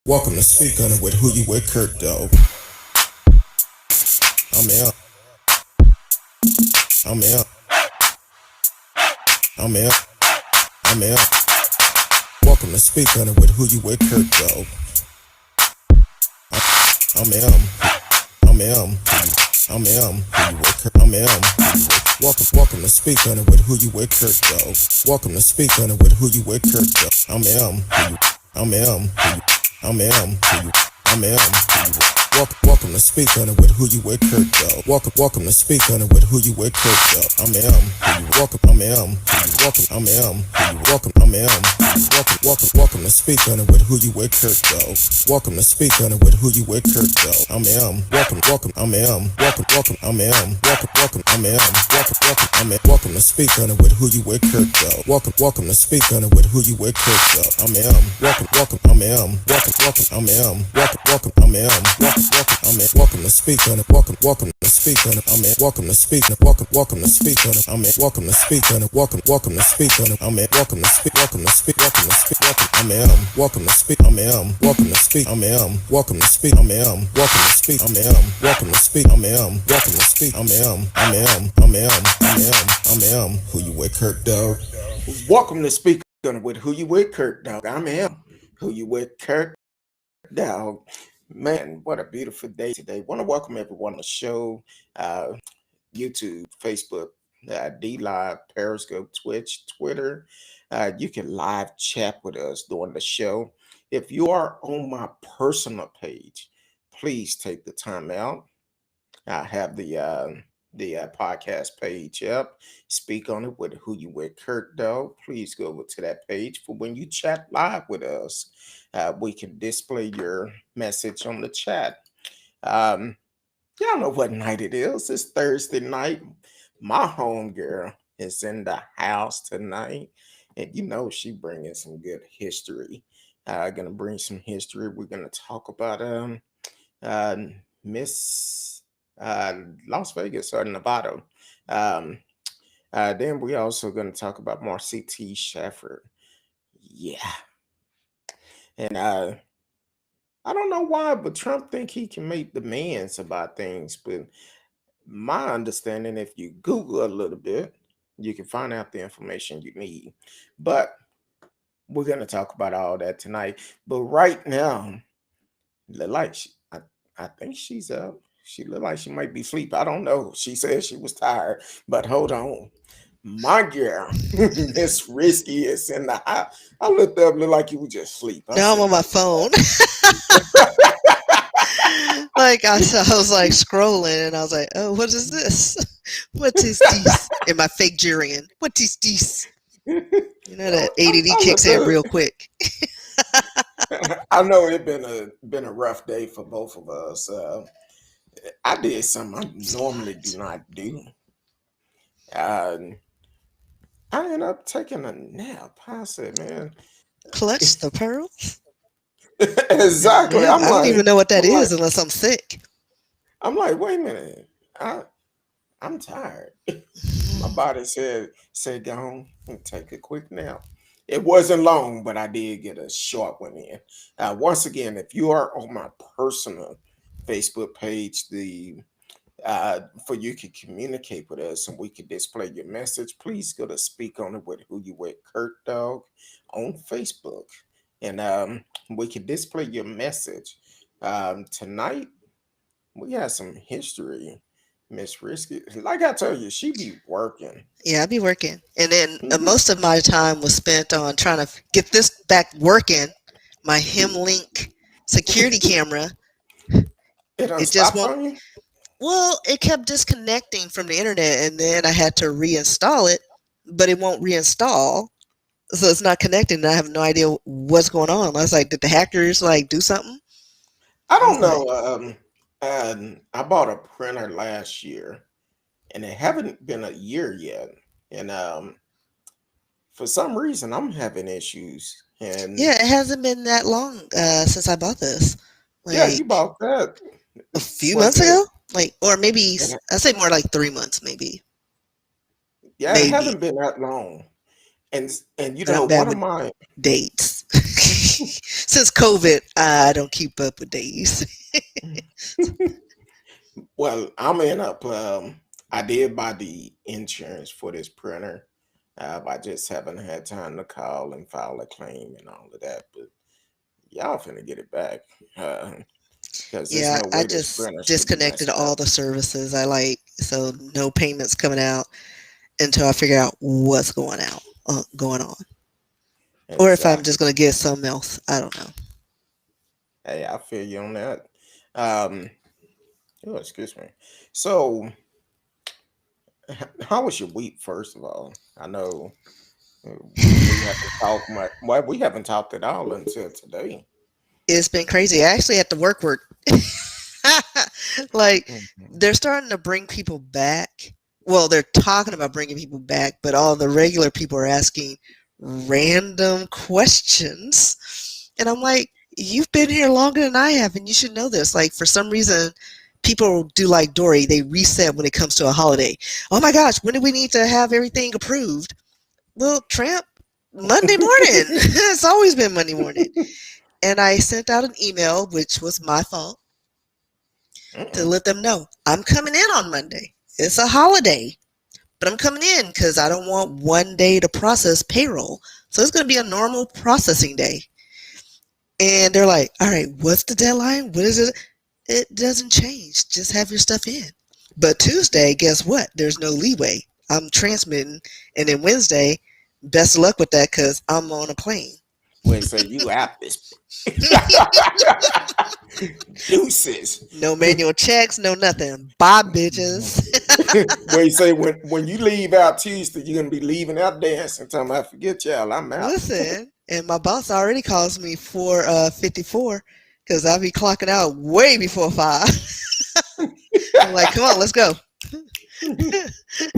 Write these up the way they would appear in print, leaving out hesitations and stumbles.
Welcome to Speak On It with Who You With Kurt, dog. I'm out. I'm out. I'm out. I'm out. Welcome to Speak On It with Who You With Kurt, dog. I'm out. I'm out. I'm out. Who you with Kurt? I'm out. Welcome to Speak On It with Who You With Kurt, dog. Welcome to Speak On It with Who You With Kurt, dog. I'm out. I'm out. I'm out. I'm out. Welcome to Speak On It with Who You With Kurt, dog. Welcome to Speak On It with Who You With Kurt, dog. I'm welcome. I'm welcome. I'm welcome. I'm welcome to Speak On It with Who You With Kurt, dog. Welcome to Speak On It with Who You With Kurt, dog. I'm welcome. I'm welcome. I'm welcome. I'm welcome to Speak On It with Who You With Kurt, dog. Welcome to Speak On It with Who You With Kurt, dog. I'm welcome. I'm welcome. I'm welcome. I'm welcome to Speak On It. Welcome to Speak On It. I'm welcome to speak. Welcome to Speak On It. I'm welcome to Speak On It. Welcome to Speak On It. I'm welcome to speak. Welcome to speak. I'm welcome to speak. I'm welcome to speak. I'm welcome to speak. I'm welcome to speak. I'm welcome to speak. I'm welcome to speak. Who You With Kurt, dog. Welcome to Speak On It with Who You With Kurt, dog. I'm Who You With Kurt, dog. Man, what a beautiful day today. Want to welcome everyone to the show, YouTube, Facebook, D Live, Periscope, Twitch, Twitter. You can live chat with us during the show. If you are on my personal page, please take the time out. I have the podcast page up. Speak On It with Who You With Kurt, dog. Please go over to that page for when you chat live with us. We can display your message on the chat. Y'all know what night it is. It's Thursday night. My homegirl is in the house tonight, and you know she bringing some good history. Gonna bring some history. We're gonna talk about Miss Las Vegas or Nevada. Then we also gonna talk about Marcy T. Shafer. Yeah, and I don't know why, but Trump think he can make demands about things. But my understanding, if you Google a little bit, you can find out the information you need. But we're gonna talk about all that tonight. But right now, look like I think she's up. She looked like she might be asleep. I don't know. She said she was tired, but hold on. My girl, Miss Risky is in the house. I looked up, looked like you were just asleep. Now I'm on my phone. I was like scrolling and I was like, oh, what is this? What is this? In my fake Jurian. What is this? You know that ADD kicks in real quick. I know it been a rough day for both of us. I did something I normally do not do. I ended up taking a nap. I said, man, Clutch the pearls? exactly. Yeah, I don't even know what that is unless I'm sick. I'm like, wait a minute. I'm tired. My body said, go on and take a quick nap. It wasn't long, but I did get a short one in. Once again, if you are on my personal Facebook page, for you can communicate with us and we can display your message, please go to Speak On It with Who You With Kurt, dog, on Facebook, and we can display your message. Tonight we have some history. Miss Risky, like I told you, she be working. Yeah, I be working. And then most of my time was spent on trying to get this back working. My HemLink security camera. It just won't. You? Well, it kept disconnecting from the internet, and then I had to reinstall it, but it won't reinstall. So it's not connected, and I have no idea what's going on. I was like, did the hackers do something? I don't know. I bought a printer last year, and it haven't been a year yet. And for some reason, I'm having issues. And yeah, it hasn't been that long since I bought this. Yeah, you bought that a few months ago, or maybe I say more like 3 months, maybe. Yeah, it hasn't been that long. And you know, one of my dates. Since COVID, I don't keep up with days. Well, I'm in up. I did buy the insurance for this printer. I just haven't had time to call and file a claim and all of that. But y'all finna get it back because there's Yeah, no I way this just printer should be disconnected messed up. all the services I like, so no payments coming out until I figure out what's going on, or if I'm just Exactly. gonna get something else. I don't know. Hey, I feel you on that. Um, oh, excuse me. So, how was your week? First of all, I know we haven't talked much. Well, we haven't talked at all until today. It's been crazy. I actually had to work. Like Mhm. they're starting to bring people back. Well, they're talking about bringing people back, but all the regular people are asking random questions. And I'm like, you've been here longer than I have, and you should know this. Like, for some reason, people do like Dory. They reset when it comes to a holiday. Oh my gosh, when do we need to have everything approved? Well, Tramp, Monday morning. It's always been Monday morning. And I sent out an email, which was my fault, to Mm-mm. let them know I'm coming in on Monday. It's a holiday, but I'm coming in because I don't want one day to process payroll. So it's going to be a normal processing day. And they're like, all right, what's the deadline? What is it? It doesn't change. Just have your stuff in. But Tuesday, guess what? There's no leeway. I'm transmitting. And then Wednesday, best of luck with that because I'm on a plane. Wait, so you out this deuces? No manual checks, no nothing. Bye, bitches. Wait, say when you leave out Tuesday, you're gonna be leaving out dancing. Time I forget y'all, I'm out. Listen, and my boss already calls me for 54 because I'll be clocking out way before 5. I'm like, come on, let's go.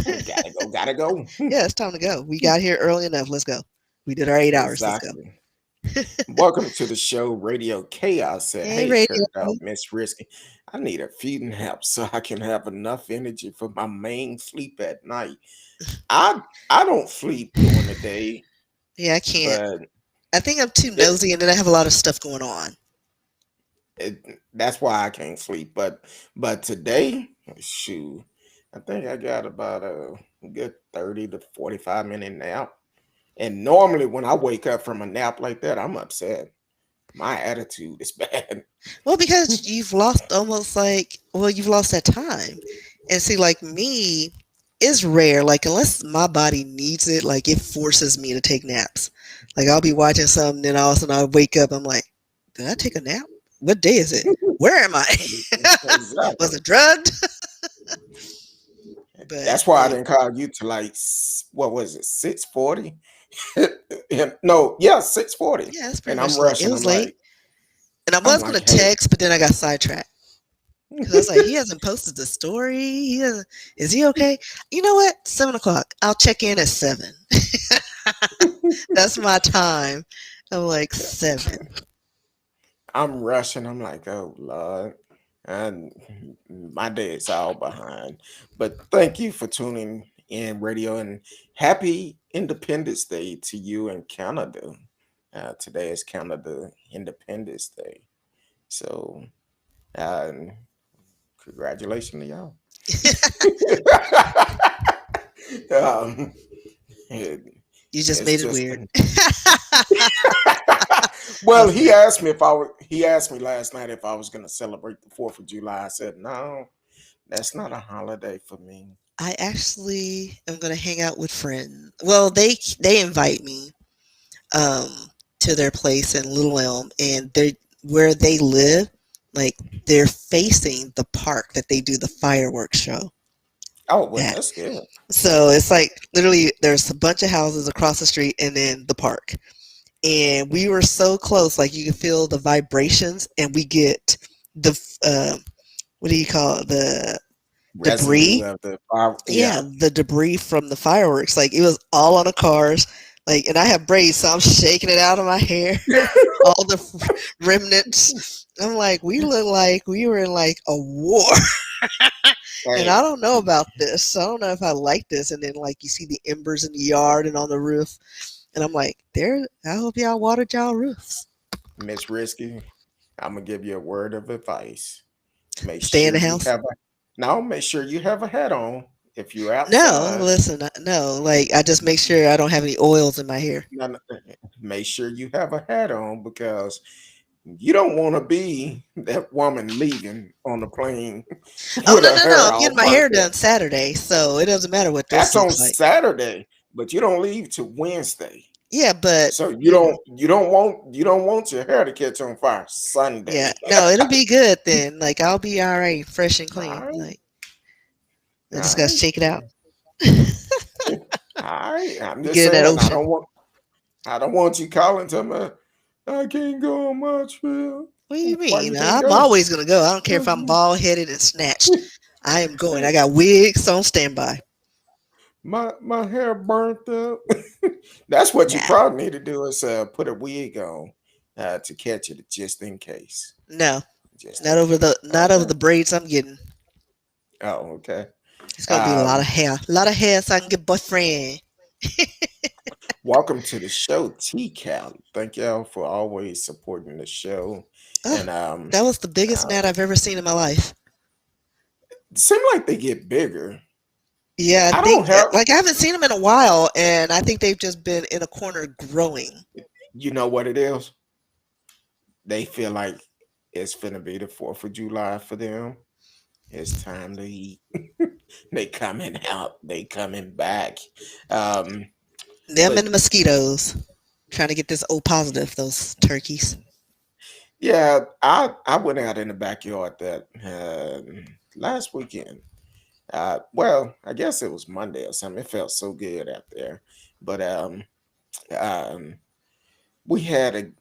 Gotta go, gotta go. Yeah, it's time to go. We got here early enough. Let's go. We did our 8 hours. Let's go. Exactly. Welcome to the show, Radio Chaos. Said, Hey, "Hey, radio. Kurt, Miss Risky, I need a feeding help so I can have enough energy for my main sleep at night. I don't sleep during the day, Yeah, I can't. but I think I'm too it, nosy and then I have a lot of stuff going on. that's why I can't sleep. But today, shoot, I think I got about a good 30 to 45 minute nap. And normally, when I wake up from a nap like that, I'm upset. My attitude is bad. Well, because you've lost almost like, well, you've lost that time. And see, like me, it's rare. Like, unless my body needs it, like, it forces me to take naps. Like, I'll be watching something, then all of a sudden I wake up, I'm like, did I take a nap? What day is it? Where am I? Was Exactly. it drugged? But, That's why I like, didn't call you to like what was it, 6:40? No, yeah, 6:40. yeah, it's pretty And I'm much late. It rushing. was late. And I I'm was going like, to hey. text, but then I got sidetracked. Because I was like, he hasn't posted the story. He hasn't, is he okay? You know what? 7 o'clock. I'll check in at 7. That's my time. I'm like 7. I'm rushing. I'm like, oh Lord. And my day is all behind. But thank you for tuning in, radio, and happy Independence Day to you in Canada. Today is Canada Independence Day. So uh, congratulations to y'all. um, it- You just it's made it just weird. I well, was he like, asked me if I was. He asked me last night if I was going to celebrate the 4th of July. I said no, that's not a holiday for me. I actually am gonna hang out with friends. Well, they invite me to their place in Little Elm, and they where they live, like they're facing the park that they do the fireworks show Oh well, at. that's good. So it's like literally there's a bunch of houses across the street and then the park. And we were so close, like you could feel the vibrations, and we get the what do you call it? The Residue debris. of the fire. Yeah, Yeah. the debris from the fireworks. Like it was all on the cars. Like, and I have braids, so I'm shaking it out of my hair. All the remnants. I'm like, we look like we were in like a war. And I Hey, don't know about this. I don't know if I like this. And then like you see the embers in the yard and on the roof. And I'm like, there. I hope y'all watered y'all roofs. Miss Risky, I'm gonna give you a word of advice. Make Stay in sure the you house. have a now. Make sure you have a hat on if you're No, outside. listen, no. Like I just make sure I don't have any oils in my hair. No, no, make sure you have a hat on because you don't want to be that woman leaving on the plane Oh with no, her no, no! hair I'm all getting my burnt hair up. done Saturday, so it doesn't matter what this That's on looks like. Saturday, but you don't leave till Wednesday. Yeah, but So you know, you don't want your hair to catch on fire yeah, Sunday. no, it'll be good then. Like I'll be all right, fresh and All clean. right, Like all I just gotta right, shake it out. all right. I'm just Get in that saying ocean. I don't want you calling to me. I can't go on Marchville. What do you Why mean? you can't I'm go? always gonna go. I don't care if I'm bald headed and snatched. I am going. I Hey, got wigs on standby. my hair burnt up. That's what you Nah, probably need to do is put a wig on to catch it just in case. no, Just not in over case. the Okay. braids I'm getting. Oh, okay. It's gonna be Um, a lot of hair, so I can get boyfriend. Welcome to the show, T-Cal. Thank y'all for always supporting the show. Oh, And that was the biggest uh, gnat I've ever seen in my life. it seem like they get bigger. Yeah, I I think don't have, like I haven't seen them in a while, and I think they've just been in a corner growing. you know what it is? They feel like it's finna be the 4th of July for them. It's time to eat. They coming out. They coming back. Um, Them but and the mosquitoes trying to get this O positive. Those turkeys. yeah, I went out in the backyard that last weekend. Well, I guess it was Monday or something. It felt so good out there. But um, we had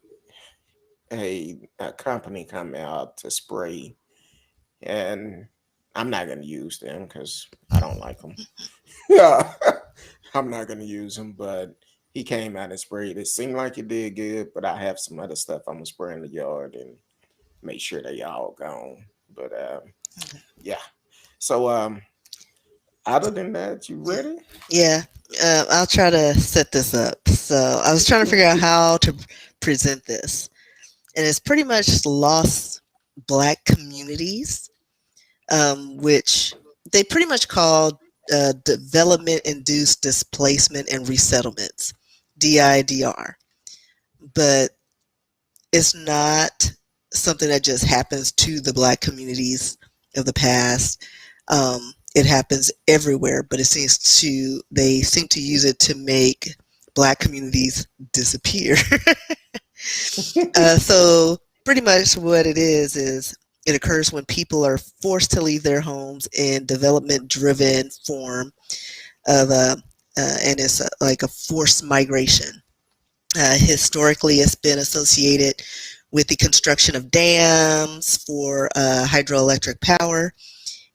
a company come out to spray, and I'm not gonna use them because I don't like them. Yeah, I'm not gonna use them. But he came out and sprayed. It seemed like it did good, but I have some other stuff I'm gonna spray in the yard and make sure they all gone. But yeah. So other than that, you Yeah, ready? yeah. I'll try to set this up. So I was trying to figure out how to present this, and it's pretty much lost black communities, which they pretty much call development induced displacement and resettlements, DIDR. But it's not something that just happens to the black communities of the past. It happens everywhere, but they seem to use it to make black communities disappear. So pretty much what it is it occurs when people are forced to leave their homes in development-driven form of and it's like a forced migration. Historically, it's been associated with the construction of dams for hydroelectric power,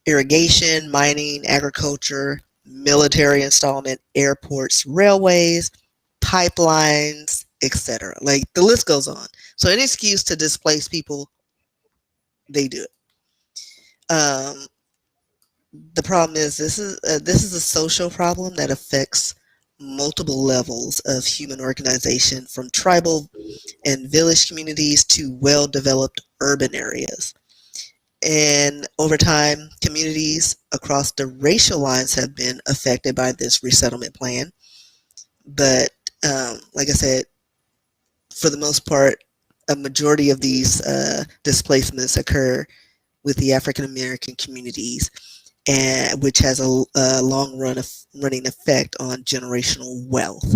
irrigation, mining, agriculture, military installment, airports, railways, pipelines, etc. Like the list goes on. So any excuse to displace people, they do it. The problem is this is a social problem that affects multiple levels of human organization, from tribal and village communities to well-developed urban areas. And over time, communities across the racial lines have been affected by this resettlement plan. But like I said, for the most part, a majority of these displacements occur with the African American communities, and which has a running effect on generational wealth.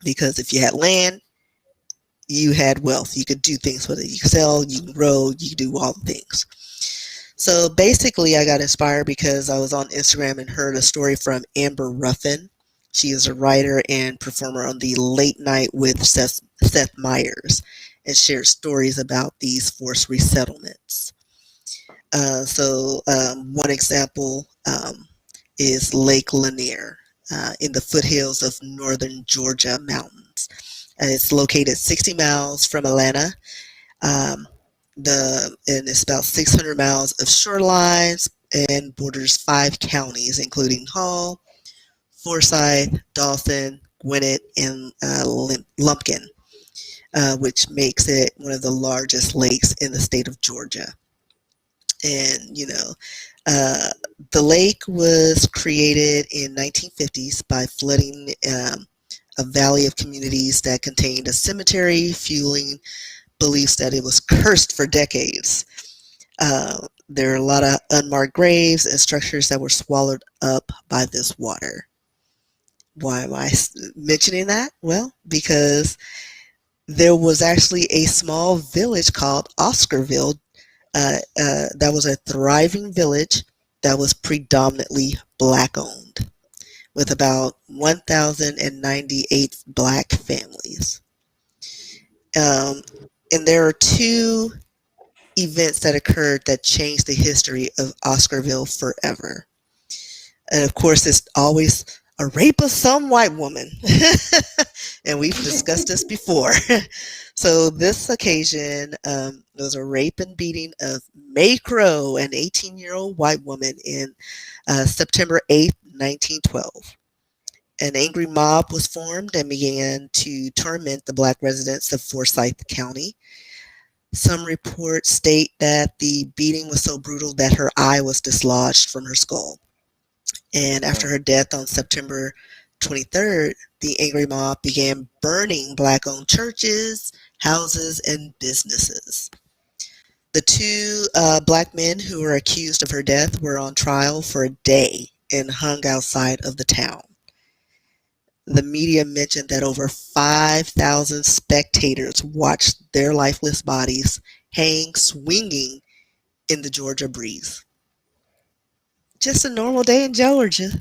Because if you had land, you had wealth. You could do things with it. You could sell, you can grow, you can do all the things. So basically, I got inspired because I was on Instagram and heard a story from Amber Ruffin. She is a writer and performer on the Late Night with Seth Meyers, and shares stories about these forced resettlements. One example is Lake Lanier in the foothills of northern Georgia mountains. It's located 60 miles from Atlanta. Um, and it's about 600 miles of shorelines and borders 5 counties, including Hall, Forsyth, Dawson, Gwinnett, and Lumpkin. which makes it one of the largest lakes in the state of Georgia. And, uh, the lake was created in 1950s by flooding a valley of communities that contained a cemetery, fueling beliefs that it was cursed for decades. There are a lot of unmarked graves and structures that were swallowed up by this water. Why am I mentioning that? Well, because there was actually a small village called Oscarville that was a thriving village that was predominantly black owned, with about 1,098 black families. Um, and there are two events that occurred that changed the history of Oscarville forever. And of course, it's always a rape of some white woman. And we've discussed this before. So this occasion was a rape and beating of May Crow, an 18-year-old white woman, in September 8th, 1912. An angry mob was formed and began to torment the black residents of Forsyth County. Some reports state that the beating was so brutal that her eye was dislodged from her skull. And after her death on September 23rd, the angry mob began burning black-owned churches, houses, and businesses. The two black men who were accused of her death were on trial for a day and hung outside of the town. The media mentioned that over 5,000 spectators watched their lifeless bodies hang swinging in the Georgia breeze. Just a normal day in Georgia.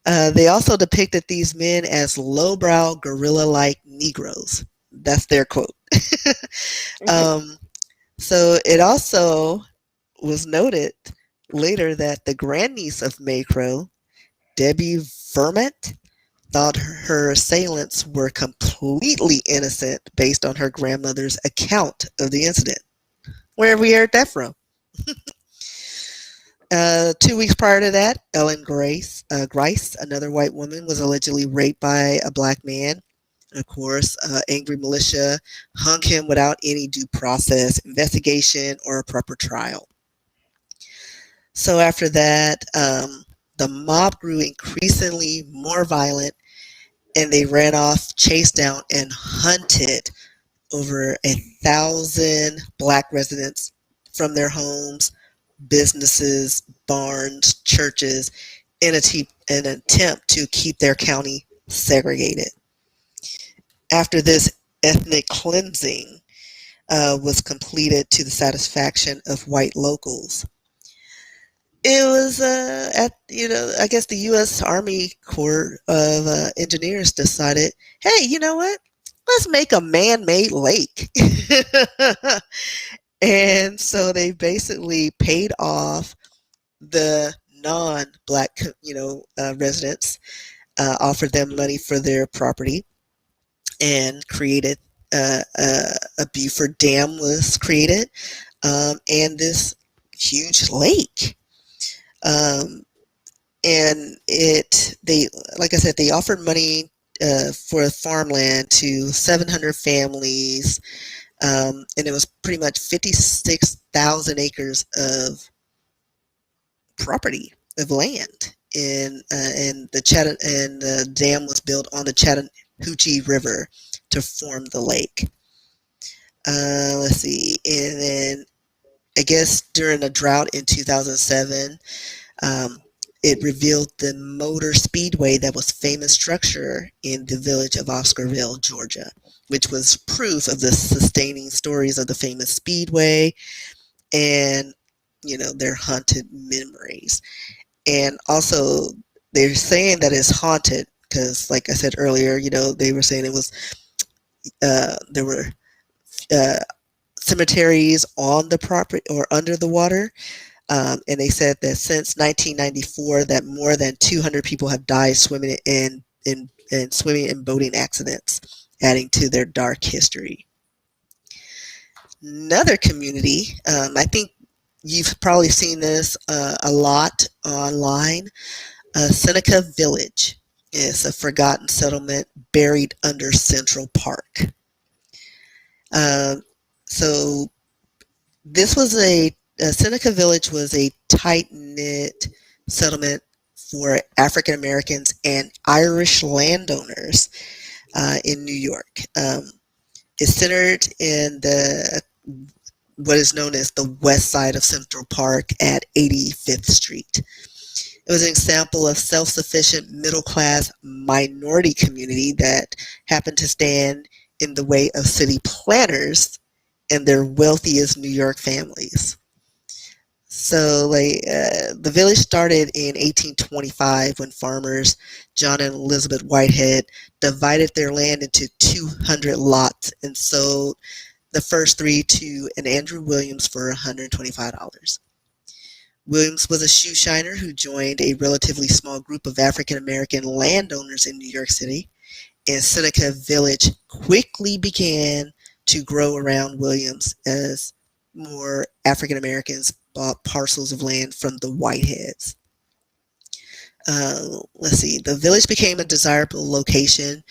They also depicted these men as lowbrow, gorilla-like Negroes. That's their quote. um, so it also was noted later that the grandniece of May Crow, Debbie Vermont, thought her assailants were completely innocent based on her grandmother's account of the incident. Where have we heard that from? 2 weeks prior to that, Ellen Grice, another white woman, was allegedly raped by a black man. And of course, angry militia hung him without any due process, investigation, or a proper trial. So after that, the mob grew increasingly more violent, and they ran off, chased down, and hunted over 1,000 black residents from their homes, businesses, barns, churches, in an attempt to keep their county segregated. After this ethnic cleansing was completed to the satisfaction of white locals, it was I guess the U.S. Army Corps of Engineers decided, hey, you know what? Let's make a man-made lake. And so they basically paid off the non-black, residents, offered them money for their property, and created a Beaufort Dam was created, and this huge lake. And they, like I said, they offered money for farmland to 700 families, and it was pretty much 56,000 acres of property of land, and the dam was built on the Chattahoochee River to form the lake. Let's see, and then I guess during a drought in 2007, it revealed the motor speedway that was famous structure in the village of Oscarville, Georgia, which was proof of the sustaining stories of the famous speedway and, their haunted memories. And also, they're saying that it's haunted because, like I said earlier, they were saying it was, there were cemeteries on the property or under the water. And they said that since 1994, that more than 200 people have died swimming in swimming and boating accidents, adding to their dark history. Another community, I think you've probably seen this a lot online. Seneca Village is a forgotten settlement buried under Central Park. Um, so this was Seneca Village was a tight knit settlement for African Americans and Irish landowners in New York. It's centered in the what is known as the west side of Central Park at 85th Street. It was an example of self-sufficient middle-class minority community that happened to stand in the way of city planners and their wealthiest New York families. So, the village started in 1825 when farmers John and Elizabeth Whitehead divided their land into 200 lots and sold the first three to an Andrew Williams for $125. Williams was a shoe shiner who joined a relatively small group of African American landowners in New York City, and Seneca Village quickly began to grow around Williams as more African Americans bought parcels of land from the Whiteheads. Let's see, the village became a desirable location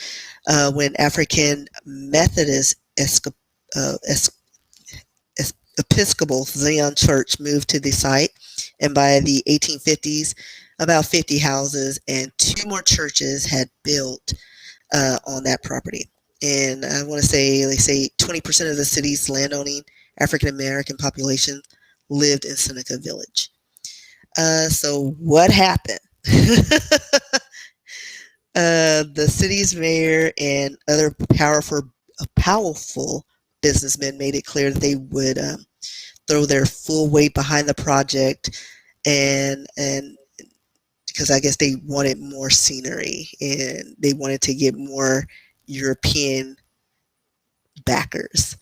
when African Methodist uh, Episcopal Zion Church moved to the site, and by the 1850s, about 50 houses and two more churches had built on that property. And I want to say, they say 20% of the city's landowning African American population lived in Seneca Village. So what happened? The city's mayor and other powerful businessmen made it clear that they would throw their full weight behind the project, and because I guess they wanted more scenery and they wanted to get more European backers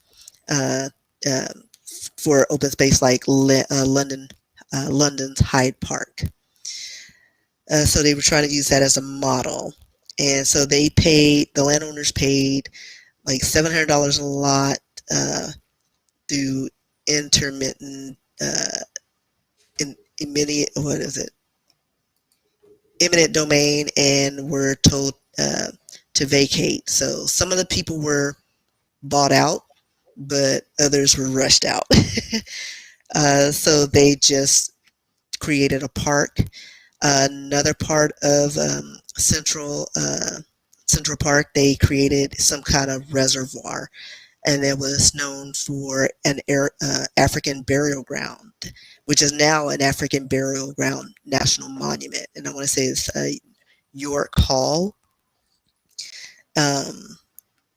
uh, uh, for open space like London's Hyde Park. So they were trying to use that as a model, and so the landowners paid like $700 a lot uh, through intermittent immediate what is it eminent domain, and were told to vacate. So some of the people were bought out, but others were rushed out. So they just created a park. Another part of Central Park, they created some kind of reservoir, and it was known for an African burial ground, which is now an African burial ground national monument. And I want to say it's York Hall, um,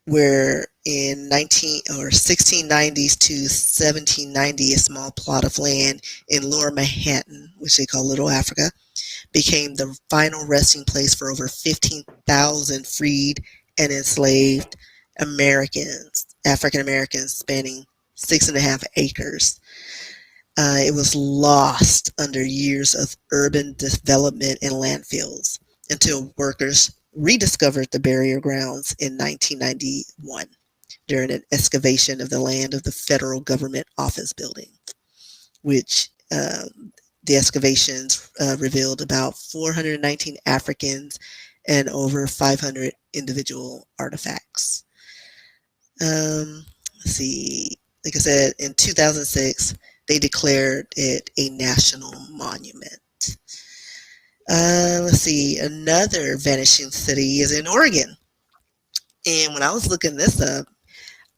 where in 1690s to 1790, a small plot of land in Lower Manhattan, which they call Little Africa, became the final resting place for over 15,000 freed and enslaved African Americans, spanning 6.5 acres. It was lost under years of urban development and landfills until workers rediscovered the burial grounds in 1991 during an excavation of the land of the federal government office building, which the excavations revealed about 419 Africans and over 500 individual artifacts. Let's see. Like I said, in 2006, they declared it a national monument. Let's see. Another vanishing city is in Oregon. And when I was looking this up,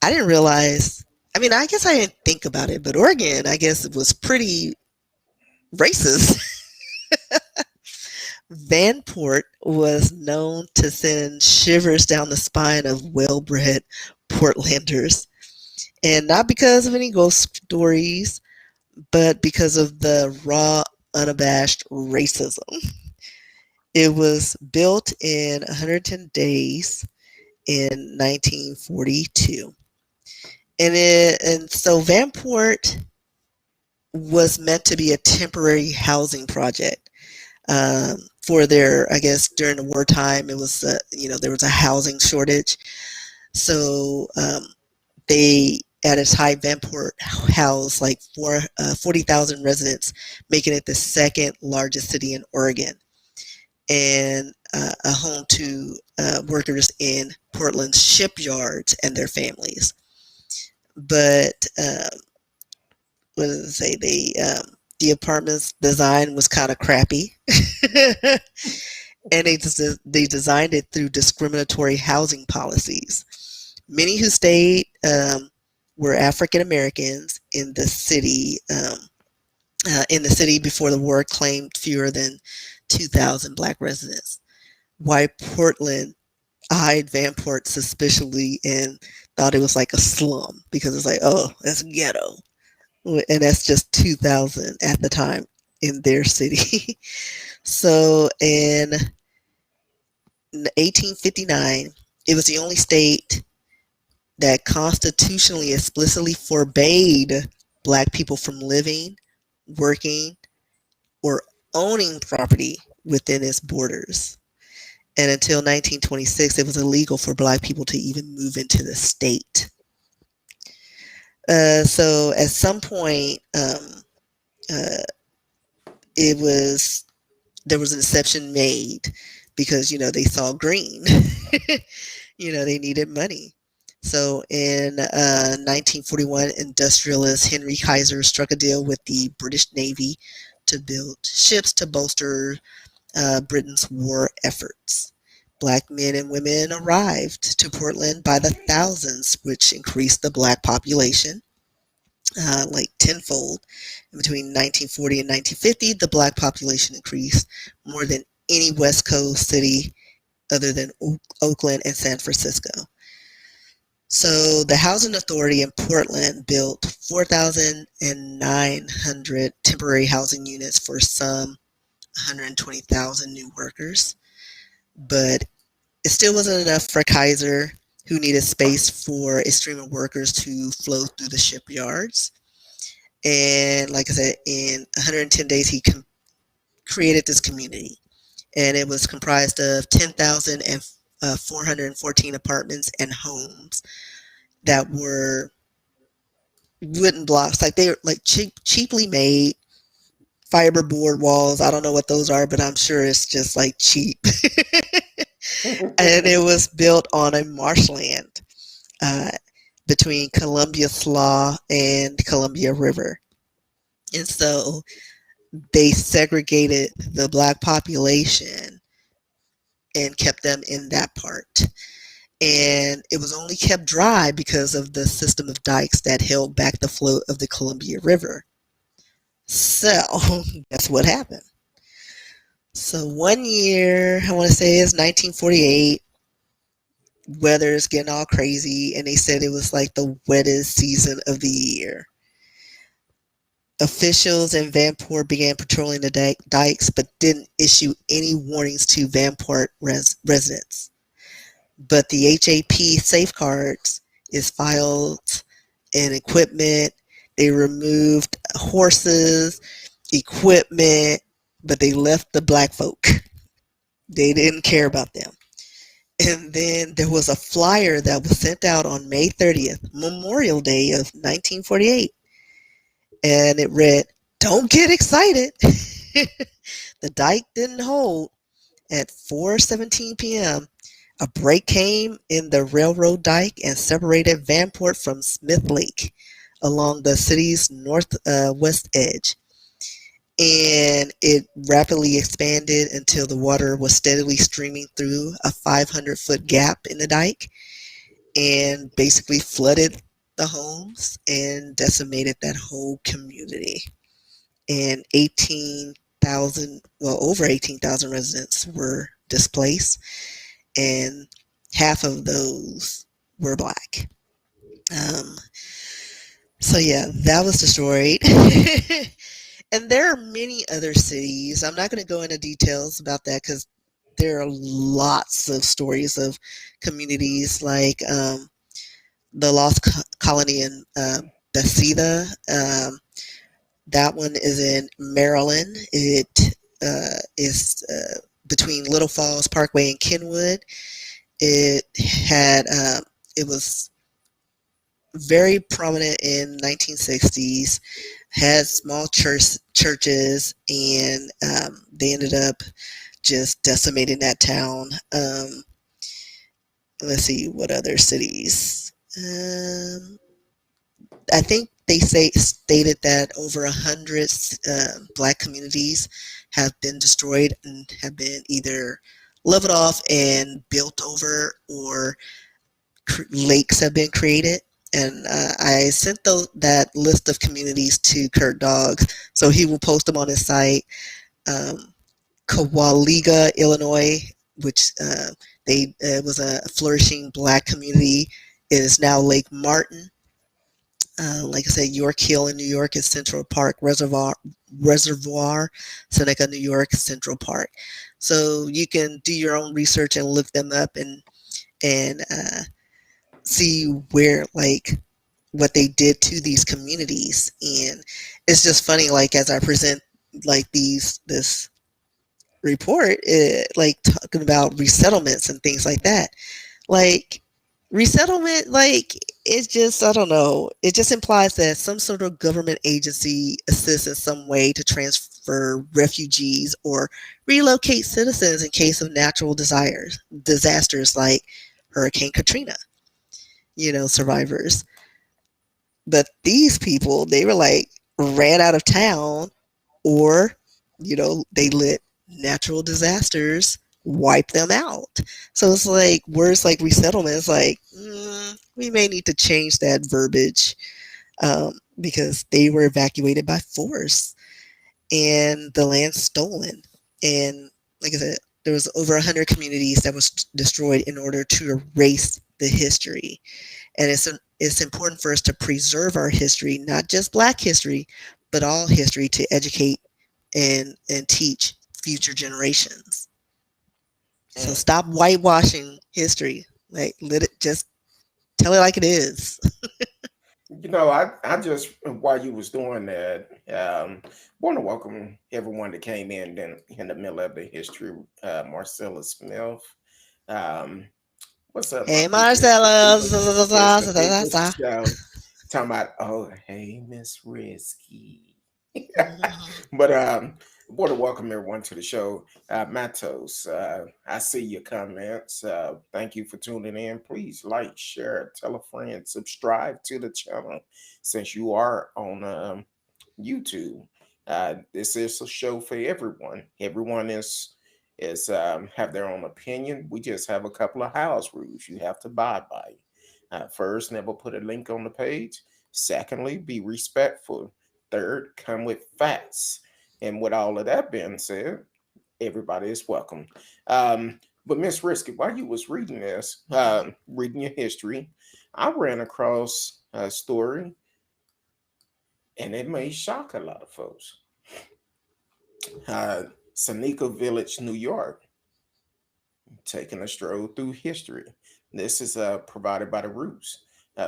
I didn't realize. I mean, I guess I didn't think about it, but Oregon, I guess it was pretty racist. Vanport was known to send shivers down the spine of well-bred Portlanders, and not because of any ghost stories, but because of the raw, unabashed racism. It was built in 110 days in 1942, and so Vanport was meant to be a temporary housing project for their, I guess, during the wartime. It was, there was a housing shortage. So they, at its height, Vanport housed like 40,000 residents, making it the second largest city in Oregon, and a home to workers in Portland's shipyards and their families. but what did it say? The apartment's design was kind of crappy, and they designed it through discriminatory housing policies. Many who stayed were African Americans in the city before the war claimed fewer than 2,000 black residents. White Portland eyed Vanport suspiciously and thought it was like a slum because it's like, oh, that's ghetto. And that's just 2,000 at the time in their city. So in 1859, it was the only state that constitutionally explicitly forbade black people from living, working, or owning property within its borders. And until 1926, it was illegal for black people to even move into the state. So at some point, uh, it was there was an exception made because they saw green. They needed money. So in 1941, industrialist Henry Kaiser struck a deal with the British Navy to build ships to bolster Britain's war efforts. Black men and women arrived to Portland by the thousands, which increased the black population like tenfold. And between 1940 and 1950, the black population increased more than any West Coast city other than Oakland and San Francisco. So the Housing Authority in Portland built 4,900 temporary housing units for some 120,000 new workers. But it still wasn't enough for Kaiser, who needed space for a stream of workers to flow through the shipyards. And like I said, in 110 days, he created this community. And it was comprised of 10,414 apartments and homes that were wooden blocks. Like they were like cheaply made fiberboard walls. I don't know what those are, but I'm sure it's just like cheap. And it was built on a marshland uh, between Columbia Slaw and Columbia River. And so they segregated the black population and kept them in that part. And it was only kept dry because of the system of dikes that held back the flow of the Columbia River. So, guess what happened? So, one year, I want to say it's 1948, weather is getting all crazy, and they said it was like the wettest season of the year. Officials in Vanport began patrolling the dikes but didn't issue any warnings to Vanport residents. But the HAP safeguards is filed and equipment. They removed horses, equipment, but they left the black folk. They didn't care about them. And then there was a flyer that was sent out on May 30th, Memorial Day of 1948. And it read, "Don't get excited." The dike didn't hold. At 4:17 p.m., a break came in the railroad dike and separated Vanport from Smith Lake along the city's northwest edge. And it rapidly expanded until the water was steadily streaming through a 500-foot gap in the dike and basically flooded the homes and decimated that whole community. And over 18,000 residents were displaced, and half of those were black. Um, so yeah, that was destroyed. And there are many other cities. I'm not going to go into details about that because there are lots of stories of communities like the Lost Colony in Bethesda. That one is in Maryland. It is between Little Falls Parkway and Kenwood. It had it was very prominent in 1960s. Had small churches, and they ended up just decimating that town. Let's see what other cities. I think they say stated that over 100 black communities have been destroyed and have been either leveled off and built over, or lakes have been created. And I sent that list of communities to Kurt Dogg, so he will post them on his site. Um, Kawaliga, Illinois, which they was a flourishing black community. It is now Lake Martin. Like I said, York Hill in New York is Central Park Reservoir, Seneca, New York, Central Park. So you can do your own research and look them up and see where, like, what they did to these communities. And it's just funny, like, as I present like this report, like talking about resettlements and things like that. Like, resettlement, like, it's just, I don't know, it just implies that some sort of government agency assists in some way to transfer refugees or relocate citizens in case of natural disasters like Hurricane Katrina, survivors. But these people, they were like ran out of town, or, they let natural disasters wipe them out. So it's like words like resettlement is like, we may need to change that verbiage, because they were evacuated by force and the land stolen. And like I said, there was over 100 communities that was destroyed in order to erase the history. And it's important for us to preserve our history, not just Black history, but all history, to educate and teach future generations. So Mm. stop whitewashing history. Like, let it, just tell it like it is. I just while you was doing that, want to welcome everyone that came in the middle of the history. Marcella Smith, um, what's up, my Hey, people? Marcella. It's the biggest show. Talking about, oh, hey, Miss Risky. But want to welcome everyone to the show. Matos, I see your comments. Thank you for tuning in. Please like, share, tell a friend, subscribe to the channel since you are on YouTube. This is a show for everyone. Everyone is have their own opinion. We just have a couple of house rules you have to abide by. First, never put a link on the page. Secondly, be respectful. Third, come with facts. And with all of that being said, everybody is welcome. But Miss Risky, while you was reading this, reading your history, I ran across a story, and it may shock a lot of folks. Uh, Seneca Village, New York, taking a stroll through history. This is provided by the Roots,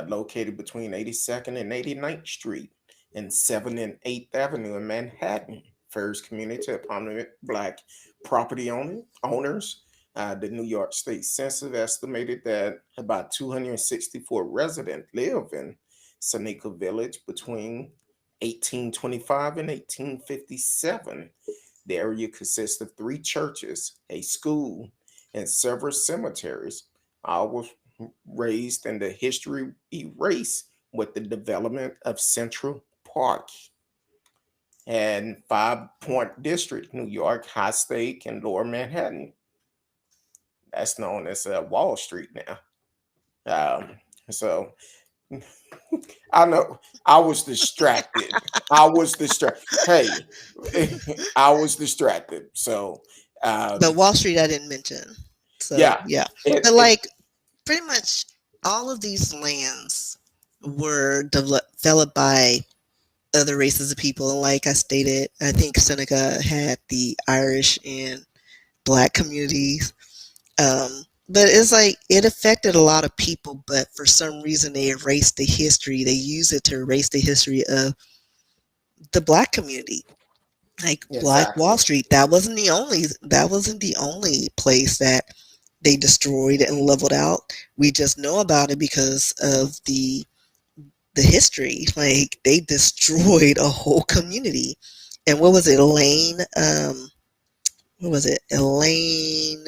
located between 82nd and 89th Street and 7th and 8th Avenue in Manhattan. First community of prominent Black property owners. The New York State Census estimated that about 264 residents live in Seneca Village between 1825 and 1857. The area consists of three churches, a school, and several cemeteries. All was raised in the history erased with the development of Central Park and Five Point District, New York, High Stake, and Lower Manhattan. That's known as Wall Street now. So I know I was distracted. I was distracted. Hey, I was distracted. So But um, Wall Street, I didn't mention. So, yeah, yeah. it, But, it like, pretty much all of these lands were developed by other races of people. And like I stated, I think Seneca had the Irish and Black communities. But it's like it affected a lot of people, but for some reason they erased the history. They use it to erase the history of the Black community. Like Black Wall exactly. Street, that wasn't the only place that they destroyed and leveled out. We just know about it because of the history. Like, they destroyed a whole community. And what was it, Elaine? What was it, Elaine?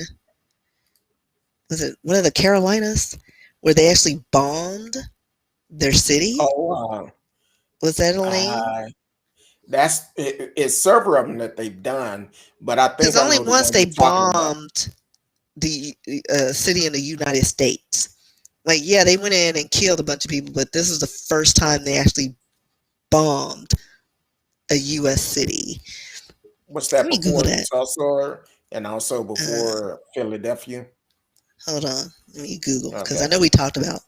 Was it one of the Carolinas where they actually bombed their city? Oh, Was that Elaine? Uh, it's several of them that they've done, but I Because think I only know the once one they you're talking about. bombed the city in the United States. Like, yeah, they went in and killed a bunch of people, but this is the first time they actually bombed a U.S. city. Was Let that me Google before that. Tulsa and also Uh, before Philadelphia? Hold on. Let me Google because I Okay. know we talked about.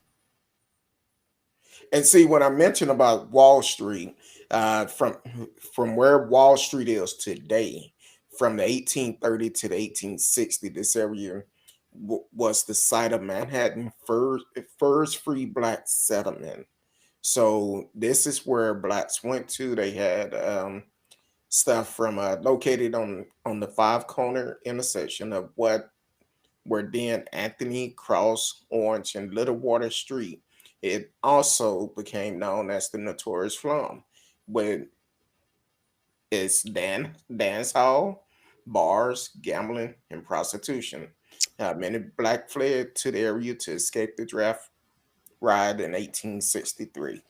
And see, when I mentioned about Wall Street, from where Wall Street is today, from the 1830 to the 1860, this area was the site of Manhattan first free black settlement. So this is where blacks went to. They had stuff from located on the five corner intersection of what were then Anthony, Cross, Orange, and Little Water Street. It also became known as the Notorious Slum, where it's dance hall, bars, gambling, and prostitution. Many black fled to the area to escape the draft ride in 1863.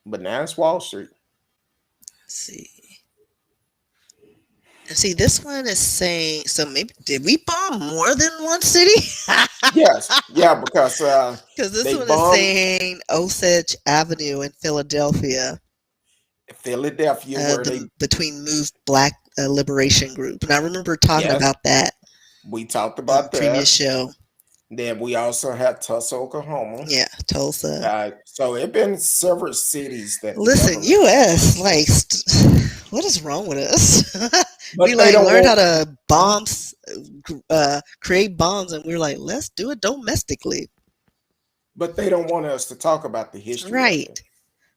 But now it's Wall Street. Let's see. And see, this one is saying, so maybe did we bomb more than one city? Yes, yeah, because Because this they one is bombed saying Osage Avenue in Philadelphia, Philadelphia, where they between moved black liberation group. And I remember talking yes, about that we talked on about previous that. show. Then we also had Tulsa, Oklahoma. Yeah, Tulsa. So it been several cities that the Listen, government, U.S. Like, what is wrong with us? We but they like don't learned how want, to create bombs, and we're like, let's do it domestically, but they don't want us to talk about the history of it. right?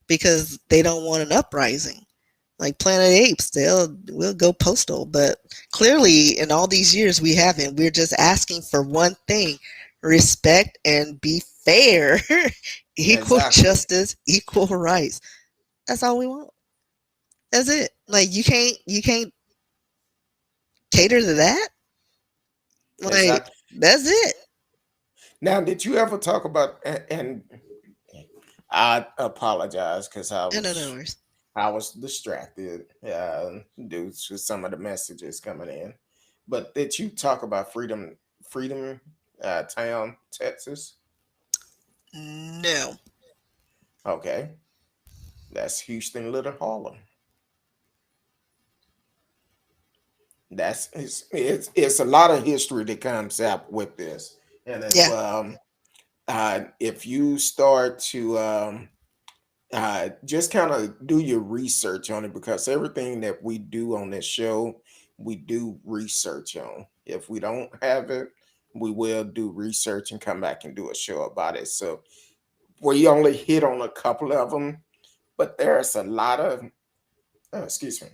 Because they don't want an uprising. Like Planet Apes, we'll go postal, but clearly in all these years we haven't. We're just asking for one thing: respect and be fair, equal Exactly, justice, equal rights. That's all we want. That's it. Like you can't cater to that. Like exactly. that's it. Now, did you ever talk about? And I apologize because No worries. I was distracted due to some of the messages coming in. But did you talk about Freedom Town, Texas? No. Okay, that's Houston, Little Harlem. It's a lot of history that comes out with this, and Yeah. if you start to just kind of do your research on it, because everything that we do on this show, we do research on. If we don't have it, we will do research and come back and do a show about it. So we only hit on a couple of them, but there's a lot of excuse me,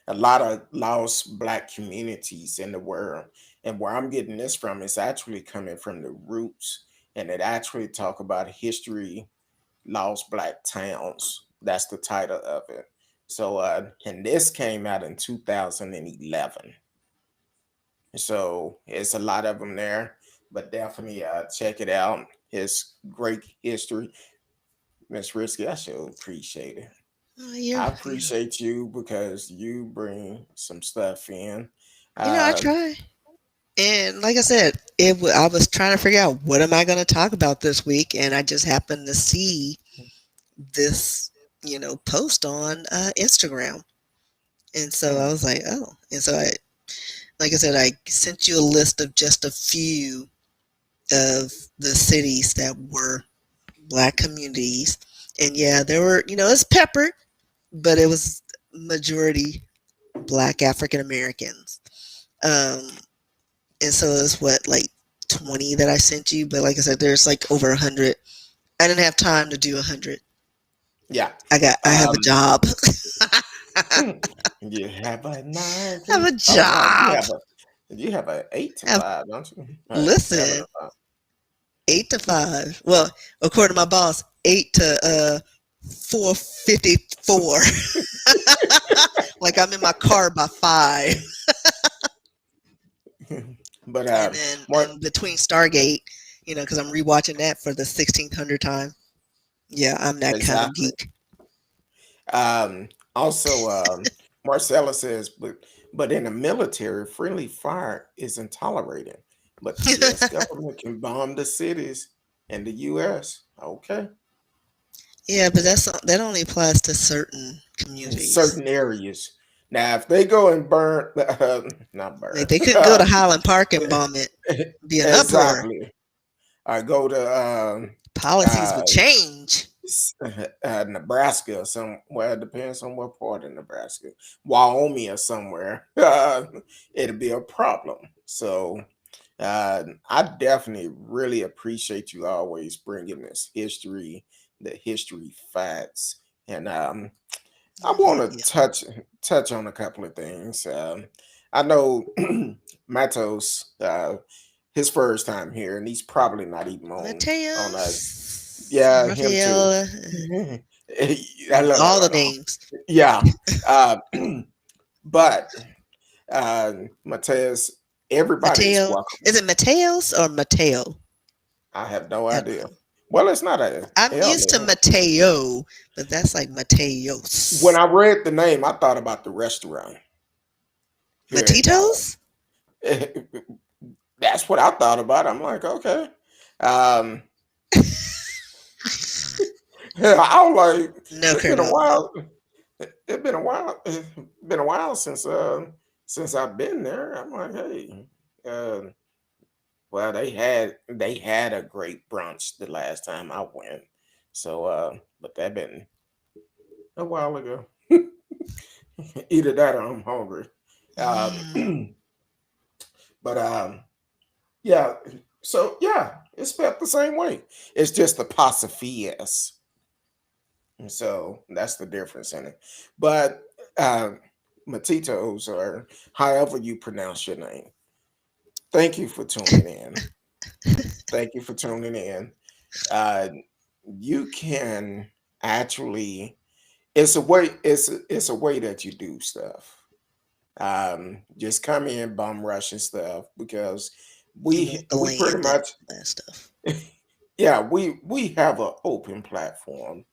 a lot of lost black communities in the world. And where I'm getting this from is actually coming from the roots, and it actually talk about history, lost black towns. That's the title of it. So and this came out in 2011. So it's a lot of them there, but definitely check it out. It's great history. Miss Risky, I sure appreciate it. You're, I appreciate you because you bring some stuff in. I Uh, try. And like I said, I was trying to figure out what am I going to talk about this week, and I just happened to see this, post on Instagram, and so I hmm, was like, oh, and so like I said, I sent you a list of just a few of the cities that were black communities, and yeah, there were, it's peppered, but it was majority black African Americans. Um, and so it's what like 20 that I sent you, but like I said, there's like over 100. I didn't have time to do 100. yeah. I have a Um, job. you have a nine I have to a oh no, job. you have a eight to I have, five, don't you? Seven listen, to five. 8 to 5. Well, according to my boss, 8 to 4:54. Like I'm in my car by 5. But And then more and between Stargate, because I'm rewatching that for the 1600th time. Yeah, I'm that kind of exactly. geek. Also, Marcella says, but in the military, friendly fire isn't tolerated. But the U.S. government can bomb the cities in the U.S. Okay, Yeah, but that only applies to certain in communities. certain areas. Now, if they go and burn, not Like burn, they couldn't go to Highland Park and bomb it. Be an uproar. exactly. I go to Policies uh, would change. Nebraska, somewhere. It depends on what part of Nebraska, Wyoming or somewhere. It'll be a problem. So I definitely really appreciate you always bringing this history, the history facts, and I want to Yeah. touch on a couple of things. I know Matos, his first time here, and he's probably not even on us. Mateos, Yeah, him too. Raphael, La, all la, the la. names. Yeah, uh, but Mateus, everybody is Mateo. welcome. Is it Mateos or Mateo? I have no I don't idea. know. Well, it's not a I'm L used to there. Mateo, but that's like When Mateos. I read the name, I thought about the restaurant here in Matitos? Dallas. That's what I thought about. I'm like, okay. Um, I was like, No, it's been a Colonel. while. It's been a while. It's been a while since I've been there. I'm like, hey, uh, well, they had a great brunch the last time I went. So, but that been a while ago. Either that or I'm hungry. Mm. But yeah. So yeah, it's spelled the same way. It's just the apostrophe s. And so that's the difference in it. But Matitos, or however you pronounce your name, thank you for tuning in. Thank you for tuning in. Uh, you can actually, it's a way that you do stuff. Just come in bum rushing stuff because You we want the we pretty land and much, all that stuff. yeah, we have an open platform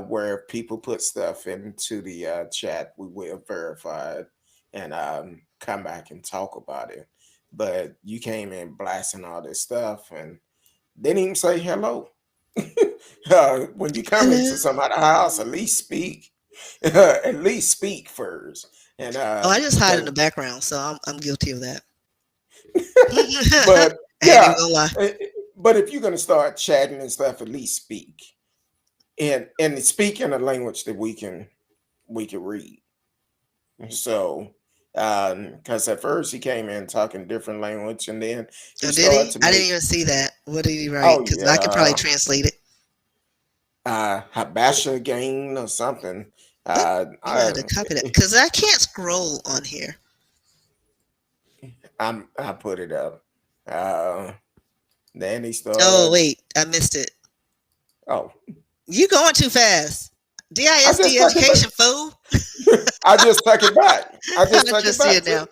where people put stuff into the chat. We will verify it and come back and talk about it. But you came in blasting all this stuff and didn't even say hello. When you come Hello. into somebody's house, at least speak. At least speak first. And Oh, I just hide in because the background, so I'm guilty of that. but I ain't even yeah, gonna lie. eh, but if you're gonna start chatting and stuff, at least speak and speak in a language that we can read. So, because at first he came in talking different language, and then he Oh, did started he? to I didn't make, even see that. What did he write? oh Because I could probably yeah, translate it. Habasha game or something. What? Uh, You might have I, to copy that because I can't scroll on here. I put it up. Uh, then he Oh started. wait, I missed it. Oh, You going too fast. I just DISD took it back. education fool. I just took it back. I just I took it just see back. it now.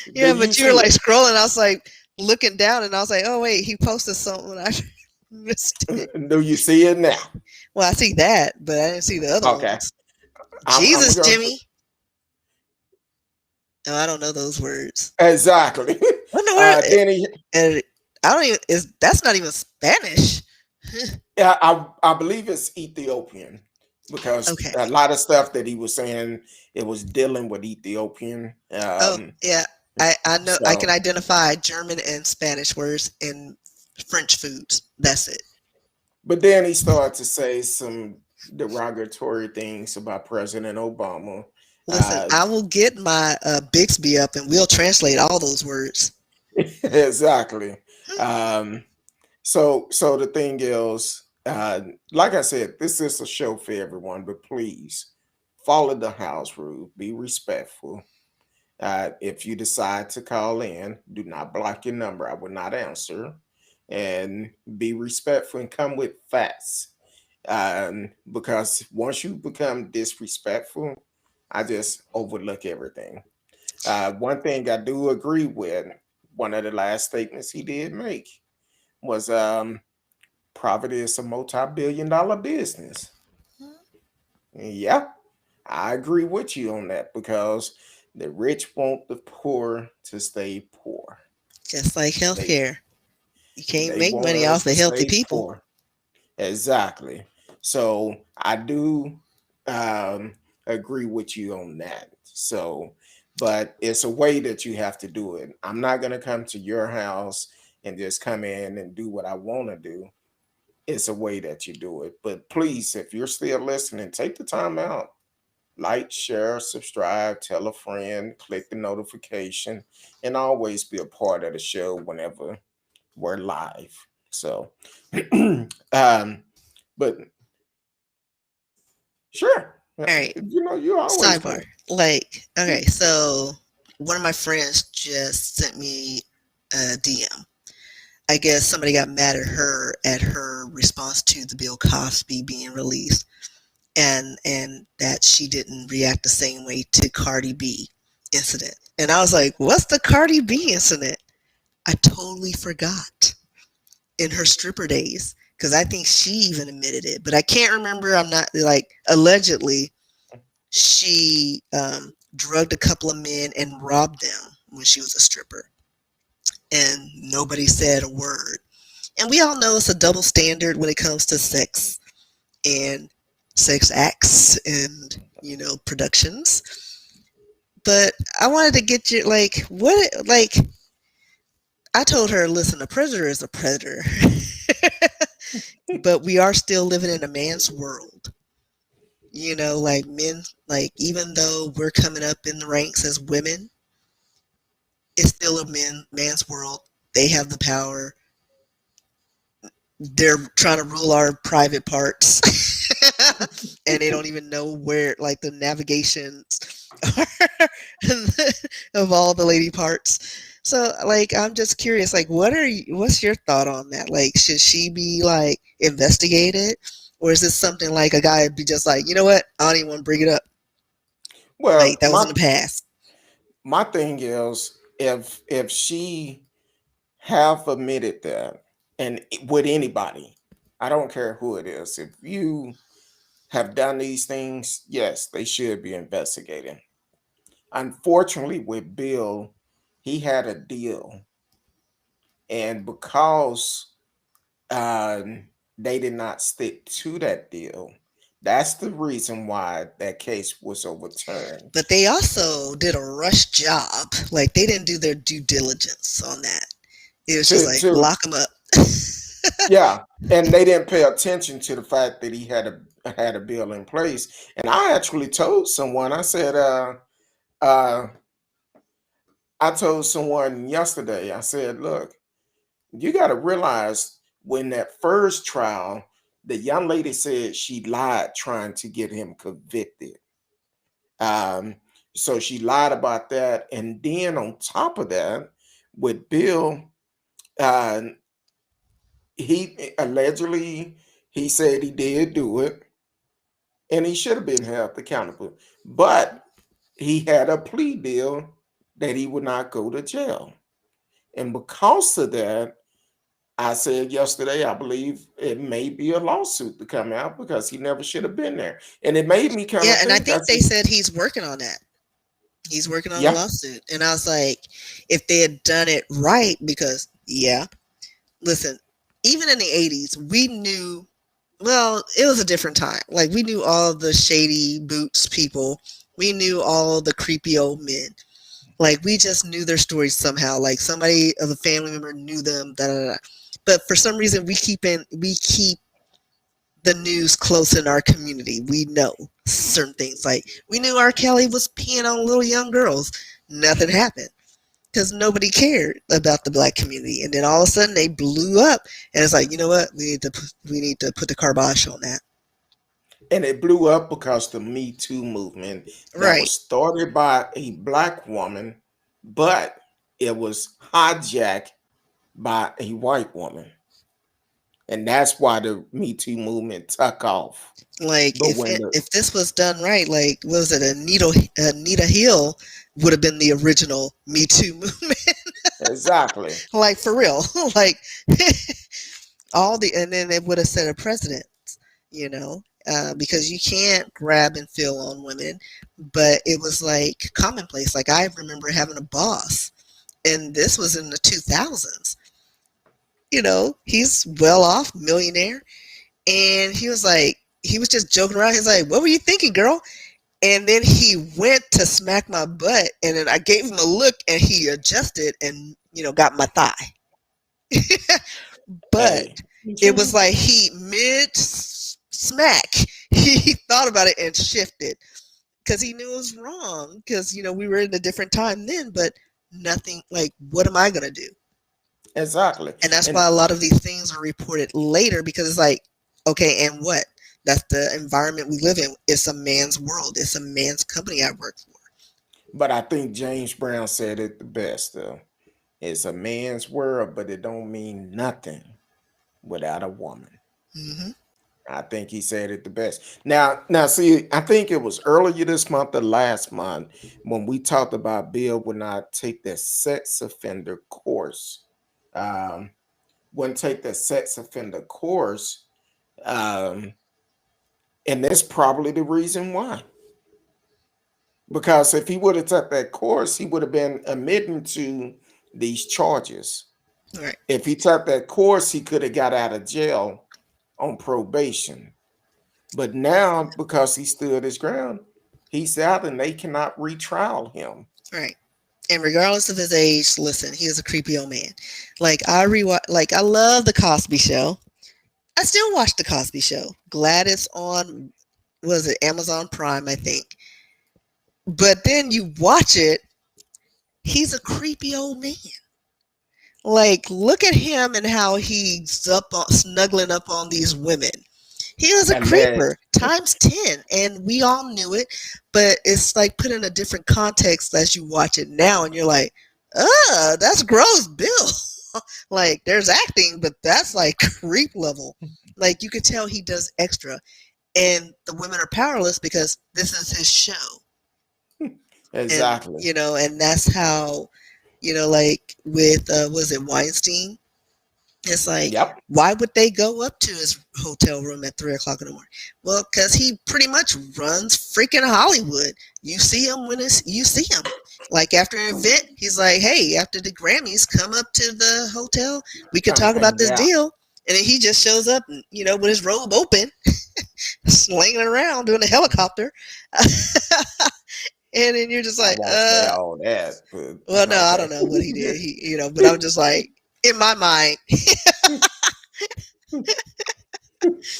Do Yeah, you but you were see like it? scrolling. I was like looking down, and I was like, oh wait, he posted something. I missed it. Do you see it now? Well, I see that, but I didn't see the other Okay. ones. I'm Jesus, going to Jimmy. Oh, I don't know those words. exactly. What in the word? Then he, I don't even. Is that's not even Spanish? yeah, I believe it's Ethiopian because Okay. a lot of stuff that he was saying, it was dealing with Ethiopian. Oh yeah. I know I can So, identify German and Spanish words and French foods. That's it. but then he started to say some derogatory things about President Obama. Listen, Uh, I will get my Bixby up and we'll translate all those words. exactly. Um, so the thing is, like I said, this is a show for everyone, but please follow the house rule. Be respectful. If you decide to call in, do not block your number. I will not answer. And be respectful and come with facts. Because once you become disrespectful, I just overlook everything. One thing I do agree with, one of the last statements he did make was Profit is a multi-billion-dollar business. Yeah, I agree with you on that because the rich want the poor to stay poor. Just like They healthcare. You can't they make want money us off to of healthy stay people. poor. Exactly. So I do um, agree with you on that. So, but it's a way that you have to do it. I'm not going to come to your house and just come in and do what I want to do. It's a way that you do it. But please, if you're still listening, take the time out. Like, share, subscribe, tell a friend, click the notification, and always be a part of the show whenever we're live. So, but sure, All right. you always Sidebar. can. Like, okay, so one of my friends just sent me a DM. I guess somebody got mad at her response to the Bill Cosby being released, and that she didn't react the same way to Cardi B incident. And I was like, "What's the Cardi B incident?" I totally forgot in her stripper days because I think she even admitted it, but I can't remember. I'm not like allegedly she drugged a couple of men and robbed them when she was a stripper, and nobody said a word. And we all know it's a double standard when it comes to sex and sex acts and productions. But I wanted to get you like what like I told her, listen, a predator is a predator, but we are still living in a man's world. Like men, like even though we're coming up in the ranks as women, it's still a man's world. They have the power. They're trying to rule our private parts. And they don't even know where like the navigations are of all the lady parts. So like I'm just curious, like what's your thought on that? Like should she be like investigated? Or is this something like a guy be just like, you know what? I don't even want to bring it up. Well, Like that was in the past. my thing is if she have admitted that, and with anybody, I don't care who it is, if you have done these things, yes, they should be investigated. Unfortunately, with Bill, he had a deal, and because they did not stick to that deal, that's the reason why that case was overturned. But they also did a rush job. Like they didn't do their due diligence on that. It was just like To lock them up. Yeah, and they didn't pay attention to the fact that he had a bill in place. And I actually told someone, uh, I told someone yesterday, I said, look, you got to realize when that first trial, the young lady said she lied trying to get him convicted. Um, so she lied about that. And then on top of that, with Bill, uh, he allegedly he said he did do it and he should have been held accountable. But he had a plea deal that he would not go to jail. And because of that, I said yesterday, I believe it may be a lawsuit to come out because he never should have been there. And it made me kind Yeah, of and I think, I think they said, said he's working on that. He's working on a yeah, lawsuit. And I was like, if they had done it right, because yeah, listen, even in the 80s, we knew, well, it was a different time. Like we knew all the shady boots people. We knew all the creepy old men. Like we just knew their stories somehow. Like somebody of a family member knew them. Da, da, da. But for some reason, we keep the news close in our community. We know certain things. Like we knew R. Kelly was peeing on little young girls. Nothing happened because nobody cared about the black community. And then all of a sudden they blew up, and it's like, you know what? We need to put the kibosh on that. and it blew up because the Me Too movement that Right. was started by a black woman, but it was hijacked by a white woman. And that's why the Me Too movement took off. Like But when the if this was done right, like what was it, Anita Hill would have been the original Me Too movement. exactly, Like for real. Like all the and then it would have set a precedent, you know. because you can't grab and feel on women, but it was like commonplace. Like I remember having a boss, and this was in the 2000s. He's well off, millionaire, and he was just joking around. He's like, "What were you thinking, girl?" And then he went to smack my butt, and then I gave him a look, and he adjusted and got my thigh. But Hey, it was like he mid smack, he thought about it and shifted because he knew it was wrong. Because we were in a different time then, but nothing like, what am I gonna do? exactly. And that's And why a lot of these things are reported later, because it's like, okay, and what? That's the environment we live in. It's a man's world. It's a man's company I work for. but I think James Brown said it the best though. It's a man's world, but it don't mean nothing without a woman. Hmm. I think he said it the best. Now, see, I think it was earlier this month or last month when we talked about Bill would not take the sex offender course. Um, wouldn't take the sex offender course, um, and that's probably the reason why. Because if he would have took that course, he would have been admitting to these charges. Right. If he took that course, he could have got out of jail on probation. But now, because he stood his ground, he's out and they cannot retrial him. Right. And regardless of his age, listen, he is a creepy old man. I love the Cosby Show. I still watch the Cosby Show. Glad it's on, was it Amazon Prime, I think. But then you watch it, he's a creepy old man. Like, look at him and how he's snuggling up on these women. He was a And that, creeper times 10, and we all knew it, but it's like put in a different context as you watch it now, and you're like, that's gross, Bill. Like, there's acting, but that's like creep level. Like, you could tell he does extra, and the women are powerless because this is his show. And, exactly. and that's how, like with, was it Weinstein? It's like, Yep. why would they go up to his hotel room at 3 o'clock in the morning? Well, because he pretty much runs freaking Hollywood. You see him you see him. Like after an event, he's like, hey, after the Grammys, come up to the hotel. We can Come talk about hang this out. deal. And then he just shows up, with his robe open, slinging around doing a helicopter. And then you're just I like, won't say all that, but well, no, I okay. don't know what he did. But I'm just like, in my mind,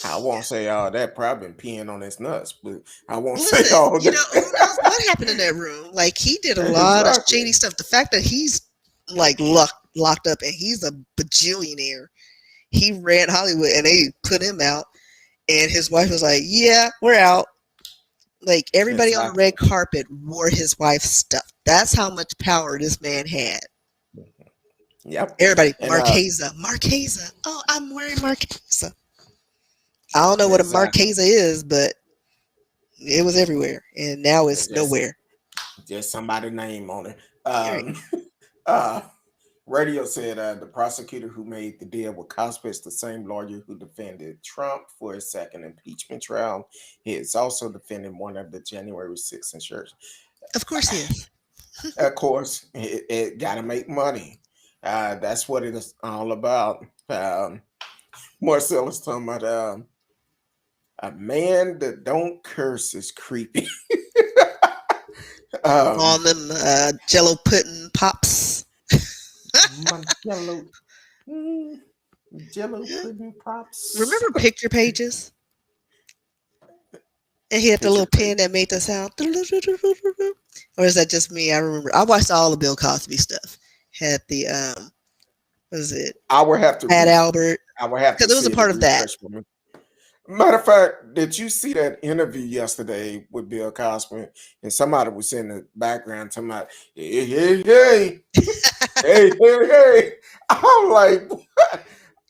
I won't say all that. Probably been peeing on his nuts, but I won't say listen, all who knows that. what happened in that room? Like he did a lot of Exactly. shady stuff. The fact that he's like locked up and he's a bajillionaire. He ran Hollywood and they put him out. And his wife was like, "Yeah, we're out." Like everybody on the Exactly. red carpet wore his wife's stuff. That's how much power this man had. Yep. Everybody, And Marquesa. Oh, I'm wearing Marquesa. I don't know what a exactly. Marquesa is, but it was everywhere, and now It's it's nowhere. just somebody name on it. Right. Uh Radio said the prosecutor who made the deal with Cosby is the same lawyer who defended Trump for his second impeachment trial. He is also defending one of the January 6th insurers. Of course he is. Of course, it got to make money. That's what it is all about. Marcellus talking about a man that don't curse is creepy. um, On them Jello pudding pops. my Jello, mm, Jello pudding pops. Remember picture pages? And he had the Picture little page. pen that made the sound. Or is that just me? I remember. I watched all the Bill Cosby stuff. Had the what is it? I would have to Pat read. Albert. I would have to Because it was a see the part of that. refresh for me. Matter of fact, did you see that interview yesterday with Bill Cosby? And somebody was in the background talking about, hey, hey, hey, hey, hey, hey. I'm like, what?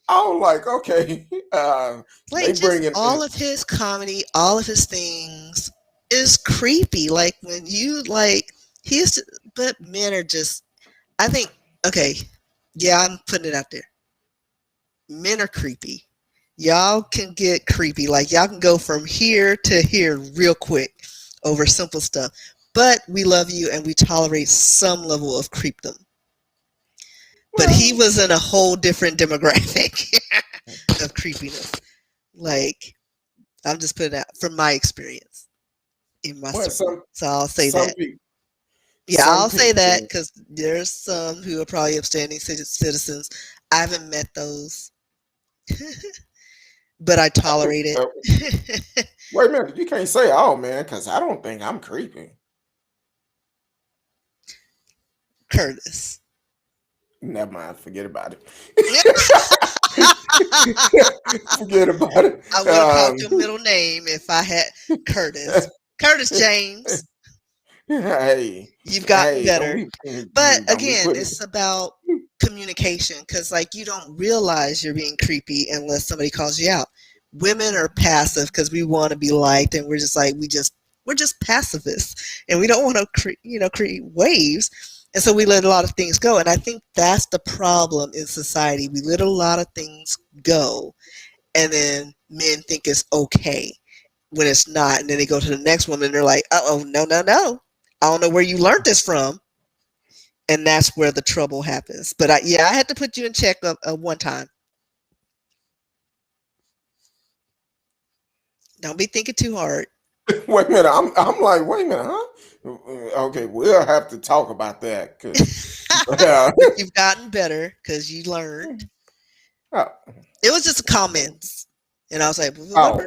I'm like, okay. Like They just bringing all of his comedy, all of his things is creepy. Like when you like he's but men are just I think okay, yeah, I'm putting it out there. Men are creepy. Y'all can get creepy. Like y'all can go from here to here real quick over simple stuff. But we love you and we tolerate some level of creepdom. But he Well, was in a whole different demographic of creepiness. Like, I'm just putting it out from my experience in my well, circle. So I'll say some that. people, Yeah, some I'll say that people. because there's some who are probably upstanding citizens. I haven't met those, but I tolerate it. Wait a minute, you can't say "oh man" because I don't think I'm creepy. Curtis. Never mind, forget about it. Yeah. Forget about it. I would have called your middle name if I had Curtis. Curtis James. Hey, You've gotten hey, better. But don't be again, putting. it's about communication because, like, you don't realize you're being creepy unless somebody calls you out. Women are passive because we want to be liked, and we're just like we're just pacifists, and we don't want to create waves, and so we let a lot of things go. And I think that's the problem in society. We let a lot of things go, and then men think it's okay when it's not, and then they go to the next woman and they're like, oh, no, no, no, I don't know where you learned this from, and that's where the trouble happens. But I had to put you in check one time. Don't be thinking too hard. Wait a minute, I'm like, wait a minute, huh? Okay, we'll have to talk about that because But you've gotten better because you learned. oh, It was just comments, and I was like, oh,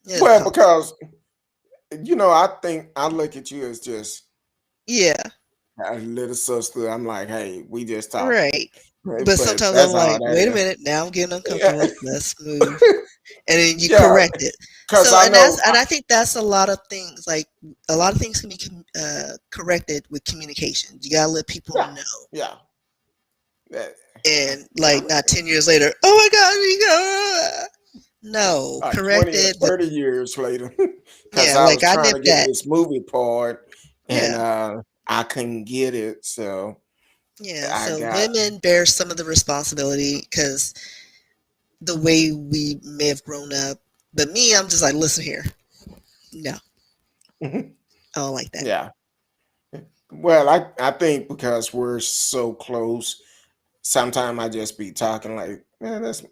yeah, well, because I think I look at you as just yeah, a little sister. I'm like, hey, we just talking, right. But but sometimes I'm that's all like, that wait a is. minute, now I'm getting Yeah, uncomfortable. Let's move. And then you yeah, correct it. because So, I know, and I think that's a lot of things. Like a lot of things can be corrected with communication. You gotta let people yeah, know. yeah, that, And I'm like not 10 years later, oh my God, no, correct 20 or it. But 30 years later, because yeah, I like was I trying did to get that. this movie part and Yeah, I couldn't get it, so yeah. I So got. women bear some of the responsibility because the way we may have grown up. But me, I'm just like, listen here, no, I don't like that. Yeah. Well, I think because we're so close, sometimes I just be talking like, man, that's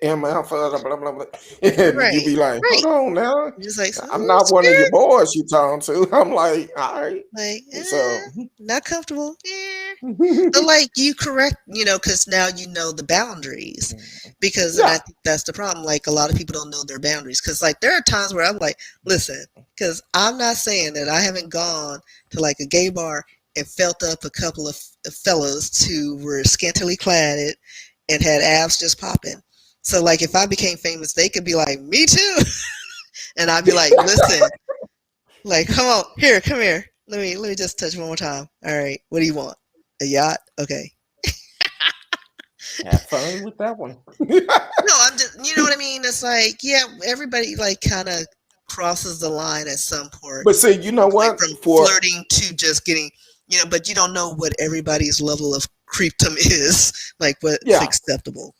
MF, blah, blah, blah, blah. And you Right, be like, hold right. on now. Just like, I'm oh, not one of your scared. boys you talking to. I'm like, all right. Like, So, not comfortable. So, like, you correct, because now you know the boundaries. Because, and I yeah. think that's the problem. Like, a lot of people don't know their boundaries. Because, like, there are times where I'm like, listen, because I'm not saying that I haven't gone to, like, a gay bar and felt up a couple of fellows who were scantily clad and had abs just popping. So, like, if I became famous, they could be like, me too. And I'd be like, listen, like, come here. Let me just touch one more time. All right, what do you want? A yacht? Okay. Have fun with that one. No, I'm just, you know what I mean? It's like, yeah, everybody like kind of crosses the line at some But see, you know point what? from For flirting to just getting, but you don't know what everybody's level of creepdom is, like what's yeah. acceptable.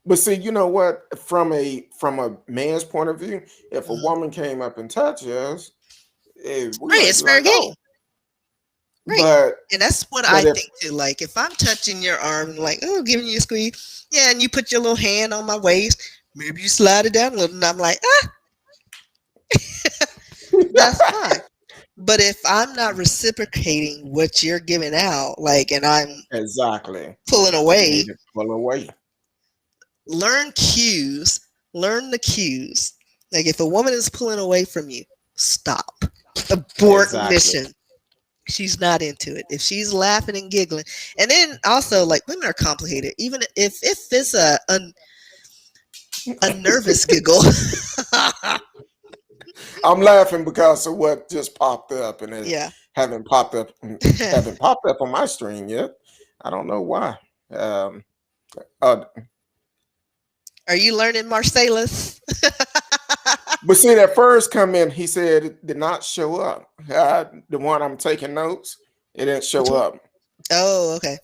But see, you know what? From a man's point of view, if a Mhm. woman came up and touched us, we Right, might it's be fair like, game. oh, Right. but And that's what but I if think too. Like if I'm touching your arm, like, oh, giving you a squeeze, yeah, and you put your little hand on my waist, maybe you slide it down a little, and I'm like, that's fine. But if I'm not reciprocating what you're giving out, like, and I'm exactly, pulling you need away, to pull away. learn cues, learn the cues. Like if a woman is pulling away from you, stop. Abort Exactly. mission. She's not into it. If she's laughing and giggling, and then also like women are complicated. Even if it's a nervous giggle, I'm laughing because of what just popped up, and it yeah. haven't popped up haven't popped up on my screen yet. I don't know why. Um, uh, Are you learning Marcellus? but see, that first comment, he said it did not show up. The one I'm taking notes, it didn't Which show one? up. Oh, okay.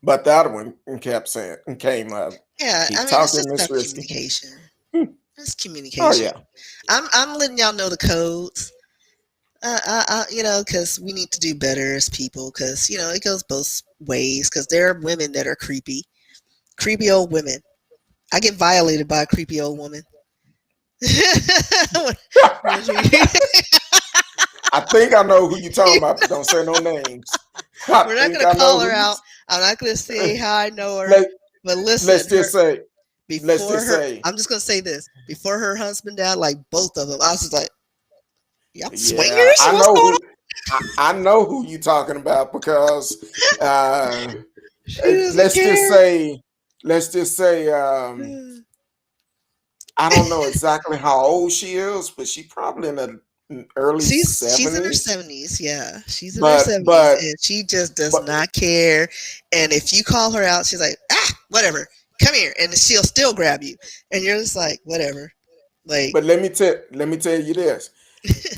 But the other one kept saying, came up, Yeah, I keep mean, it's talking, just Miss about Risky. communication. It's Oh, communication. yeah. I'm letting y'all know the codes. Because we need to do better as people. Because it goes both ways. Because there are women that are creepy old women. I get violated by a creepy old woman. When she- I think I know who you talking about, but don't say no names. I We're not think gonna I know call who her you. out. I'm not gonna say how I know her. Let But Let's listen, just say, let's before just her, say, I'm just gonna say this. Before her husband died, like both of them, I was just like, y'all yeah, swingers? I What's know going on? who. I know who you talking about because uh, She doesn't let's just care. say, let's just say, I don't know exactly how old she is, but she probably in the early She's in her 70s. 70s. Yeah, she's in her But 70s, but and she just does but not care. And if you call her out, she's like, whatever, come here, and she'll still grab you, and you're just like, whatever, like. but let me tell you this.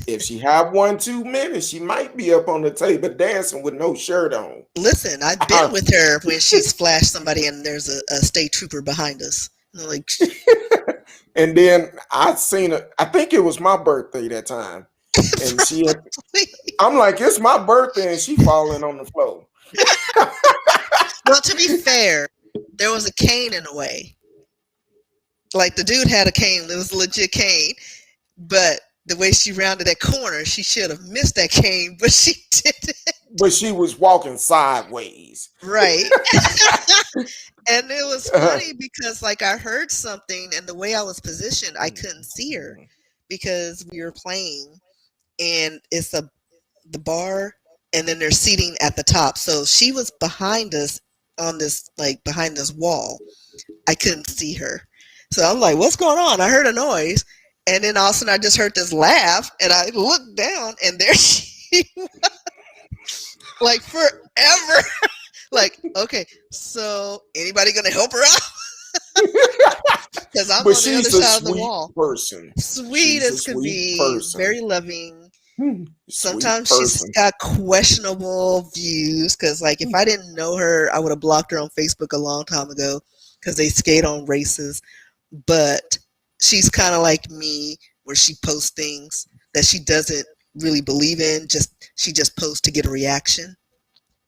If she have one too many, she might be up on the table dancing with no shirt on. Listen, I've been with her when she's flashed somebody and there's a state trooper behind us. And I'm like, And then I seen it. I think it was my birthday that time, and I'm like, it's my birthday, and she falling on the floor. well, to be fair, there was a cane in the way. Like the dude had a cane, it was a legit cane, but the way she rounded that corner, she should have missed that cane, but she didn't. But she was walking sideways. Right. And it was funny because like I heard something and the way I was positioned, I couldn't see her because we were playing and it's the bar and then there's seating at the top. So she was behind us on this like behind this wall. I couldn't see her. So I'm like, what's going on? I heard a noise. And then all of a sudden I just heard this laugh and I looked down and there she like forever. Like, okay, so anybody gonna help her out? Because I'm But on the other she's a side of the sweet wall. person. Sweet She's a as could sweet be, person. very loving. Sweet Sometimes she's person. got questionable views because, like, if I didn't know her, I would have blocked her on Facebook a long time ago because they skate on races. But she's kind of like me, where she posts things that she doesn't really believe in. She just posts to get a reaction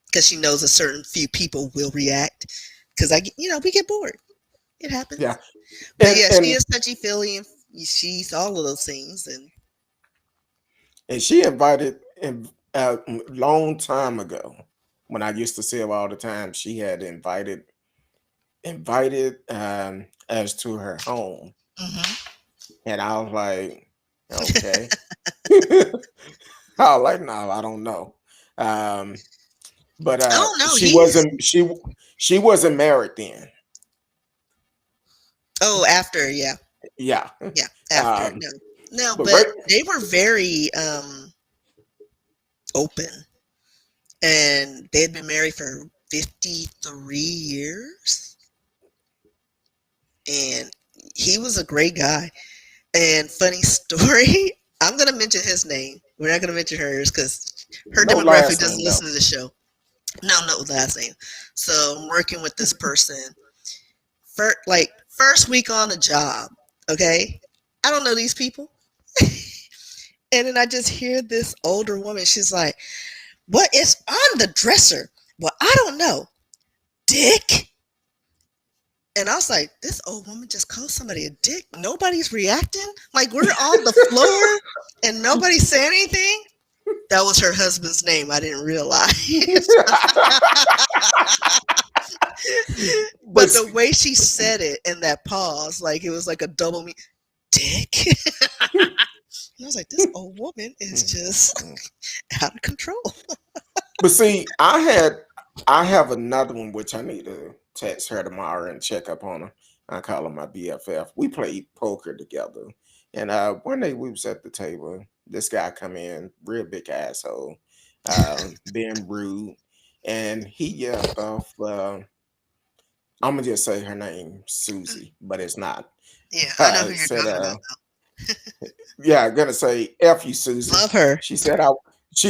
because she knows a certain few people will react. Because we get bored. It Yeah. happens. But And yeah, she and is touchy feely and she's all of those things. And and she invited a long time ago when I used to see her all the time. She had invited us to her home, mhm. and I was like, okay. I was like, no, I don't know. Um, but Oh no, she he's wasn't she wasn't married then. oh after yeah. Yeah. Yeah, after. Um, No. No, but but right, they were very open and they had been married for 53 years and he was a great guy. And funny story, I'm going to mention his name. We're not going to mention hers cuz her no demographic last doesn't name though. listen to the show. No, no last name. So, I'm working with this person first week on the job, okay? I don't know these people. And then I just hear this older woman. She's like, "What is on the dresser?" Well, I don't know. Dick. And I was like, this old woman just called somebody a dick. Nobody's reacting. Like we're on the floor and nobody said anything. That was her husband's name. I didn't realize. But But the way she said it in that pause, like it was like a double me dick. And I was like, this old woman is just out of control. but see, I have another one which I need to text her tomorrow and check up on her. I call her my BFF. We played poker together, and one day we was at the table. This guy come in, real big asshole, being rude, and he yelled off. I'm gonna just say her name, Susie, but it's not. Yeah, I know who you're Said, talking about. yeah, I'm gonna say F you, Susie. Love her. She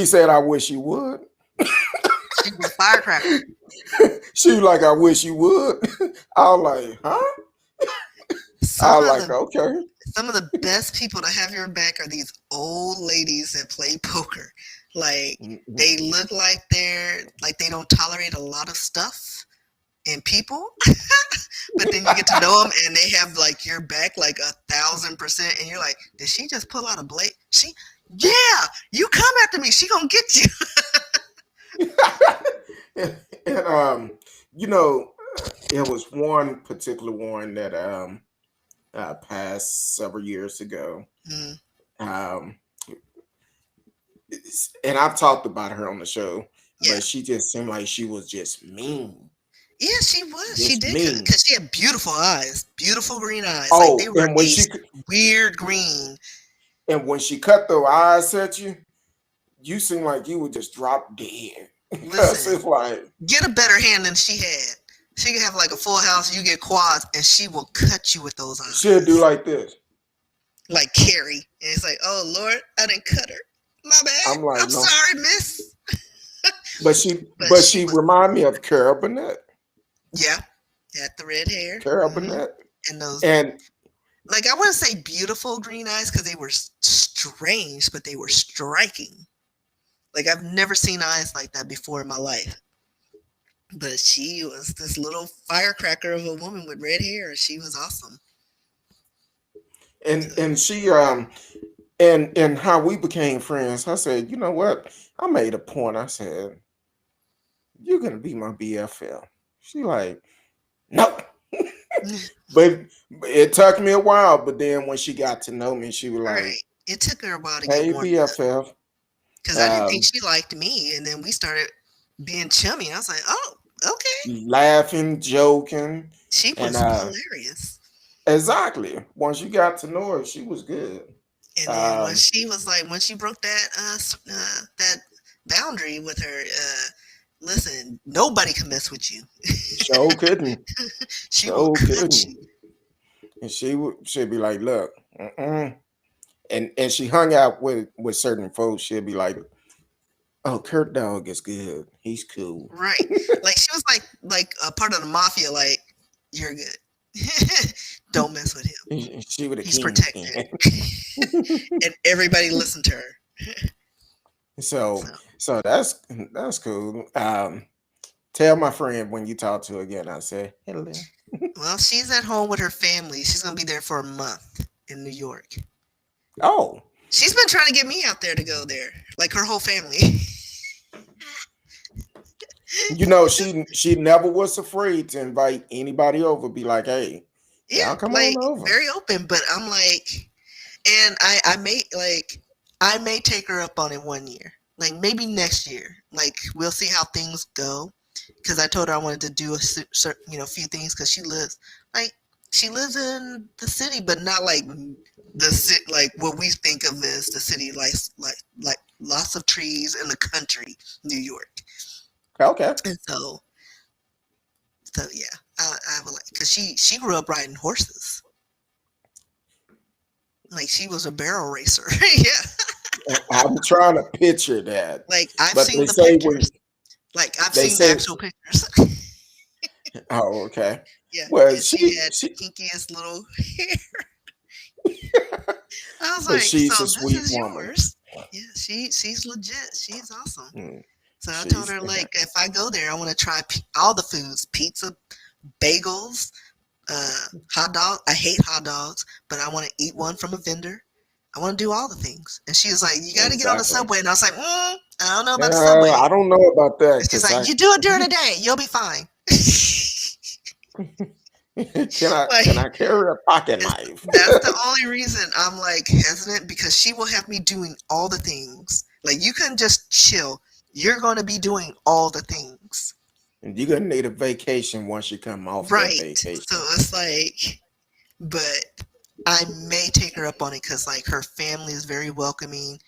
said, I wish you would. She's a firecracker. She was like, I wish you would. I was like, huh? I Some was of like, the okay. some of the best people to have your back are these old ladies that play poker. Like Mhm. they look like they don't tolerate a lot of stuff and people, but then you get to know them and they have like your back like 1,000%, and you're like, did she just pull out a blade? Yeah, you come after me, she gonna get you. and you know, it was one particular one that passed several years ago. Mm, Um, and I've talked about her on the show, yeah, but she just seemed like she was just mean, yeah, she was. She just did mean. because she had beautiful eyes, beautiful green eyes. Like they Oh, were a weird green. and when she cut those eyes at you, you seem like you would just drop dead because Listen, it's like get a better hand than she had. She could have like a full house, you get quads, and she will cut you with those she'll do eyes. like this. Like Carrie. And it's like, oh Lord, I didn't cut her. My bad. I'm like, I'm no, sorry, miss. but she But but she she was, remind me of Carol Burnett. yeah, had the red hair. Carol Burnett. And those, And like, I wouldn't say beautiful green eyes because they were strange, but they were striking. Like, I've never seen eyes like that before in my life. But she was this little firecracker of a woman with red hair. She was awesome. and she and how we became friends, I said, you know what? I made a point. I said, you're gonna be my BFL. She like, no. But it took me a while. But then when she got to know me, she was like, Right. It took her a while to get hey warmed up BFL. because I didn't think she liked me. And then we started being chummy. I was like, oh, okay. Laughing, joking, She and was hilarious. exactly. Once you got to know her, she was good. And then when Um, she was like, when she broke that boundary with her, listen, nobody can mess with you. Show couldn't, She will show cut you. couldn't, and she'd be like, look, and she hung out with certain folks. She'd be like, oh, Kurt Dog is good. He's cool. Right. Like she was like a part of the mafia. Like you're good. Don't mess with him. She was a He's kingpin. protected, and everybody listened to her. so So so that's cool. Tell my friend when you talk to her again. I say hello. well, she's at home with her family. She's gonna be there for a month in New York. Oh, She's been trying to get me out there to go there, like her whole family. you know she never was afraid to invite anybody over. Be like, hey, Yeah, y'all come on like over. very open. But I'm like, and I may take her up on it one year, like maybe next year. Like we'll see how things go, because I told her I wanted to do a certain few things because like she lives in the city, but not like the city like what we think of as the city, like lots of trees in the country, New York. Okay. And so yeah, I would like because she grew up riding horses. Like she was a barrel racer. Yeah. I'm trying to picture that, Like I've but seen they the say when pictures. Like I've they seen the say, actual pictures. oh, okay. Yeah. Well, And she had the she, kinkiest little hair. I was but like, she's so a this sweet is woman. yours. Yeah, she's legit. She's awesome. Mm, So I told she's her like if I go there, I want to try all the foods: pizza, bagels, hot dog. I hate hot dogs, but I want to eat one from a vendor. I want to do all the things. And she was like, you got to get on the exactly. subway. And I was like, I don't know about the subway. I don't know about that And she's because like, you do it during the day. You'll be fine. can I Like, carry a pocket knife? that's the only reason I'm like hesitant because she will have me doing all the things. Like, you couldn't just chill. You're going to be doing all the things. And you're gonna need a vacation once you come off that Right. vacation. So it's like, but I may take her up on it because, like, her family is very welcoming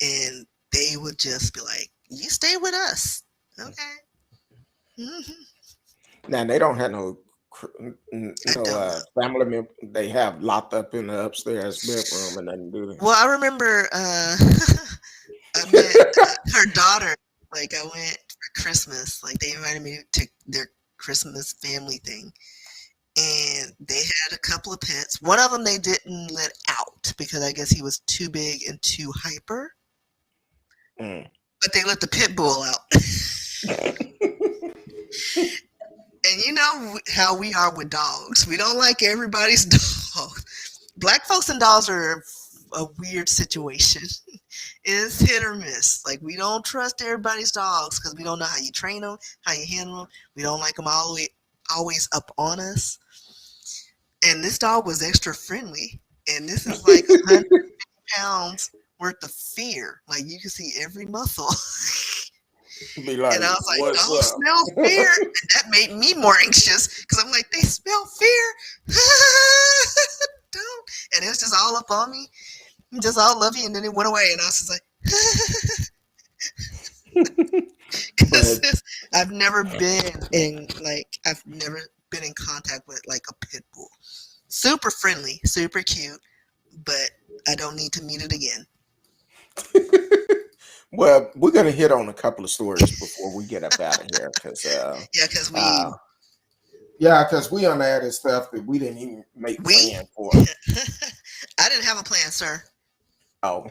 and they would just be like, you stay with us. Okay. Now they don't have no I don't know. family member. They have locked up in the upstairs bedroom and nothing do Well, I remember I met her daughter. Like I went for Christmas. Like they invited me to their Christmas family thing, and they had a couple of pets. One of them they didn't let out because I guess he was too big and too hyper. Mm. But they let the pit bull out. And you know how we are with dogs. We don't like everybody's dog. Black folks and dogs are a weird situation. It's hit or miss. Like we don't trust everybody's dogs because we don't know how you train them, how you handle them. We don't like them always up on us. And this dog was extra friendly. And this is like 100 pounds worth of fear. Like you can see every muscle. Be like, And I was like, what's don't up? smell fear. And that made me more anxious because I'm like, they smell fear. Don't. And it was just all up on me. Just all lovey. And then it went away. And I was just like, because But I've never been in, like, I've never been in contact with, like, a pit bull. Super friendly, super cute, but I don't need to meet it again. well, we're gonna hit on a couple of stories before we get up out of here, because Yeah, because because we unadded stuff that we didn't even make we, plan for. I didn't have a plan, sir. Oh,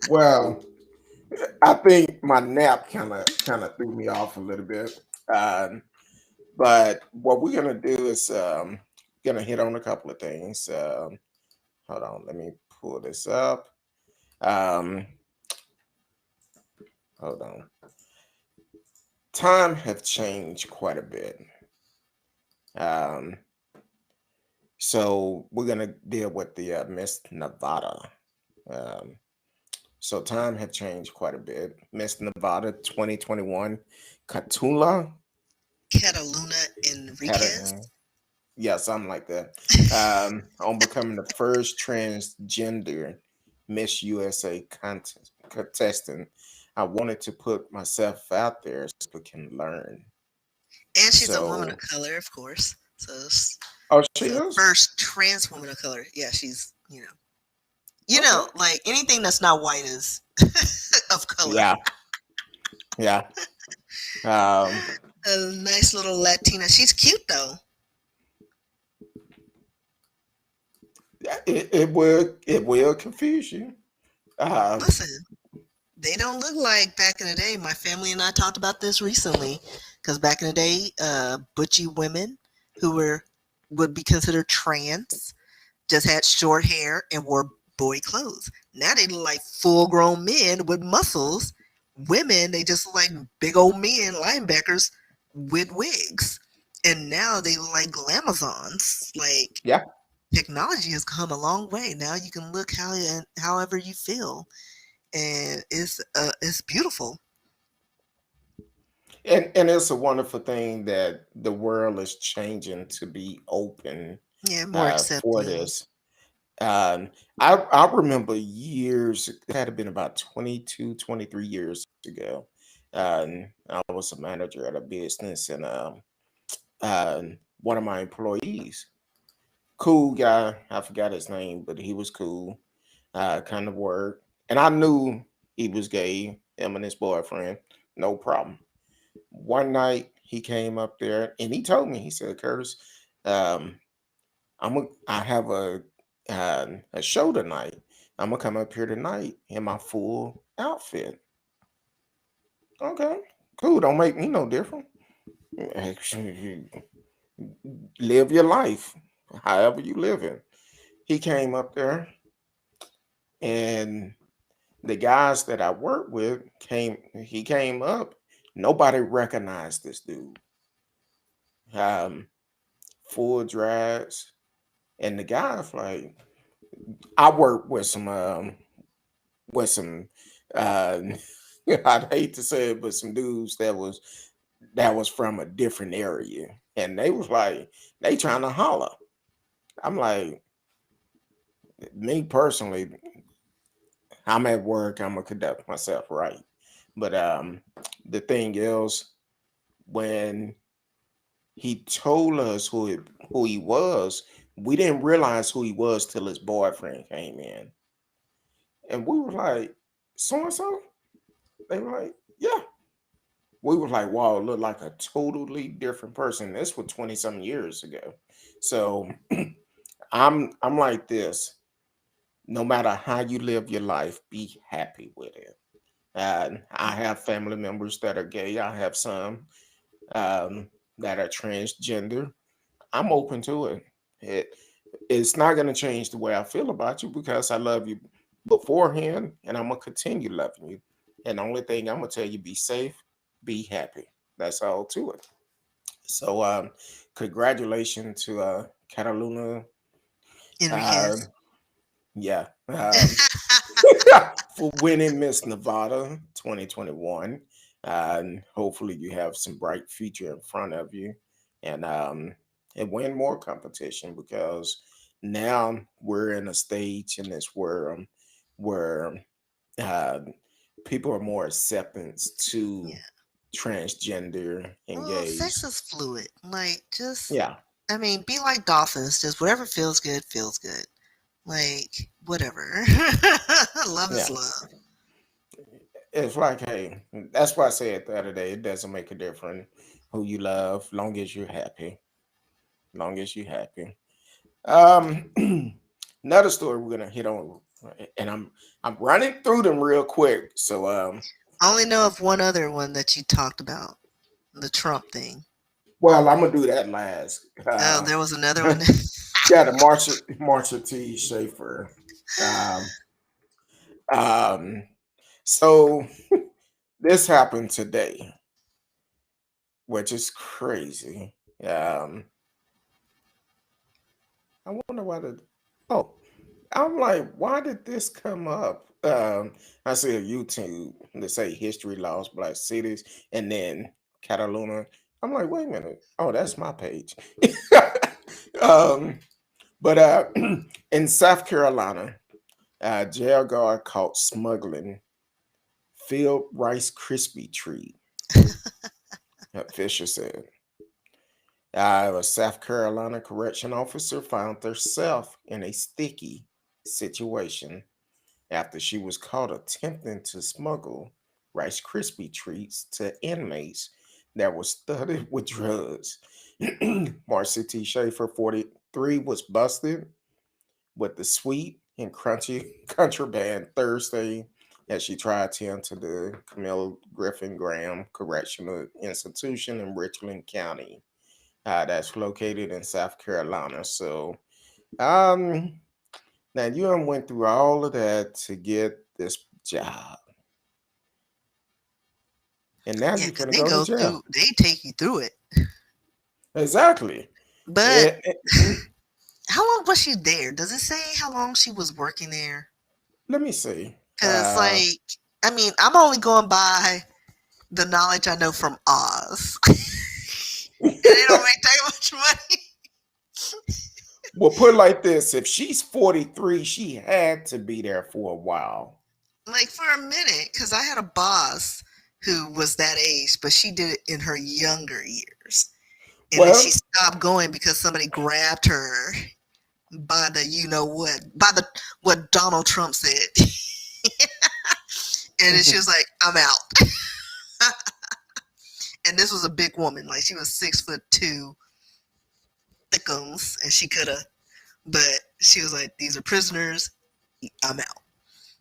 well, I think my nap kind of threw me off a little bit. But what we're gonna do is gonna hit on a couple of things. Hold on, let me pull this up. Um, hold on. Time have changed quite a bit. Um, so we're gonna deal with the Miss Nevada. Um, so time have changed quite a bit. Miss Nevada 2021, Kataluna Kataluna Enriquez. Cat, yeah, something like that. On becoming the first transgender Miss USA contestant. I wanted to put myself out there so people can learn. And she's a woman of So, color, of course. oh, she So is. first trans woman of color. Yeah, she's, Okay. like anything that's not white is of color. Yeah, yeah. Um, A nice little Latina. She's cute though. it will confuse you. Um, Listen, they don't look like back in the day. My family and I talked about this recently because back in the day, butchy women who would be considered trans just had short hair and wore boy clothes. Now they look like full grown men with muscles. Women, they just look like big old men, linebackers with wigs. And now they look like glamazons. Like yeah, technology has come a long way. Now you can look however you feel, and it's beautiful. and it's a wonderful thing that the world is changing to be open Yeah, more for accepting. this. I remember years, it had been about 22, 23 years ago. I was a manager at a business, and one of my employees, cool guy, I forgot his name, but he was cool, kind of work. And I knew he was gay, him and his boyfriend, no problem. One night he came up there and he told me, he said, Curtis, um, I have a show tonight. I'm gonna come up here tonight in my full outfit. Okay, cool. Don't make me no different. Live your life, however you live it. He came up there, and the guys that I work with came. He came up. Nobody recognized this dude. Um, Full drags, and the guys like I work with some uh I'd hate to say it, but some dudes that was from a different area. And they was like, they trying to holler. I'm like, me personally, I'm at work, I'm gonna conduct myself right. But the thing is, when he told us who he was, we didn't realize who he was till his boyfriend came in. And we were like, so and so? They were like, yeah. we were like, wow, it looked like a totally different person. This was 20 some years ago. So I'm like this. No matter how you live your life, be happy with it. And I have family members that are gay. I have some um, that are transgender. I'm open to it. It it's not going to change the way I feel about you because I love you beforehand, and I'm gonna continue loving you. And the only thing I'm gonna tell you: be safe, be happy. That's all to it. So, congratulations to Cataluna. Uh, Enriquez. yeah, for winning Miss Nevada 2021. And hopefully, you have some bright future in front of you, and win more competition because now we're in a stage in this world where uh, people are more acceptance to Yeah. transgender and Well, sex gays. is fluid. Like, just, Yeah, I mean, be like dolphins. Just whatever feels good, feels good. Like, whatever. Love is yeah. love. It's like, hey, that's why I said the other day, it doesn't make a difference who you love, long as you're happy. Long as you're happy. Um, another story we're gonna hit on, and I'm running through them real quick. So, I only know of one other one that you talked about, the Trump thing. well, I'm gonna do that last. Oh, there was another one. Yeah, the Marcia T. Shafer. Um, um, so this happened today, which is crazy. Um, I wonder why the oh, I'm like, why did this come up? I see a YouTube that say history lost black cities, and then Cataluna. I'm like, wait a minute. Oh, that's my page. um, but in South Carolina, jail guard caught smuggling filled Rice Krispie treat. Fisher said. A South Carolina correction officer found herself in a sticky situation after she was caught attempting to smuggle Rice Krispie treats to inmates that were studded with drugs. Marcy T. Shafer, 43, was busted with the sweet and crunchy contraband Thursday as she tried to enter the Camille Griffin Graham Correctional Institution in Richland County. That's located in South Carolina. So, um, now you done went through all of that to get this job, and now Yeah, you're because gonna they go to go jail. through, they take you through it. Exactly. But Eh, eh, how long was she there? Does it say how long she was working there? Let me see. Because, like, I mean, I'm only going by the knowledge I know from Oz. And they don't make that much money. Well, put it like this: if she's 43, she had to be there for a while. Like, for a minute, because I had a boss who was that age, but she did it in her younger years. And then she Well, stopped going because somebody grabbed her by the you know what, by the what Donald Trump said. And then she was like, I'm out. And this was a big woman. Like, she was 6'2", thickums, and she could have, but she was like, these are prisoners. I'm out.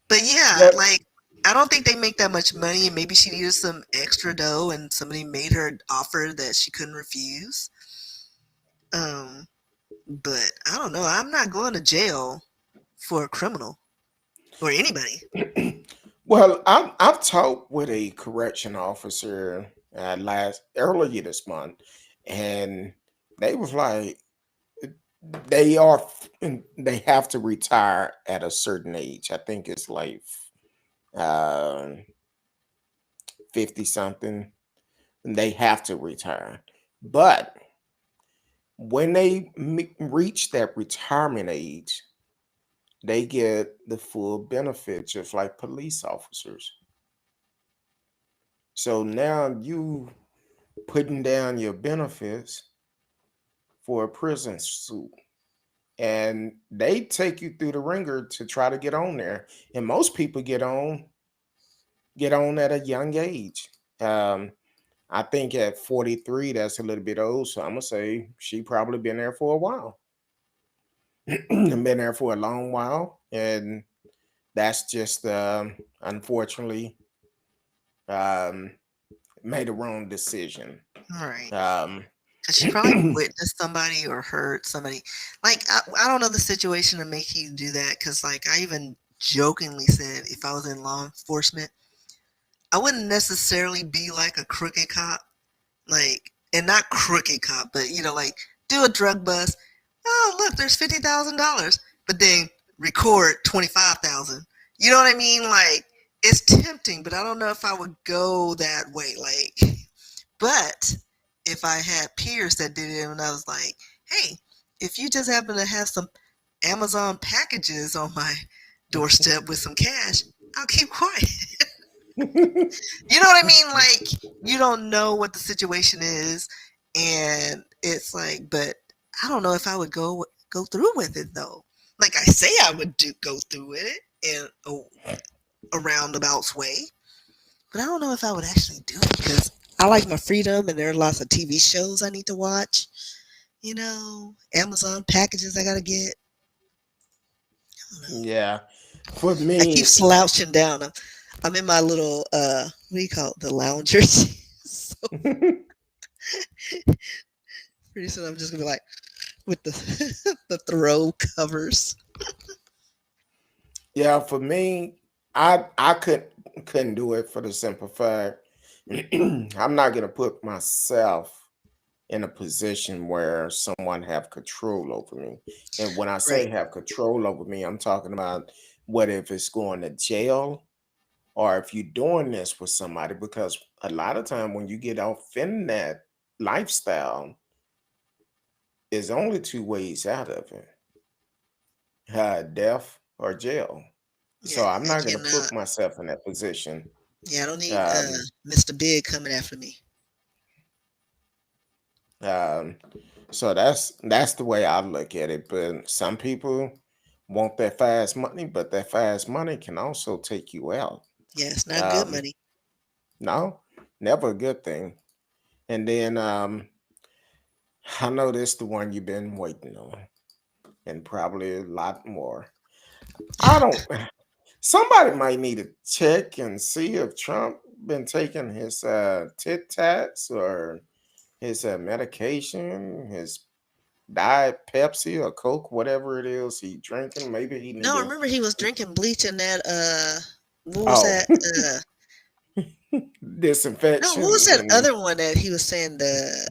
But yeah, yeah, like, I don't think they make that much money, and maybe she needed some extra dough, and somebody made her an offer that she couldn't refuse. Um, but I don't know. I'm not going to jail for a criminal or anybody. well, I've talked with a correction officer last earlier this month, and they was like, they are they have to retire at a certain age. I think it's like uh 50 something. They have to retire. But when they reach that retirement age, they get the full benefits just like police officers. So now you putting down your benefits for a prison suit. And they take you through the ringer to try to get on there. And most people get on at a young age. Um, I think at 43, that's a little bit old. So I'm gonna say she probably been there for a while. Been there for a long while, and that's just unfortunately um, made a wrong decision. All right. Um, Because she probably witnessed somebody or heard somebody. Like, I don't know the situation to make you do that. Because, like, I even jokingly said if I was in law enforcement, I wouldn't necessarily be like a crooked cop. Like, and not crooked cop, but, like, do a drug bust. Oh, look, there's $50,000. But then record 25,000. You know what I mean? Like, it's tempting, but I don't know if I would go that way. Like, but if I had peers that did it and I was like, hey, if you just happen to have some Amazon packages on my doorstep with some cash, I'll keep quiet. You know what I mean? Like, you don't know what the situation is, and it's like, but I don't know if I would go through with it though. Like I say, I would go through with it in a roundabout way, but I don't know if I would actually do it because I like my freedom, and there are lots of TV shows I need to watch. Amazon packages I gotta get. I don't know. yeah, for I keep me, slouching down. I'm in my little what do you call it? The lounger. So pretty soon I'm just gonna be like with the the throw covers. yeah, for me, I couldn't do it for the simple fact I'm not gonna put myself in a position where someone have control over me. And when I say Right. have control over me, I'm talking about what if it's going to jail or if you're doing this with somebody, because a lot of time when you get off in that lifestyle, there's only two ways out of it: death or jail. Yeah, So I'm I not going to cannot. put myself in that position. Yeah, I don't need Um, Mr. Big coming after me. um, so that's the way I look at it. But some people want that fast money, but that fast money can also take you out. Yeah, it's not good Um, money. no, never a good thing. And then I know this the one you've been waiting on, and probably a lot more. I don't. Somebody might need to check and see if Trump been taking his Tit Tats or his medication, his diet Pepsi or Coke, whatever it is he drinking. Maybe he need No, to. remember he was drinking bleach in that what was Oh, that no, what was disinfection that and other one that he was saying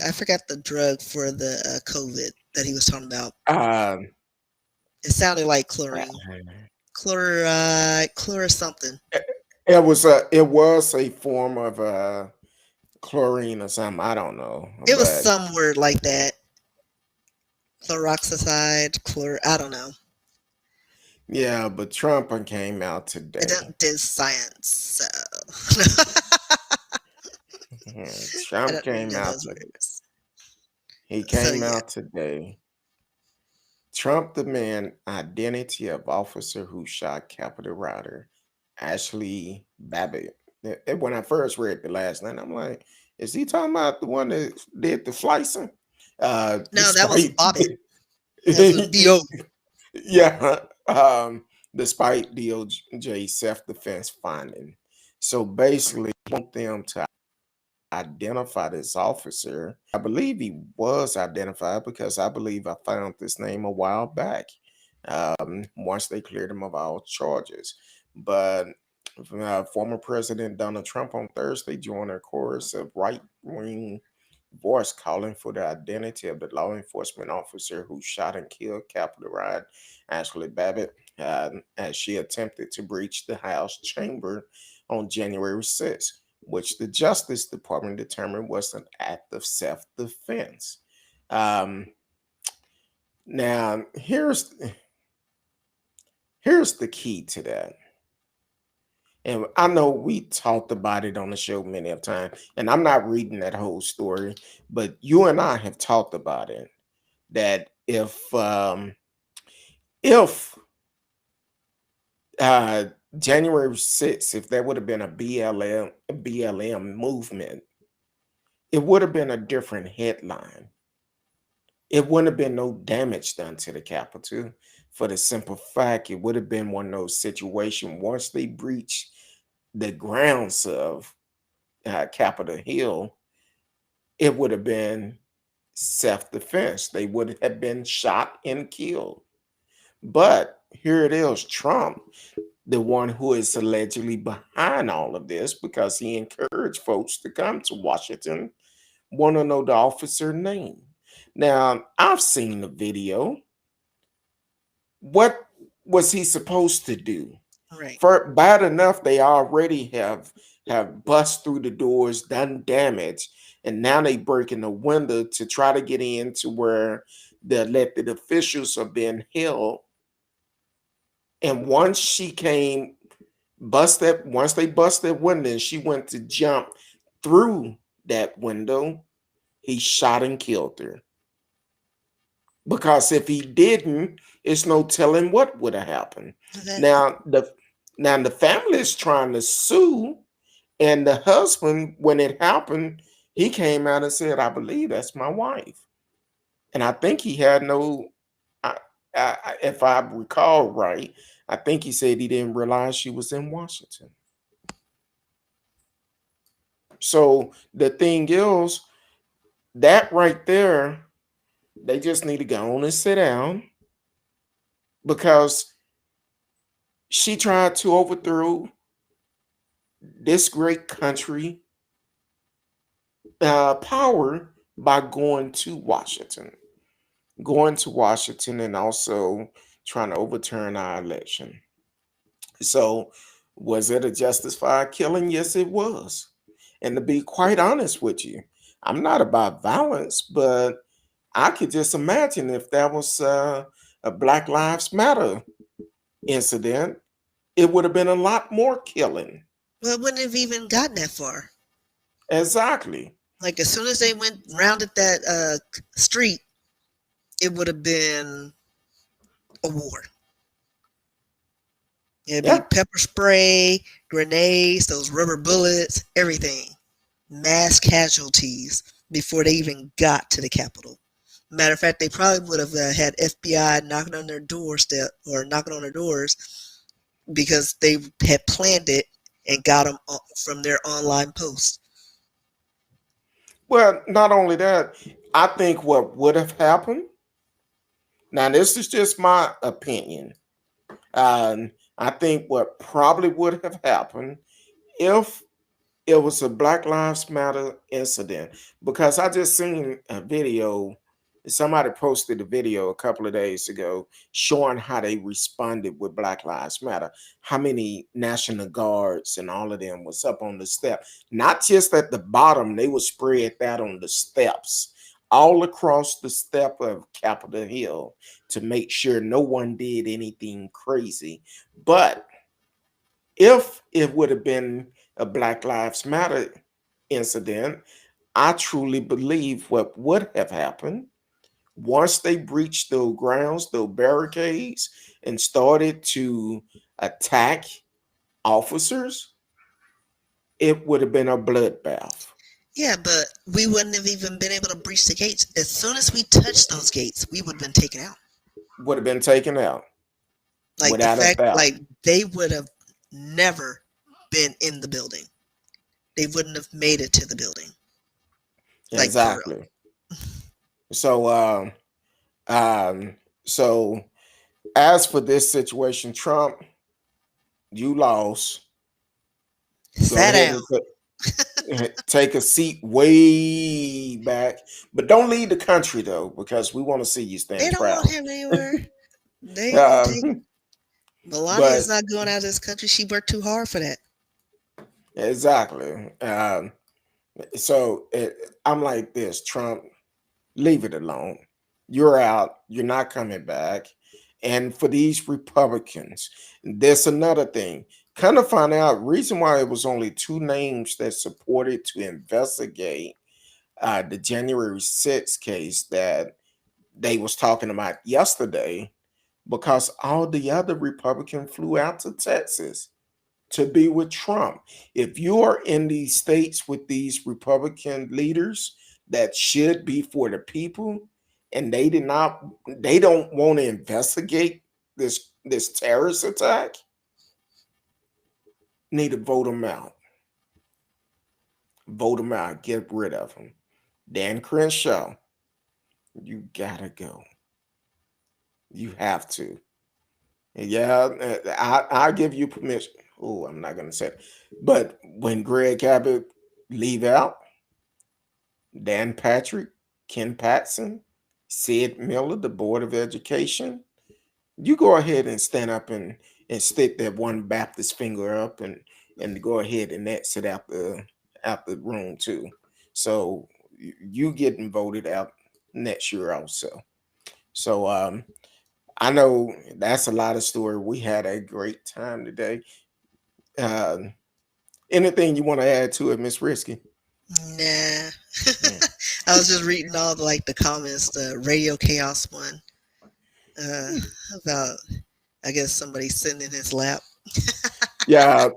I forgot the drug for the COVID that he was talking about. um, It sounded like chlorine. Chloride, chlor something. it was a form of chlorine or something. I don't know, It was but some word like that. Chloroxide, I don't know. yeah, but Trump came out I today. don't did science, so I Trump don't really came know out those today. words. He So came yeah. out today. Trump demand identity of officer who shot Capitol rider Ashli Babbitt. When I first read the last night, I'm like, is he talking about the one that did the slicing? No, that was Despite Bobbitt. That was with B-O. yeah, despite DOJ self-defense finding. So basically, want them to identify this officer. I believe he was identified because I believe I found this name a while back. Once they cleared him of all charges, but former President Donald Trump on Thursday joined a chorus of right-wing voice calling for the identity of the law enforcement officer who shot and killed Capitol Riot Ashli Babbitt as she attempted to breach the House chamber on January 6th, which the Justice Department determined was an act of self-defense. Um, now, here's the key to that. And I know we talked about it on the show many of times, and I'm not reading that whole story, but you and I have talked about it. That if uh, January 6th, if there would have been a BLM movement, it would have been a different headline. It wouldn't have been no damage done to the Capitol for the simple fact it would have been one of those situations once they breached the grounds of Capitol Hill, it would have been self-defense. They would have been shot and killed. But here it is, Trump, the one who is allegedly behind all of this because he encouraged folks to come to Washington, want to know the officer name. Now, I've seen the video. What was he supposed to do? Right. For bad enough, they already have bust through the doors, done damage, and now they breaking the window to try to get in to where the elected officials are being held. And once she came, once they bust that window and she went to jump through that window, he shot and killed her. Because if he didn't, it's no telling what would have happened. Exactly. Now the family is trying to sue, and the husband, when it happened, he came out and said, "I believe that's my wife," and I think he had no. If I recall right, I think he said he didn't realize she was in Washington. So the thing is, that right there, they just need to go on and sit down because she tried to overthrow this great country power by going to Washington and also trying to overturn our election. So, was it a justified killing? Yes, it was. And to be quite honest with you, I'm not about violence, but I could just imagine if that was a Black Lives Matter incident, it would have been a lot more killing. Well, it wouldn't have even gotten that far. Exactly. Like as soon as they went rounded that street, it would have been a war. It'd be Yeah. pepper spray, grenades, those rubber bullets, everything. Mass casualties before they even got to the Capitol. Matter of fact, they probably would have had FBI knocking on their doorstep or knocking on their doors because they had planned it and got them from their online posts. Well, not only that, I think what would have happened. Now, this is just my opinion. I think what probably would have happened if it was a Black Lives Matter incident, because I just seen a video. Somebody posted a video a couple of days ago showing how they responded with Black Lives Matter. How many National Guards and all of them was up on the step, not just at the bottom. They would spread that on the steps, all across the step of Capitol Hill to make sure no one did anything crazy. But if it would have been a Black Lives Matter incident, I truly believe what would have happened once they breached those grounds, those barricades, and started to attack officers, it would have been a bloodbath. Yeah, but we wouldn't have even been able to breach the gates. As soon as we touched those gates, we would have been taken out. Would have been taken out Like the without a fact, doubt. like they would have never been in the building. They wouldn't have made it to the building. Like for real. Exactly. So, um, so as for this situation, Trump, you lost. Go Sat ahead down. and take a seat way back, but don't leave the country though, because we want to see you They stand don't proud. want him anywhere. um, Melania is but not going out of this country. She worked too hard for that. exactly. So I'm like this, Trump, leave it alone. You're out. You're not coming back. And for these Republicans, there's another thing. Kind of find out reason why it was only two names that supported to investigate the January 6th case that they was talking about yesterday, because all the other Republicans flew out to Texas. to be with Trump. If you are in these states with these Republican leaders that should be for the people, and they don't want to investigate this terrorist attack, need to vote them out. Vote them out. Get rid of them. Dan Crenshaw, you gotta go. You have to. Yeah, I'll give you permission. Oh, I'm not gonna say it. But when Greg Abbott leave out, Dan Patrick, Ken Patson, Sid Miller, the Board of Education, you go ahead and stand up and stick that one Baptist finger up and go ahead and exit out the room too. So you getting voted out next year also. So I know that's a lot of story. We had a great time today. Uh, Anything you want to add to it, Miss Risky? Nah. I was just reading all the comments, the Radio Chaos one, about, I guess, somebody sitting in his lap. Yeah,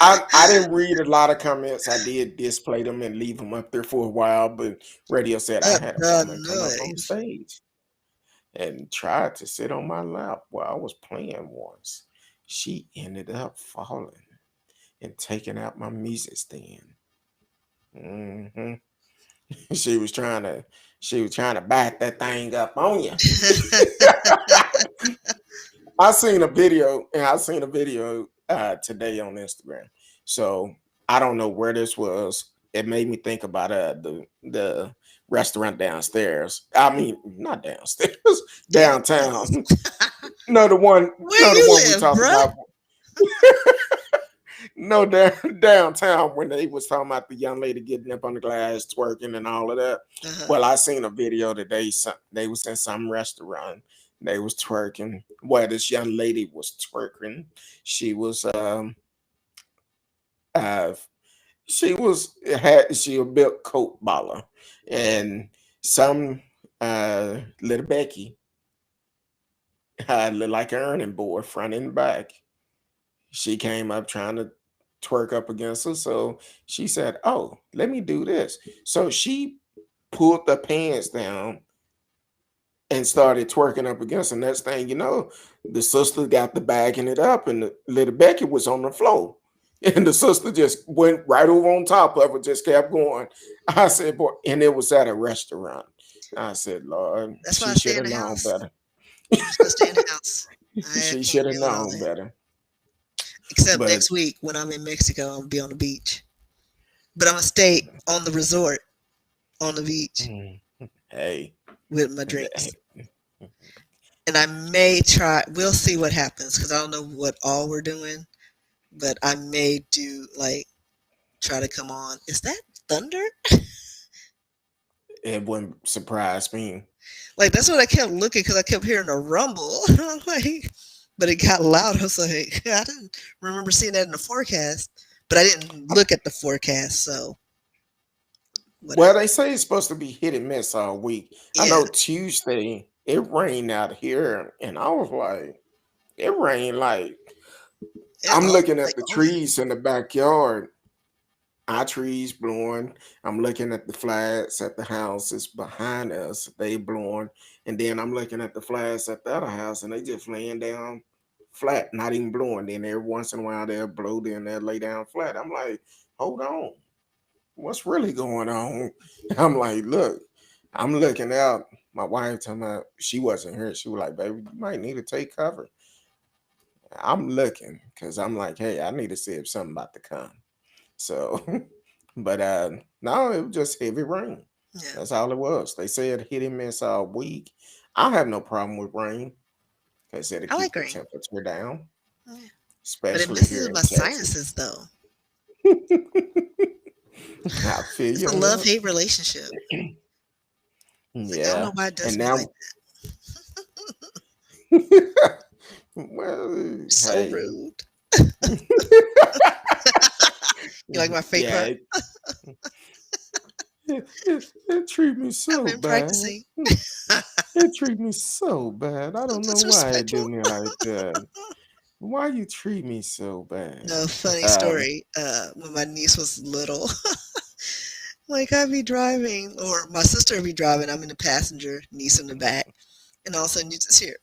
I didn't read a lot of comments. I did display them and leave them up there for a while, but Radio said I had a woman come up on stage and tried to sit on my lap while I was playing once. She ended up falling and taking out my music stand. Mm-hmm. She was trying to back that thing up on you. I seen a video today on Instagram. So I don't know where this was. It made me think about the restaurant downstairs. I mean, not downstairs, downtown. No, the one we talked about. No, downtown when they was talking about the young lady getting up on the glass, twerking and all of that. Well, I seen a video today. They was in some restaurant. They was twerking. Well, this young lady was twerking. She was she a built coat baller, and some little Becky looked like an earning board front and back. She came up trying to twerk up against her. So she said, "Oh, let me do this." So she pulled the pants down and started twerking up against her. Next thing you know, the sister got the bagging it up, and the little Becky was on the floor. And the sister just went right over on top of her, just kept going. I said, "Boy," and it was at a restaurant. I said, "Lord, that's she should have known better." Stay in the house. She should have known better. Except next week when I'm in Mexico, I'm gonna be on the beach. But I'm gonna stay on the resort on the beach. Hey. With my drinks. And I may try, we'll see what happens, because I don't know what all we're doing, but I may do try to come on. Is that thunder? It wouldn't surprise me. That's what I kept looking, because I kept hearing a rumble. But it got loud. I was like, I didn't remember seeing that in the forecast, but I didn't look at the forecast. So, whatever. Well, they say it's supposed to be hit and miss all week. Yeah. I know Tuesday it rained out here, and I was like, it rained I'm looking at the trees in the backyard. Our trees blowing. I'm looking at the flags at the houses behind us. They blowing. And then I'm looking at the flags at the other house, and they just laying down flat, not even blowing. Then every once in a while they'll blow, then they'll lay down flat. I'm like, hold on. What's really going on? I'm like, look, I'm looking out. My wife told me she wasn't here. She was like, baby, you might need to take cover. I'm looking because I'm like, hey, I need to see if something about to come. So, but no, it was just heavy rain. Yeah. That's all it was. They said hit and miss all week. I have no problem with rain. They said it keep the temperature down. Yeah. Especially but it messes with my sinuses, though. I feel it's a love-hate relationship. Yeah. I don't know why it does me like that. Well, so rude. You like my fake part? It treat me so bad. Practicing. It treat me so bad. I don't know why it do me like that. Why you treat me so bad? No, funny Um, story. When my niece was little, like I'd be driving, or my sister would be driving. I'm in the passenger, niece in the back, and all of a sudden you just hear,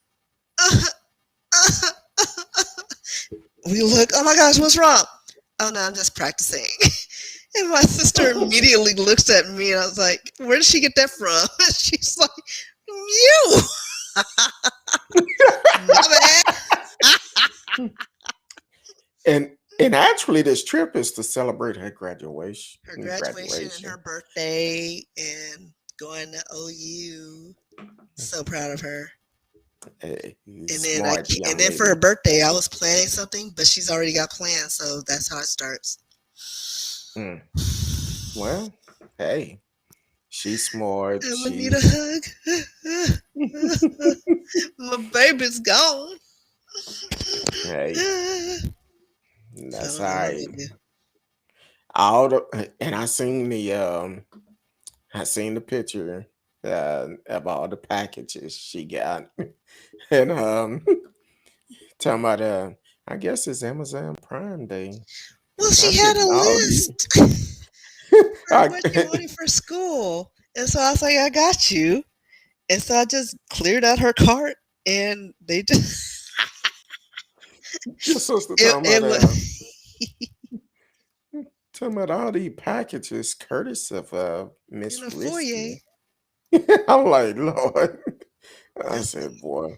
we look. Oh my gosh, what's wrong? Oh no, I'm just practicing. And my sister immediately looks at me, and I was like, "Where did she get that from?" And she's like, "You, my bad." and actually, this trip is to celebrate her graduation. Her graduation and her birthday, and going to OU. So proud of her. Hey, And then smart and young then for her lady. birthday, I was planning something, but she's already got plans, so that's how it starts. Mm. Well, hey, she's smart. I'm gonna need a hug. My baby's gone. Hey, So I that's don't all know what I'm right. gonna do. And I seen the picture of all the packages she got, and talking about I guess it's Amazon Prime Day Well, because I she had a didn't know. list for I, what she wanted for school, and so I was like, "I got you." And so I just cleared out her cart, and they just your sister it was talking about all these packages courtesy of in Miss a foyer. Risky. I'm like, Lord. I That's said, boy,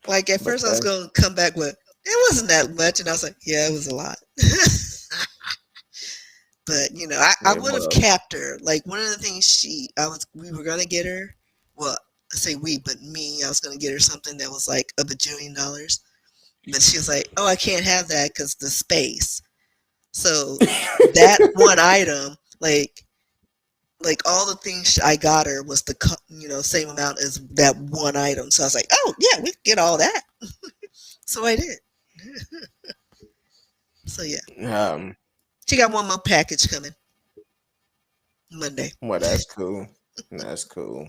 like at but first I was gonna come back with it wasn't that much, and I was like, yeah, it was a lot. But I it would have was. capped her. Like one of the things we were gonna get her. Well, I say we, but me. I was gonna get her something that was like $1 bajillion, but she was like, "Oh, I can't have that because the space." So that one item, like all the things I got her was same amount as that one item. So I was like, "Oh yeah, we can get all that." So I did. So yeah, um, she got one more package coming Monday. well, that's cool. That's cool.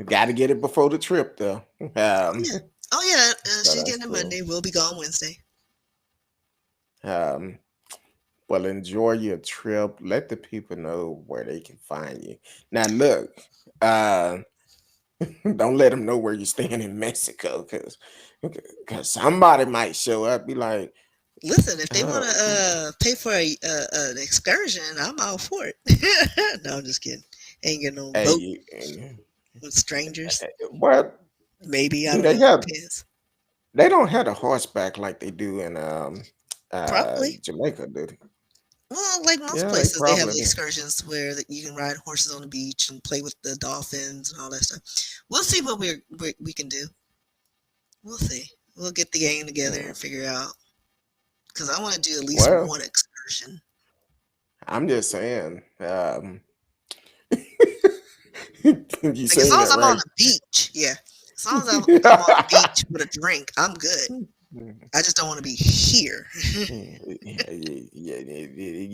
Got to get it before the trip, though. Oh yeah. Oh yeah, So she's that's getting it cool. Monday. We'll be gone Wednesday. Um, well, enjoy your trip. Let the people know where they can find you. Now, look, uh, don't let them know where you're staying in Mexico, because somebody might show up, be like, Listen, if they want oh, to pay for an excursion, I'm all for it. No, I'm just kidding. Ain't getting on boat hey, with strangers. what Maybe I do don't they know. have? Depends. They don't have a horseback like they do in Probably. Jamaica, do they? Well, like most Yeah, they places, they have probably do. excursions where that you can ride horses on the beach and play with the dolphins and all that stuff. We'll see what we can do. We'll see. We'll get the gang together Yeah. and figure out because I want to do at least Well, one excursion. I'm just saying. You Like as saying long as that I'm on right? the beach, yeah. As long as I'm on the beach with a drink, I'm good. I just don't want to be here. You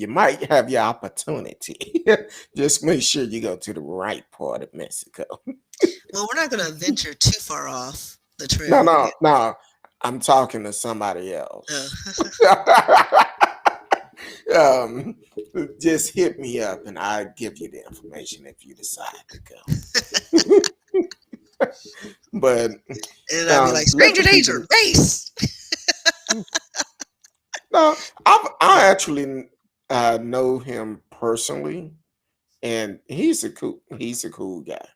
might have your opportunity. Just make sure you go to the right part of Mexico. Well, we're not going to venture too far off the No, trail. no, no. I'm talking to somebody Uh, else. um, just hit me up and I'll give you the information if you decide to go. But and I'd be like, let stranger the danger, people. race. No, I actually know him personally, and he's a cool guy.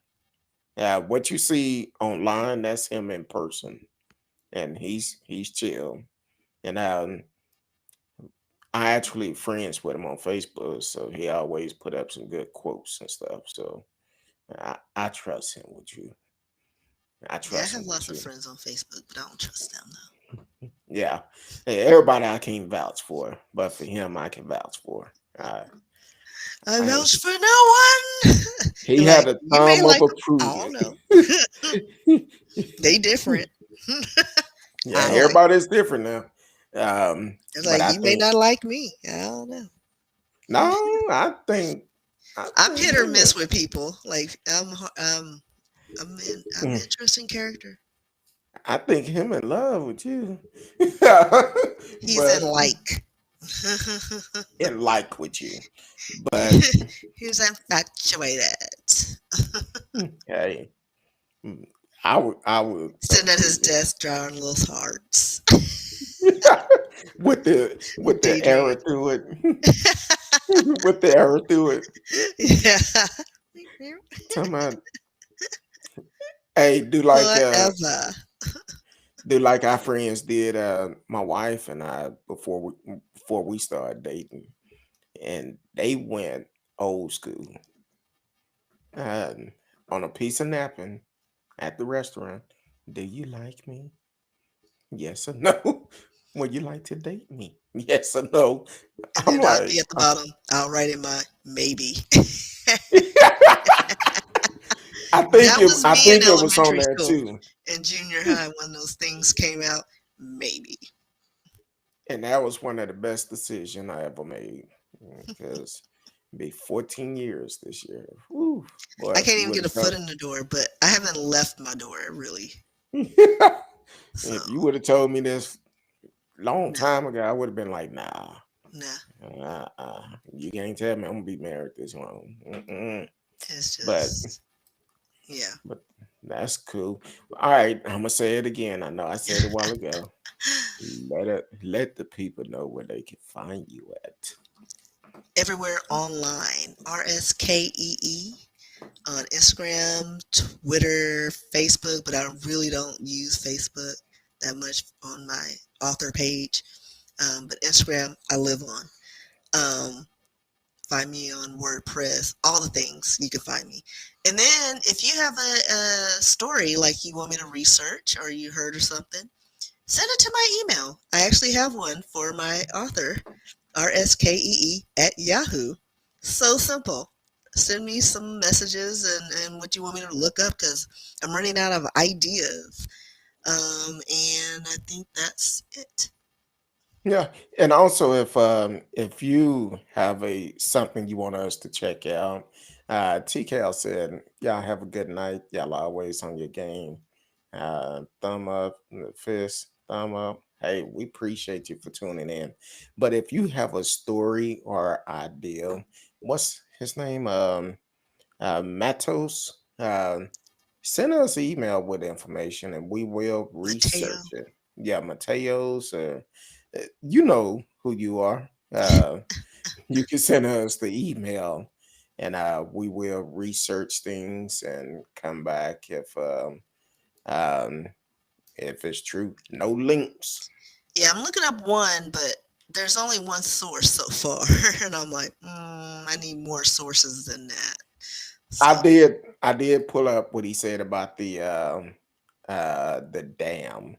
What you see online, that's him in person, and he's chill. And I actually friends with him on Facebook, so he always put up some good quotes and stuff. So I trust him with you. I Yeah, I trust have him with lots of you. friends on Facebook, but I don't trust them Yeah. Hey, everybody I can't vouch for, but for him I can vouch for. though. I I vouch for no one. He And like, had a you may thumb of like them. I approval. don't know. They different. Yeah, I like. everybody's different now. It's But like I you may think not like me. I don't know. no, I I'm think hit or they miss have. with people. Like I'm an interesting character. I think him in love with you. He's in But like. in like with you. But He's infatuated. hey, I would Sitting at his approve it. desk drawing little hearts. With the arrow Daydream. through it. With the arrow through it. Yeah. Tell me, hey, Forever. do like our friends did, my wife and I before we started dating, and they went old school, uh, on a piece of napkin at the restaurant. Do you like me? Yes or no? Would you like to date me? Yes or no? And I'm then I'll be like, at the bottom. I'll write in my maybe. That was I me in think it was on elementary there school. too, In junior high, when those things came out, maybe. and that was one of the best decisions I ever made because be 14 years this year. Whew, boy, I if can't you even would get a have foot told, in the door, but I haven't left my door really. So, if you would have told me this long no, time ago, I would have been like, nah, no. you can't tell me I'm gonna be married this long. Mm-mm. It's But just, yeah. but that's cool. All right, I'm gonna say it again. I know I said it a while ago. Let the people know where they can find you at. Everywhere online. RSKEE on Instagram, Twitter, Facebook, but I really don't use Facebook that much on my author page. But Instagram, I live on. Um, Find me on WordPress, all the things you can find me. And then if you have a story like you want me to research or you heard or something, send it to my email. I actually have one for my author, RSKEE at Yahoo. So simple. Send me some messages and what you want me to look up because I'm running out of ideas. And I think that's it. Yeah, and also if you have a something you want us to check out, TKL said, "Y'all have a good night. Y'all always on your game. Thumb up, fist, thumb up. Hey, we appreciate you for tuning in. But if you have a story or idea, what's his name? Matos. Send us an email with information and we will Mateo. research it. Yeah, Mateos. You know who you are. You can send us the email and we will research things and come back um, if it's true. No links. Yeah, I'm looking up one, but there's only one source so far. And I'm like, I need more sources than that. So, I did pull up what he said about the dam,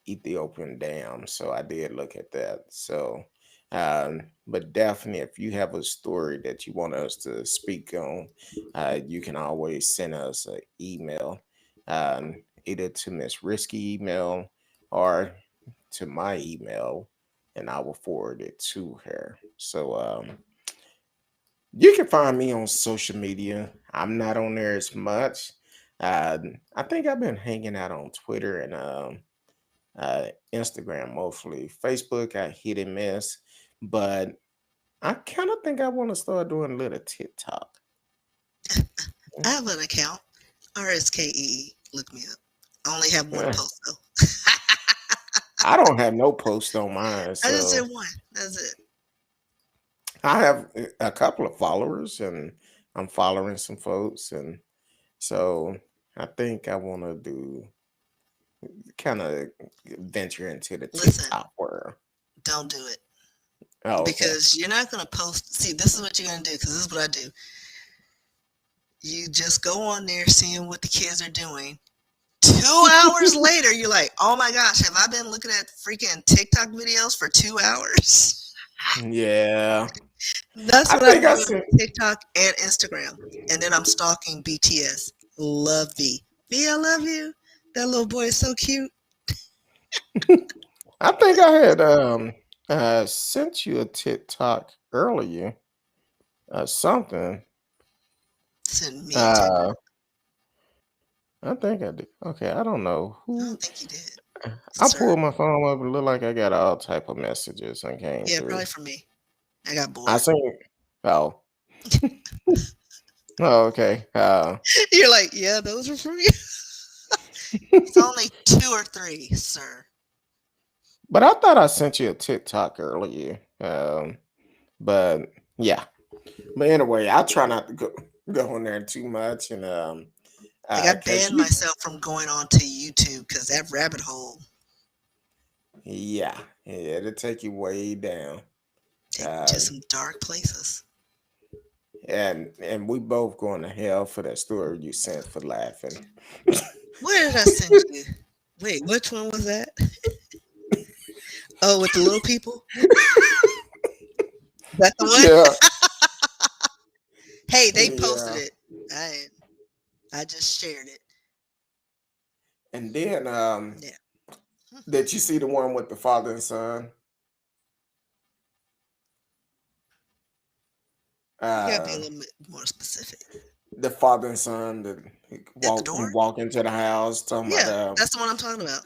Ethiopian dam. So I did look at that. So but definitely if you have a story that you want us to speak on, you can always send us an email, either to Miss Risky email or to my email, and I will forward it to her. So you can find me on social media. I'm not on there as much. Uh, I think I've been hanging out on Twitter and Instagram mostly. Facebook, I hit and miss, but I kind of think I want to start doing a little TikTok. I have an account, RSKEE. Look me up. I only have one Eh, post though. I don't have no post on mine, I just so did one. That's it. I have a couple of followers, and I'm following some folks, and so I think I want to do kind of venture into the Listen, TikTok world. don't do it Oh, okay. because you're not going to post. See, this is what you're going to do because this is what I do. You just go on there seeing what the kids are doing. 2 hours later, you're like, oh my gosh, have I been looking at freaking TikTok videos for 2 hours? Yeah, That's I what I'm think I doing said. on TikTok and Instagram. And then I'm stalking BTS. Love V. V, I love you. That little boy is so cute. I think I had sent you a TikTok earlier, something. Send me a TikTok. Uh I think I did. Okay, I don't know I who. don't think you did, I sir. pulled my phone up and look like I got all type of messages and came Yeah, through. probably for me. I got I bored. seen. Oh. Oh, okay. You're like, yeah, those are for me. It's only 2 or 3, sir. But I thought I sent you a TikTok earlier. But yeah. But anyway, I try not to go in there too much, and Like I cause banned myself from going on to YouTube because that rabbit hole yeah, it'll take you way down. take me to Um, some dark places. and we both going to hell for that story you sent for laughing. Where did I send you? Wait, which one was that? Oh, with the little people? That the one? Yeah, Hey, they posted yeah. it. I just shared it. And then Yeah. did you see the one with the father and son? You gotta be a Uh, little bit more specific. the father and son that At the you door? walk into the house talking about Yeah, that's the one I'm talking about.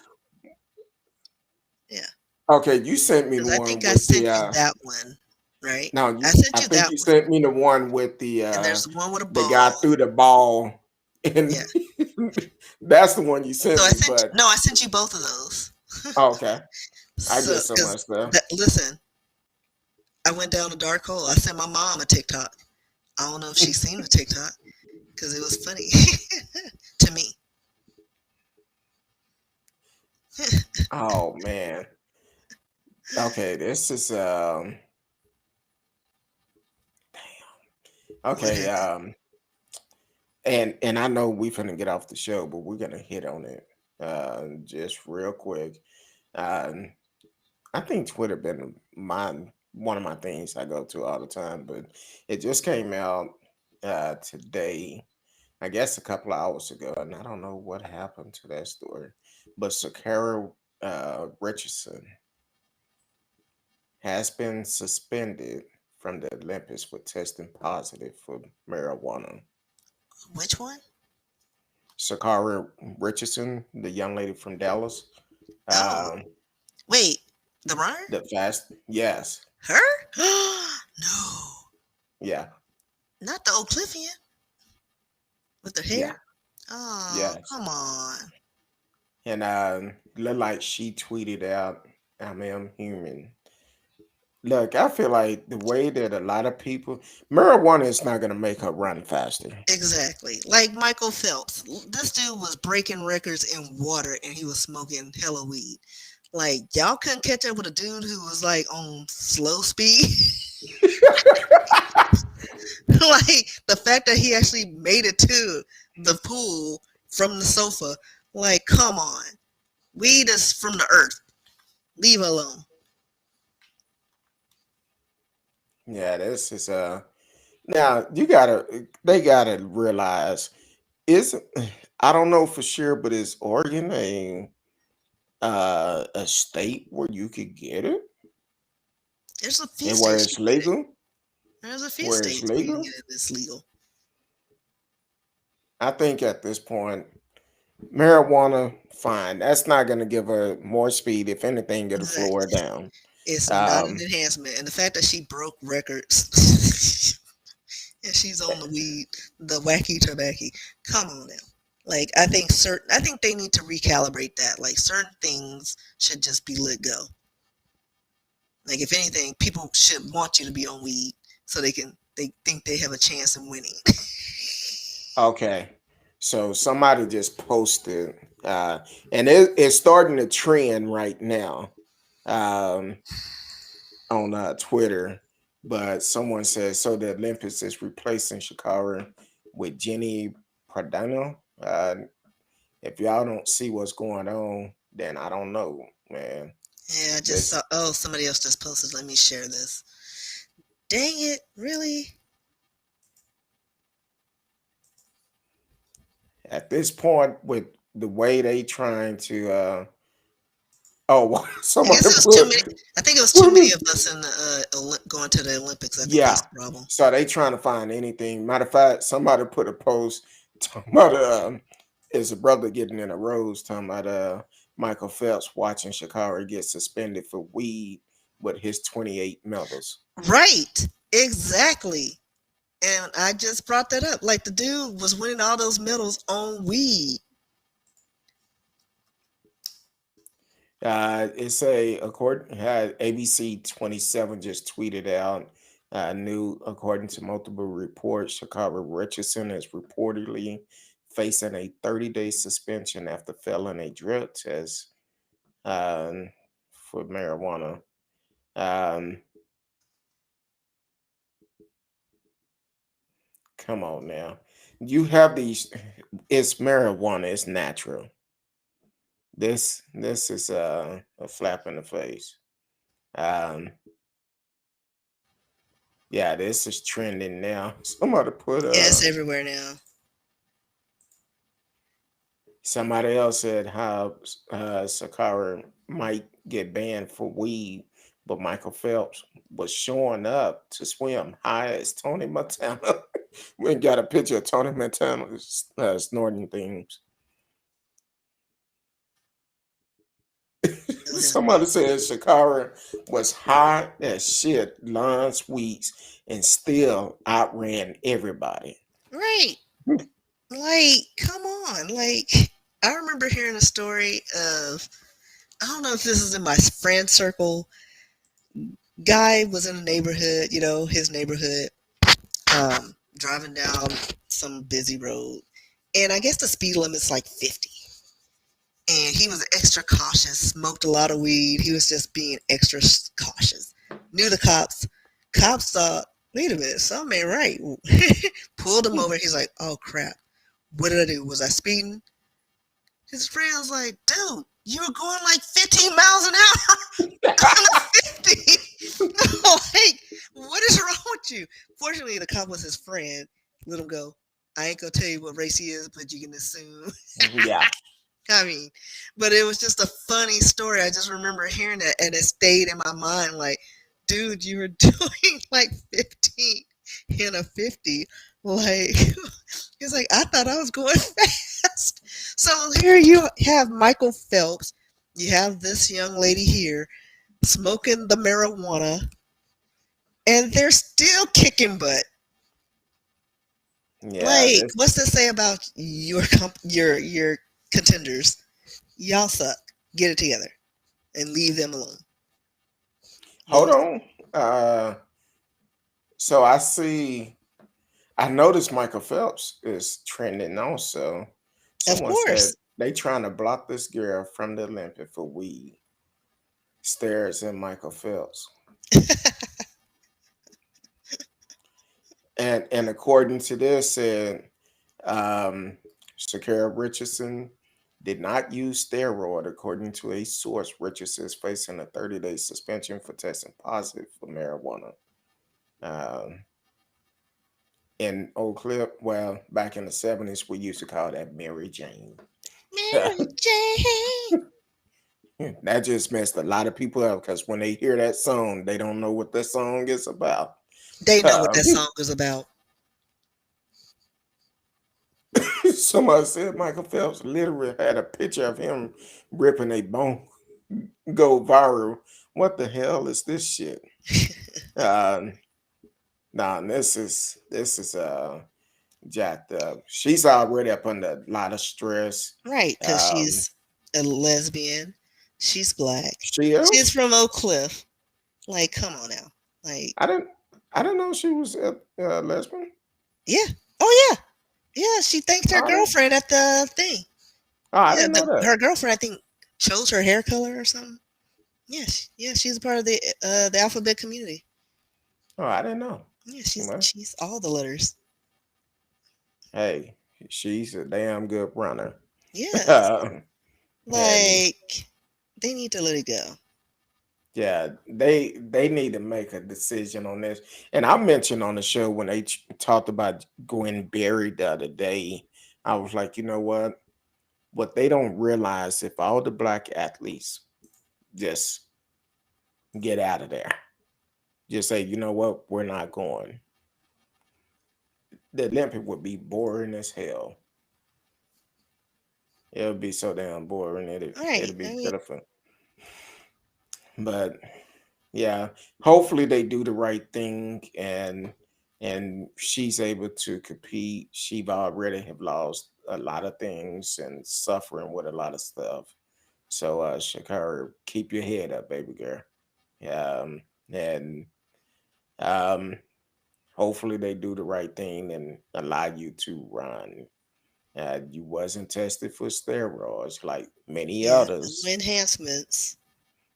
Yeah. okay, you sent me the Because I one think I with the sent you that one, right? no, I sent I you think that you one. sent me the one with And there's one with a the guy ball. threw the ball and Yeah. that's the one you So sent I me, sent but no, I sent you both of those. okay. I So, get so because much stuff. listen, I went down a dark hole. I sent my mom a TikTok. I don't know if she's seen the TikTok because it was funny to me. Oh man. Okay, this is What okay, happened? and I know we finna get off the show, but we're gonna hit on it just real quick. Um I think Twitter been one of my things I go to all the time, but it just came out today, I guess a couple of hours ago, and I don't know what happened to that story. But Sha'Carri Richardson has been suspended from the Olympics for testing positive for marijuana. Which one? Sha'Carri Richardson, the young lady from Dallas, Oh, um, wait, the runner? the fast, yes, Her? No, yeah, not the O'Cliffian with the yeah, hair. Oh, yes. come on. And look like she tweeted out, I mean, I'm human. Look, I feel like the way that a lot of people, marijuana is not going to make her run faster. Exactly. Like Michael Phelps. This dude was breaking records in water and he was smoking hella weed. Like, y'all couldn't catch up with a dude who was like on slow speed. Like, the fact that he actually made it to the pool from the sofa. Like, come on. Weed is from the earth. Leave it alone. Yeah, this is now you gotta they gotta realize is I don't know for sure, but is Oregon a state where you could get it There's a few and where states you it's can get it. legal? There's a few Where it's states where you can legal? get it that's legal. I think at this point marijuana, fine. That's not going to give her more speed. If anything, it'll slow her Exactly. down. It's not an Um, enhancement. And the fact that she broke records and she's on the weed, the wacky tobacco. Come on now. Like I think they need to recalibrate that. Like certain things should just be let go. Like if anything, people should want you to be on weed so they think they have a chance in winning. okay. So somebody just posted, and it's starting to trend right now um, on Twitter. But someone says so the Olympics is replacing Sha'Carri with Jenny Pardano. If y'all don't see what's going on, then I don't know, man. Yeah, I just This saw. Oh, somebody else just posted. Let me share this. Dang it! Really? at this point with the way they trying to oh I guess somebody it was too many. put I think it was too what many is of us in the going to the Olympics. I think yeah, that's the problem. so they trying to find anything. Matter of fact, somebody put a post talking about Is a brother getting in a rose talking about Michael Phelps watching Sha'Carri get suspended for weed with his 28 medals. Right. Exactly. And I just brought that up. Like the dude was winning all those medals on weed. It's a according ABC 27 just tweeted out new according to multiple reports, Sha'Carri Richardson is reportedly facing a 30-day suspension after failing a drug test um, for marijuana. Um, Come on now, you have these. It's marijuana. It's natural. This is a flap in the face. Um, yeah, this is trending now. Somebody put Yeah, it's everywhere now. somebody else said how Sha'Carri might get banned for weed, but Michael Phelps was showing up to swim high as Tony Montana. We got a picture of Tony Montana snorting things. Kill his Somebody butt. said Sha'Carri was high as shit, Lon Sweets, and still outran everybody. Right. Like, come on. Like, I remember hearing a story of, I don't know if this is in my friend circle. Guy was in a neighborhood, his neighborhood, driving down some busy road. And I guess the speed limit's like 50. And he was extra cautious, smoked a lot of weed. He was just being extra cautious. Knew the cops. Cops thought, wait a minute, something ain't right. Pulled him over. He's like, oh crap. What did I do? Was I speeding? His friend was like, dude, you were going like 15 miles an hour on a 50. No, like, what is wrong with you? Fortunately, the cop was his friend. Let him go. I ain't gonna tell you what race he is, but you can assume. Yeah. I mean, but it was just a funny story. I just remember hearing that, and it stayed in my mind. Like, dude, you were doing like 15 in a 50. Like, he's like, I thought I was going fast. So here you have Michael Phelps. You have this young lady here smoking the marijuana, and they're still kicking butt. Yeah, Like, this. what's this say about your contenders? Y'all suck. Get it together and leave them alone. Hold Well, on. Uh, so I noticed Michael Phelps is trending also. of Someone said course. they trying to block this girl from the Olympic for weed. Stares at Michael Phelps. And according to this, said um, Sha'Carri Richardson did not use steroid. According to a source, Richardson is facing a 30-day suspension for testing positive for marijuana. Um, in Oak Cliff, well, back in the 70s, we used to call that Mary Jane. Mary Jane. That just messed a lot of people up because when they hear that song, they don't know what that song is about. They know what Um, that song is about. Somebody said Michael Phelps literally had a picture of him ripping a bone go viral. What the hell is this shit? Um, nah, this is jacked up. She's already up under a lot of stress. Right, because Um, she's a lesbian. She's black. she She's is. from Oak Cliff. Like, come on now. Like, I didn't. I didn't know she was a lesbian. yeah. Oh, yeah. Yeah, she thanked her I didn't. girlfriend at the thing. Oh, I Yeah, didn't know that. her girlfriend, I think, chose her hair color or something. Yes, yeah, she's a part of the alphabet community. Oh, I didn't know. Yeah, she's Well, she's all the letters. hey, she's a damn good runner. Yes, and like they need to let it go. yeah, they need to make a decision on this. And I mentioned on the show when they talked about Gwen Berry the other day, I was like, you know what? What they don't realize, if all the black athletes just get out of there, just say, you know what, we're not going. The Olympic would be boring as hell. It'll be so damn boring. Right. It'll be I mean, pitiful. But yeah, hopefully they do the right thing and she's able to compete. She've already have lost a lot of things and suffering with a lot of stuff. So Sha'Carri, keep your head up, baby girl. And um hopefully they do the right thing and allow you to run. You wasn't tested for steroids like many yeah, no others. enhancements.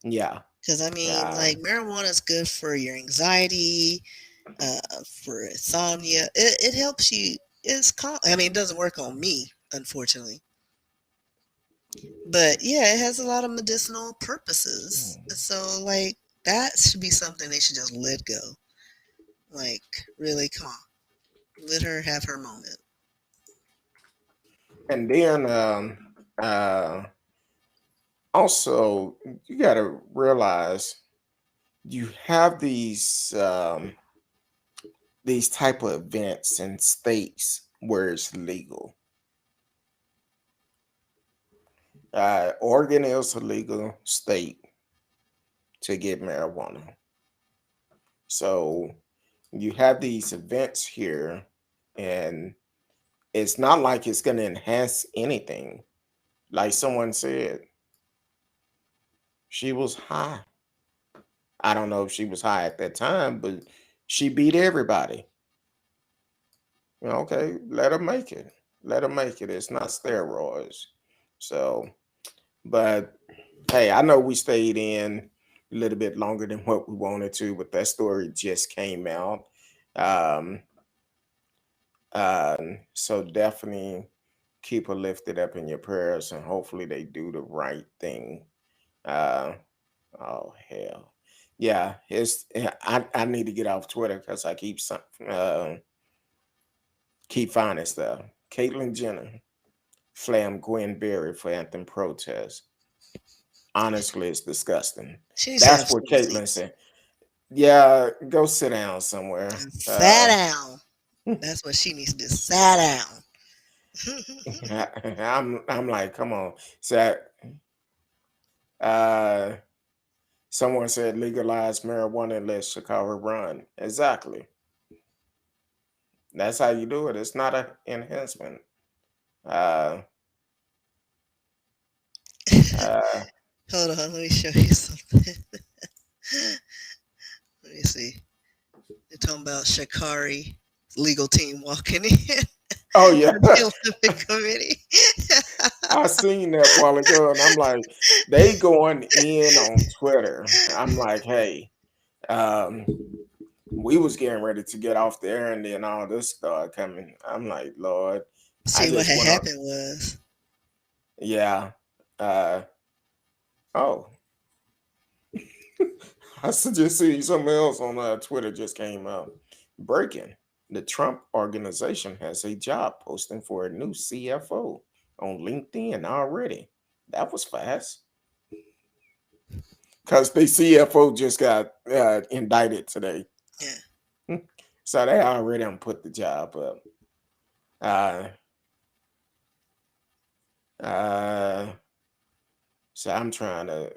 Yeah. Because I mean, Uh, like marijuana is good for your anxiety, for insomnia. It helps you. It's calm. I mean, it doesn't work on me, unfortunately. But yeah, it has a lot of medicinal purposes. So like that should be something they should just let go. Like really, come on, let her have her moment. and then uh, also you got to realize you have these type of events in states where it's legal. Oregon is a legal state to get marijuana. So you have these events here, and it's not like it's going to enhance anything. Like someone said, she was high. I don't know if she was high at that time, but she beat everybody. Okay, let her make it. Let her make it. It's not steroids. So, but hey, I know we stayed in a little bit longer than what we wanted to, but that story just came out. Um, so definitely keep her lifted up in your prayers, and hopefully they do the right thing. Uh, oh hell, yeah, I need to get off Twitter because I keep finding stuff. Caitlyn Jenner flamed Gwen Berry for anthem protest. Honestly, it's disgusting. She needs to That's have what some Caitlyn sense. said. Yeah, go sit down somewhere. Sat down. That's what she needs to do. Sat down. I'm like, come on. So, uh, someone said legalize marijuana and let Chicago run. Exactly. That's how you do it. It's not an enhancement. Uh, uh, Hold on, let me show you something. Let me see. They're talking about Sha'Carri legal team walking in oh yeah, for the Olympic Committee. I seen that while ago, and I'm like, they going in on Twitter. I'm like, hey, um, we was getting ready to get off the air, and then all this started coming. I'm like, Lord, I See what just had went up. happened was Yeah. Uh, oh, I just see something else on Twitter just came out. Breaking. The Trump organization has a job posting for a new CFO on LinkedIn already. That was fast. Because the CFO just got indicted today. yeah. So they already done put the job up. Uh, uh, so I'm trying to,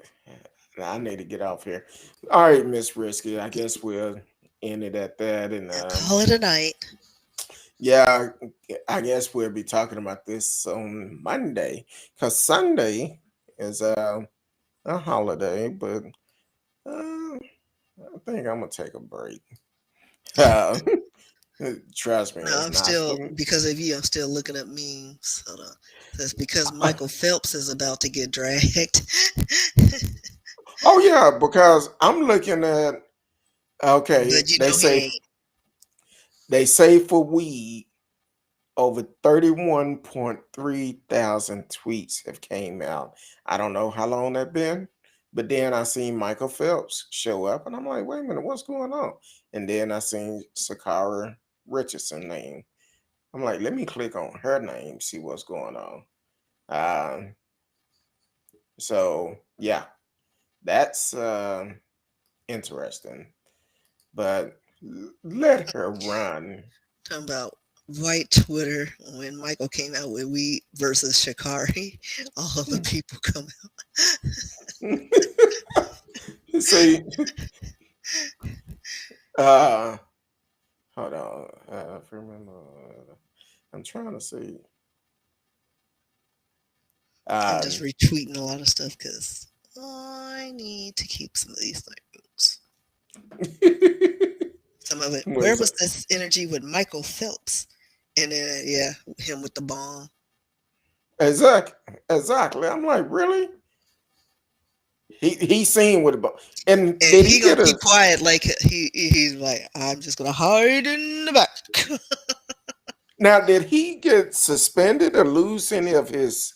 I need to get off here. All right, Miss Risky, I guess we'll end it at that. And Now call it a night. yeah, I guess we'll be talking about this on Monday because Sunday is a holiday, but I think I'm gonna take a break. Uh, trust me, No, it's I'm not still for me. because of you. I'm still looking up memes. Hold on. That's because Michael Phelps is about to get dragged. Oh yeah, because I'm looking at okay, But you know he ain't. they say for weed over 31.3 thousand tweets have came out. I don't know how long that been, but then I seen Michael Phelps show up, and I'm like, wait a minute, what's going on? And then I seen Sha'Carri Richardson name. I'm like, let me click on her name, see what's going on. Um, so yeah, that's interesting. But let her run. Talking about white Twitter when Michael came out with "We versus Sha'Carri." All the people come See, uh, hold on. If I remember, I'm trying to see. I'm Um, just retweeting a lot of stuff because I need to keep some of these things. Some of it. what Where is was it? this energy with Michael Phelps? And then, yeah, him with the bomb. Exactly. Exactly. I'm like, really? He seen with the and And did he he gonna get a keep quiet like he's like, I'm just gonna hide in the back. now? Did he get suspended or lose any of his?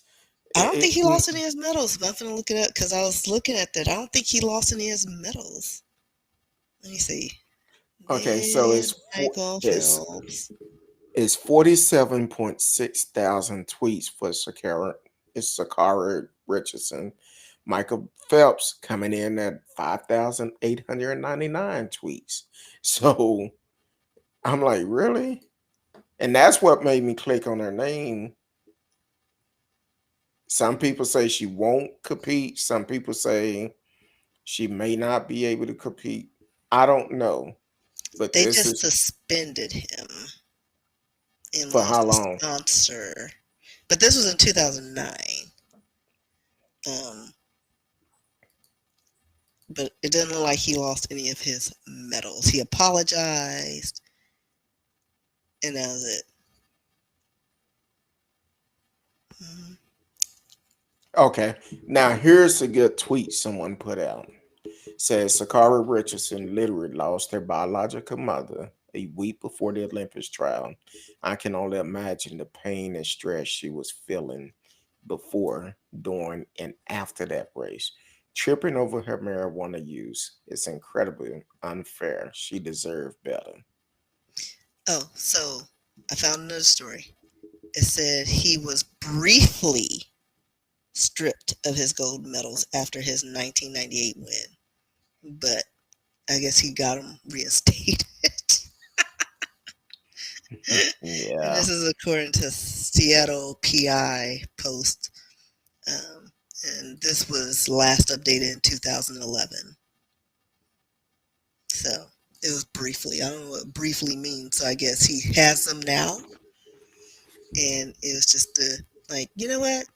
I don't think he eh, lost any of his medals. But I'm gonna look it up because I was looking at that. I don't think he lost any of his medals. Let me see. Okay, so Did Michael Phelps? it's 47.6 thousand tweets for Sha'Carri. It's Sha'Carri Richardson. Michael Phelps coming in at 5,899 tweets. So I'm like, really? And that's what made me click on her name. Some people say she won't compete. Some people say she may not be able to compete. I don't know. But They this just is suspended him and for how lost a long? sponsor. But this was in 2009. Um, but it doesn't look like he lost any of his medals. He apologized, and that was it. Mhm. Okay. Now here's a good tweet someone put out. Says Sha'Carri Richardson literally lost her biological mother a week before the Olympics trial. I can only imagine the pain and stress she was feeling before, during, and after that race. Tripping over her marijuana use is incredibly unfair. She deserved better. Oh, so I found another story. It said he was briefly stripped of his gold medals after his 1998 win, but I guess he got them reinstated. And Yeah, this is according to Seattle PI Post. Um, and this was last updated in 2011. So it was briefly. I don't know what briefly means. So I guess he has them now. And it was just like, you know what?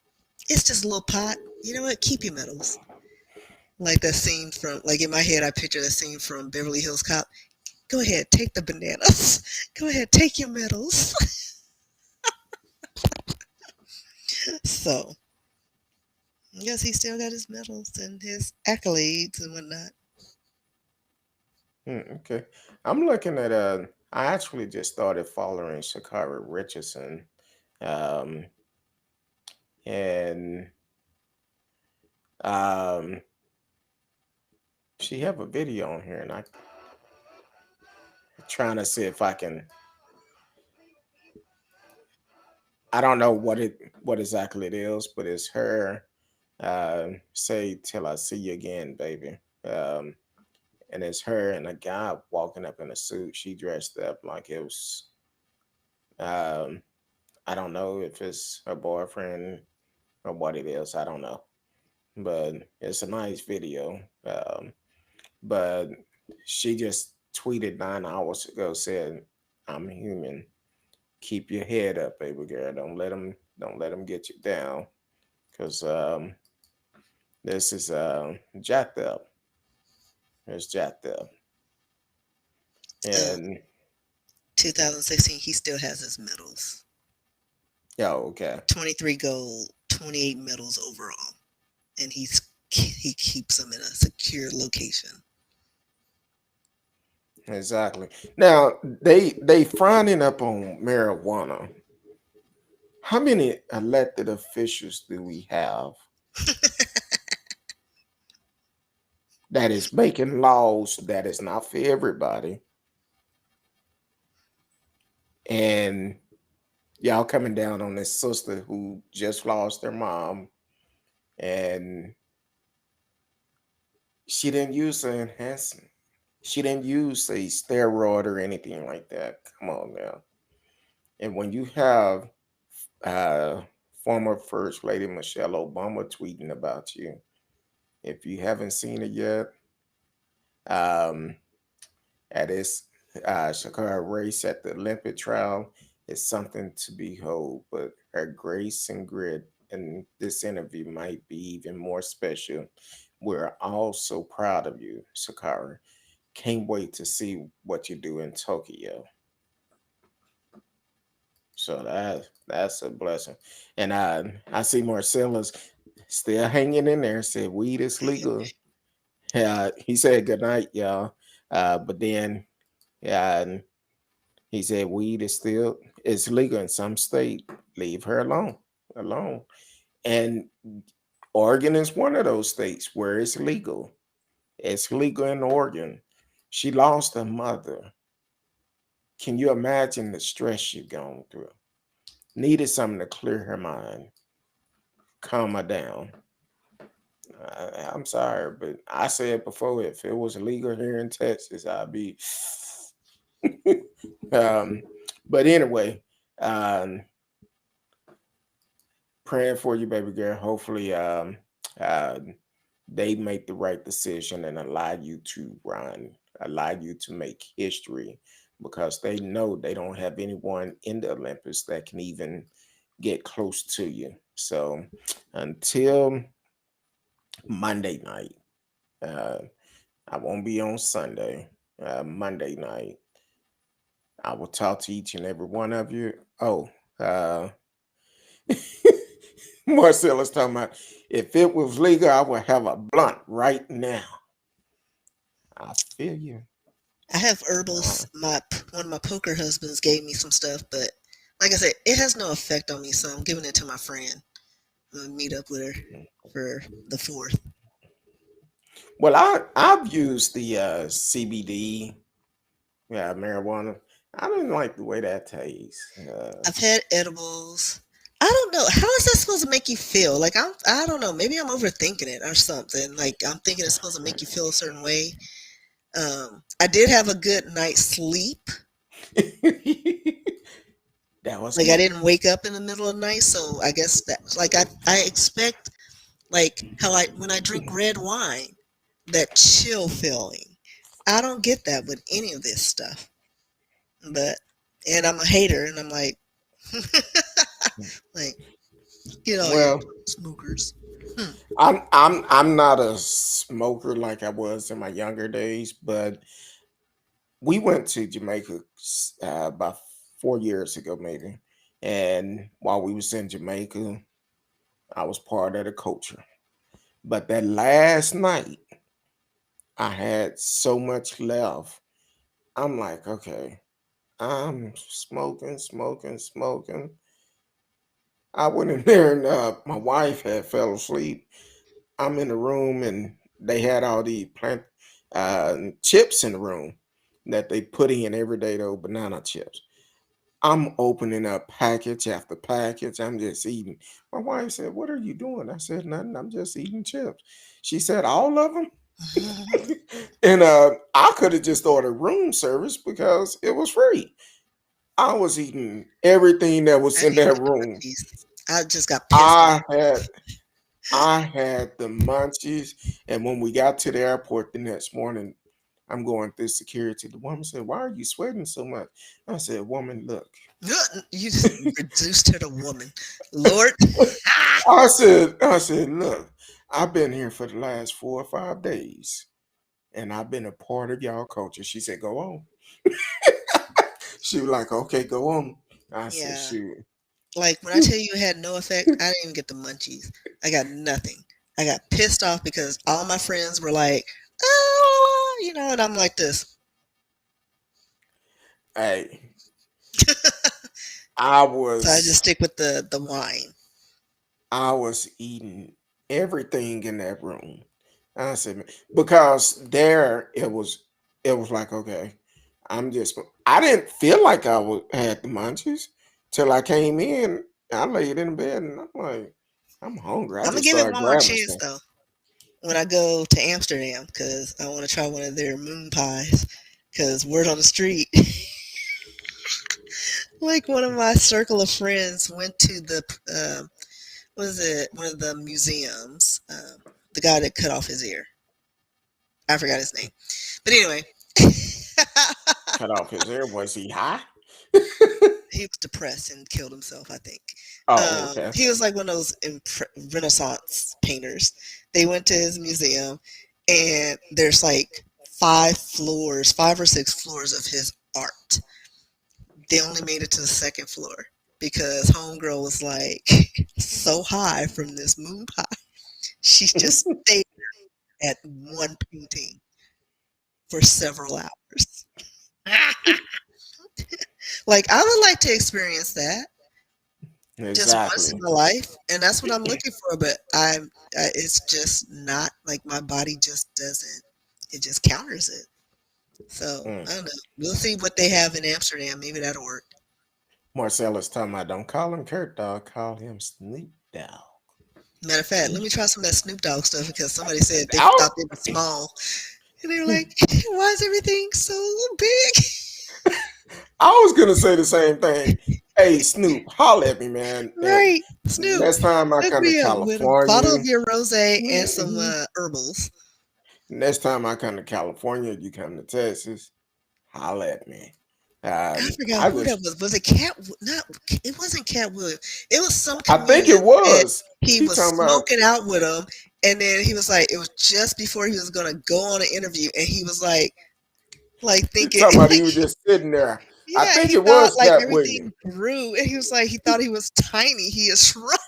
It's just a little pot. You know what? Keep your medals. Like that scene from, like in my head, I picture that scene from Beverly Hills Cop. Go ahead, take the bananas. Go ahead, take your medals. So, I guess he still got his medals and his accolades and whatnot. Okay. I'm looking at I actually just started following Sha'Carri Richardson. Um and um she have a video on here and I'm trying to see if I can I don't know what exactly it is, but it's her say till I see you again, baby. And it's her and a guy walking up in a suit. She dressed up like it was um I don't know if it's her boyfriend or what it is. I don't know. But it's a nice video. But she just tweeted 9 hours ago said, "I'm human. Keep your head up, baby girl. Don't let them get you down, because this is jacked up. It's jacked up." Um, And 2016, he still has his medals. yeah, okay, 23 gold, 28 medals overall. And he keeps them in a secure location. exactly. Now they frowning up on marijuana. How many elected officials do we have that is making laws that is not for everybody? And y'all coming down on this sister who just lost her mom and she didn't use an enhancement. She didn't use a steroid or anything like that. Come on now. And when you have uh, former First Lady Michelle Obama tweeting about you, if you haven't seen it yet, um, at his Sha'Carri race at the Olympic trial is something to behold. But her grace and grit in this interview might be even more special. We're all so proud of you, Sha'Carri. Can't wait to see what you do in Tokyo. So that's a blessing. And I see Marcella's still hanging in there. Said weed is legal. He said good night, y'all. But then and he said weed is still it's legal in some state. Leave her alone. And Oregon is one of those states where it's legal. It's legal in Oregon. She lost her mother. Can you imagine the stress she's gone through? Needed something to clear her mind, calm her down. I'm sorry, but I said before, if it was illegal here in Texas, I'd be. um, but anyway, um, praying for you, baby girl. Hopefully, uh, they make the right decision and allow you to run, allow you to make history, because they know they don't have anyone in the Olympics that can even get close to you. So until Monday night, uh, I won't be on Sunday. Monday night, I will talk to each and every one of you. Oh, uh, Marcella's talking about if it was legal, I would have a blunt right now. I feel you. I have Uh, herbals. One of my poker husbands gave me some stuff, but like I said, it has no effect on me, so I'm giving it to my friend. I'm gonna meet up with her for the 4th. well, I've used the CBD, yeah, marijuana. I didn't like the way that tastes. I've had edibles. I don't know. How is that supposed to make you feel? Like I don't know. Maybe I'm overthinking it or something. Like I'm thinking it's supposed to make you feel a certain way. I did have a good night's sleep. That was Like I good. didn't wake up in the middle of the night, so I guess that like I expect like how I when I drink red wine, that chill feeling. I don't get that with any of this stuff. But and I'm a hater, and I'm like get all you Well, smokers. Hmm. I'm not a smoker like I was in my younger days, but we went to Jamaica about 4 years ago, maybe. And while we was in Jamaica, I was part of the culture. But that last night, I had so much left. I'm like, okay, I'm smoking. I went in there and my wife had fell asleep. I'm in the room and they had all the plant chips in the room that they put in every day, though, banana chips. I'm opening up package after package. I'm just eating. My wife said, "What are you doing?" I said, "Nothing. I'm just eating chips." She said, "All of them?" And I could have just ordered room service because it was free. I was eating everything that was I in didn't even that get the room. munchies. I just got pissed off. I had I had the munchies, and when we got to the airport the next morning, I'm going through security. The woman said, "Why are you sweating so much?" I said, "Woman, look." You just reduced her to woman. Lord. I said, look, I've been here for the last 4 or 5 days, and I've been a part of y'all culture. She said, "Go on." She was like, "Okay, go on." I said, Yeah. "Shoot." Like when I tell you it had no effect, I didn't even get the munchies. I got nothing. I got pissed off because all my friends were like, oh, and I'm like this. Hey, I So I just was stick with the wine. I was eating everything in that room. I said, because there it was like, okay, I didn't feel like had the munchies till I came in. I laid in bed and I'm like, I'm hungry. I I'm gonna just give it started one more grabbing chance stuff. though when I go to Amsterdam because I want to try one of their moon pies. Because word on the street, Like one of my circle of friends went to the was it one of the museums? The guy that cut off his ear. I forgot his name. But anyway, Cut off his ear. Was he high? he was depressed and killed himself, I think. Oh, okay. He was like one of those Renaissance painters. They went to his museum, and there's like 5 floors, 5 or 6 floors of his art. They only made it to the second floor because homegirl was like so high from this moon pie. She just stayed at one painting for several hours. Like I would like to experience that just once in Exactly. my life, and that's what I'm looking for. But it's just not like my body just doesn't. It just counters it. So Mm. I don't know. We'll see what they have in Amsterdam. Maybe that'll work. Marcella's talking about don't call him Kurt Dog, call him Snoop Dogg. Matter of fact, let me try some of that Snoop Dogg stuff because somebody said they Oh, thought they were small, and they were like, "Why is everything so big?" I was gonna say the same thing. Hey Snoop, holler at me, man. And Right, Snoop, next time I hook come to me up with a bottle California, of your rosé and some herbals. next time I come to California, you come to Texas, holler at me. I forgot I who that just, was. Was it Cat? Not. It wasn't Cat Williams. It was some I think it comedian that was. he He was talking about, smoking out with him, and then he was like, it was just before he was gonna go on an interview, and he was like he thinking, talking about he like, was just sitting there. I yeah, think he it thought was like Cat Williams. everything grew, and he was like, he thought he was tiny. He is shrunk.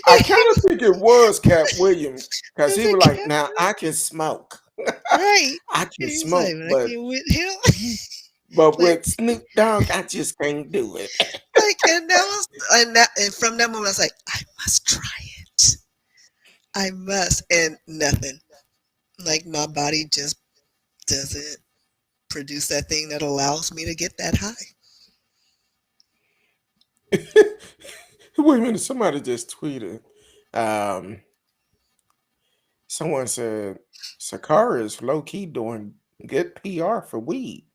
I kind of think it was Cat Williams It because was he a was like, cat, now I can smoke. right? I And can he was like, smoke, when I but get with him, like, with Snoop Dogg, I just can't do it. and that was, and from that moment, I was like, I must try it. I must, and nothing. Like my body just doesn't produce that thing that allows me to get that high. Wait a minute, somebody just tweeted. Um, Someone said Sha'Carri is low key doing good PR for weed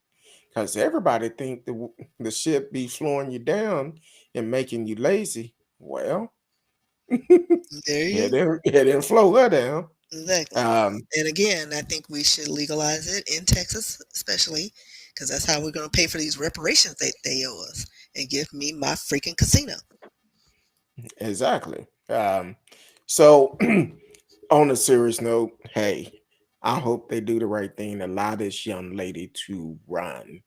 because everybody think the shit be slowing you down and making you lazy. Well, There you it didn't slow her down. exactly. Um, And again, I think we should legalize it in Texas, especially because that's how we're going to pay for these reparations they owe us and give me my freaking casino. exactly. So on a serious note, hey, I hope they do the right thing, allow this young lady to run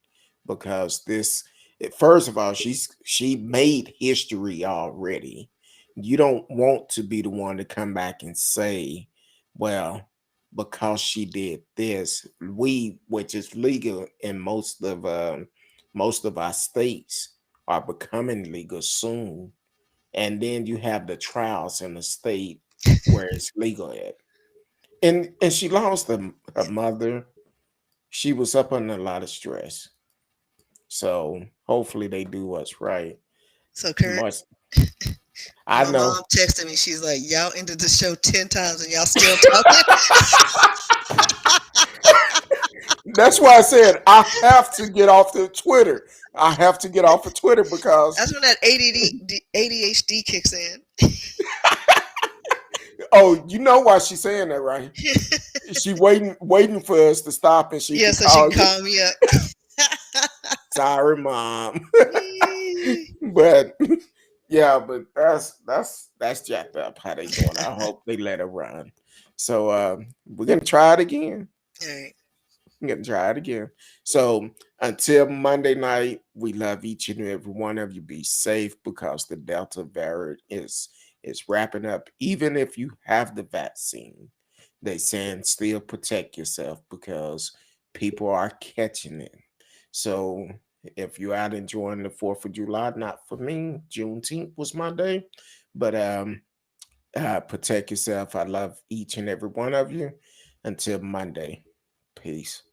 because first of all, she made history already. You don't want to be the one to come back and say, well, because she did this, which is legal in most of our states, are becoming legal soon, and then you have the trials in the state where it's legal at. And she lost her mother. She was up under a lot of stress. So hopefully they do what's right. So, Kurt, Much I my know. mom texted me. She's like, y'all ended the show 10 times and y'all still talking? That's why I said I have to get off the Twitter. I have to get off of Twitter because That's when that ADHD kicks in. oh, you know why she's saying that, right? She waiting for us to stop and she Yeah, can so she call can you. call me up. Sorry, mom. But yeah, but that's jacked up how they doing. I hope they let her run. So we're gonna try it again. All right. We're gonna try it again. So until Monday night, we love each and every one of you. Be safe because the Delta variant is wrapping up. Even if you have the vaccine, they saying still protect yourself because people are catching it. So if you're out enjoying the 4th of July, not for me, Juneteenth was my day, but protect yourself. I love each and every one of you. Until Monday, peace.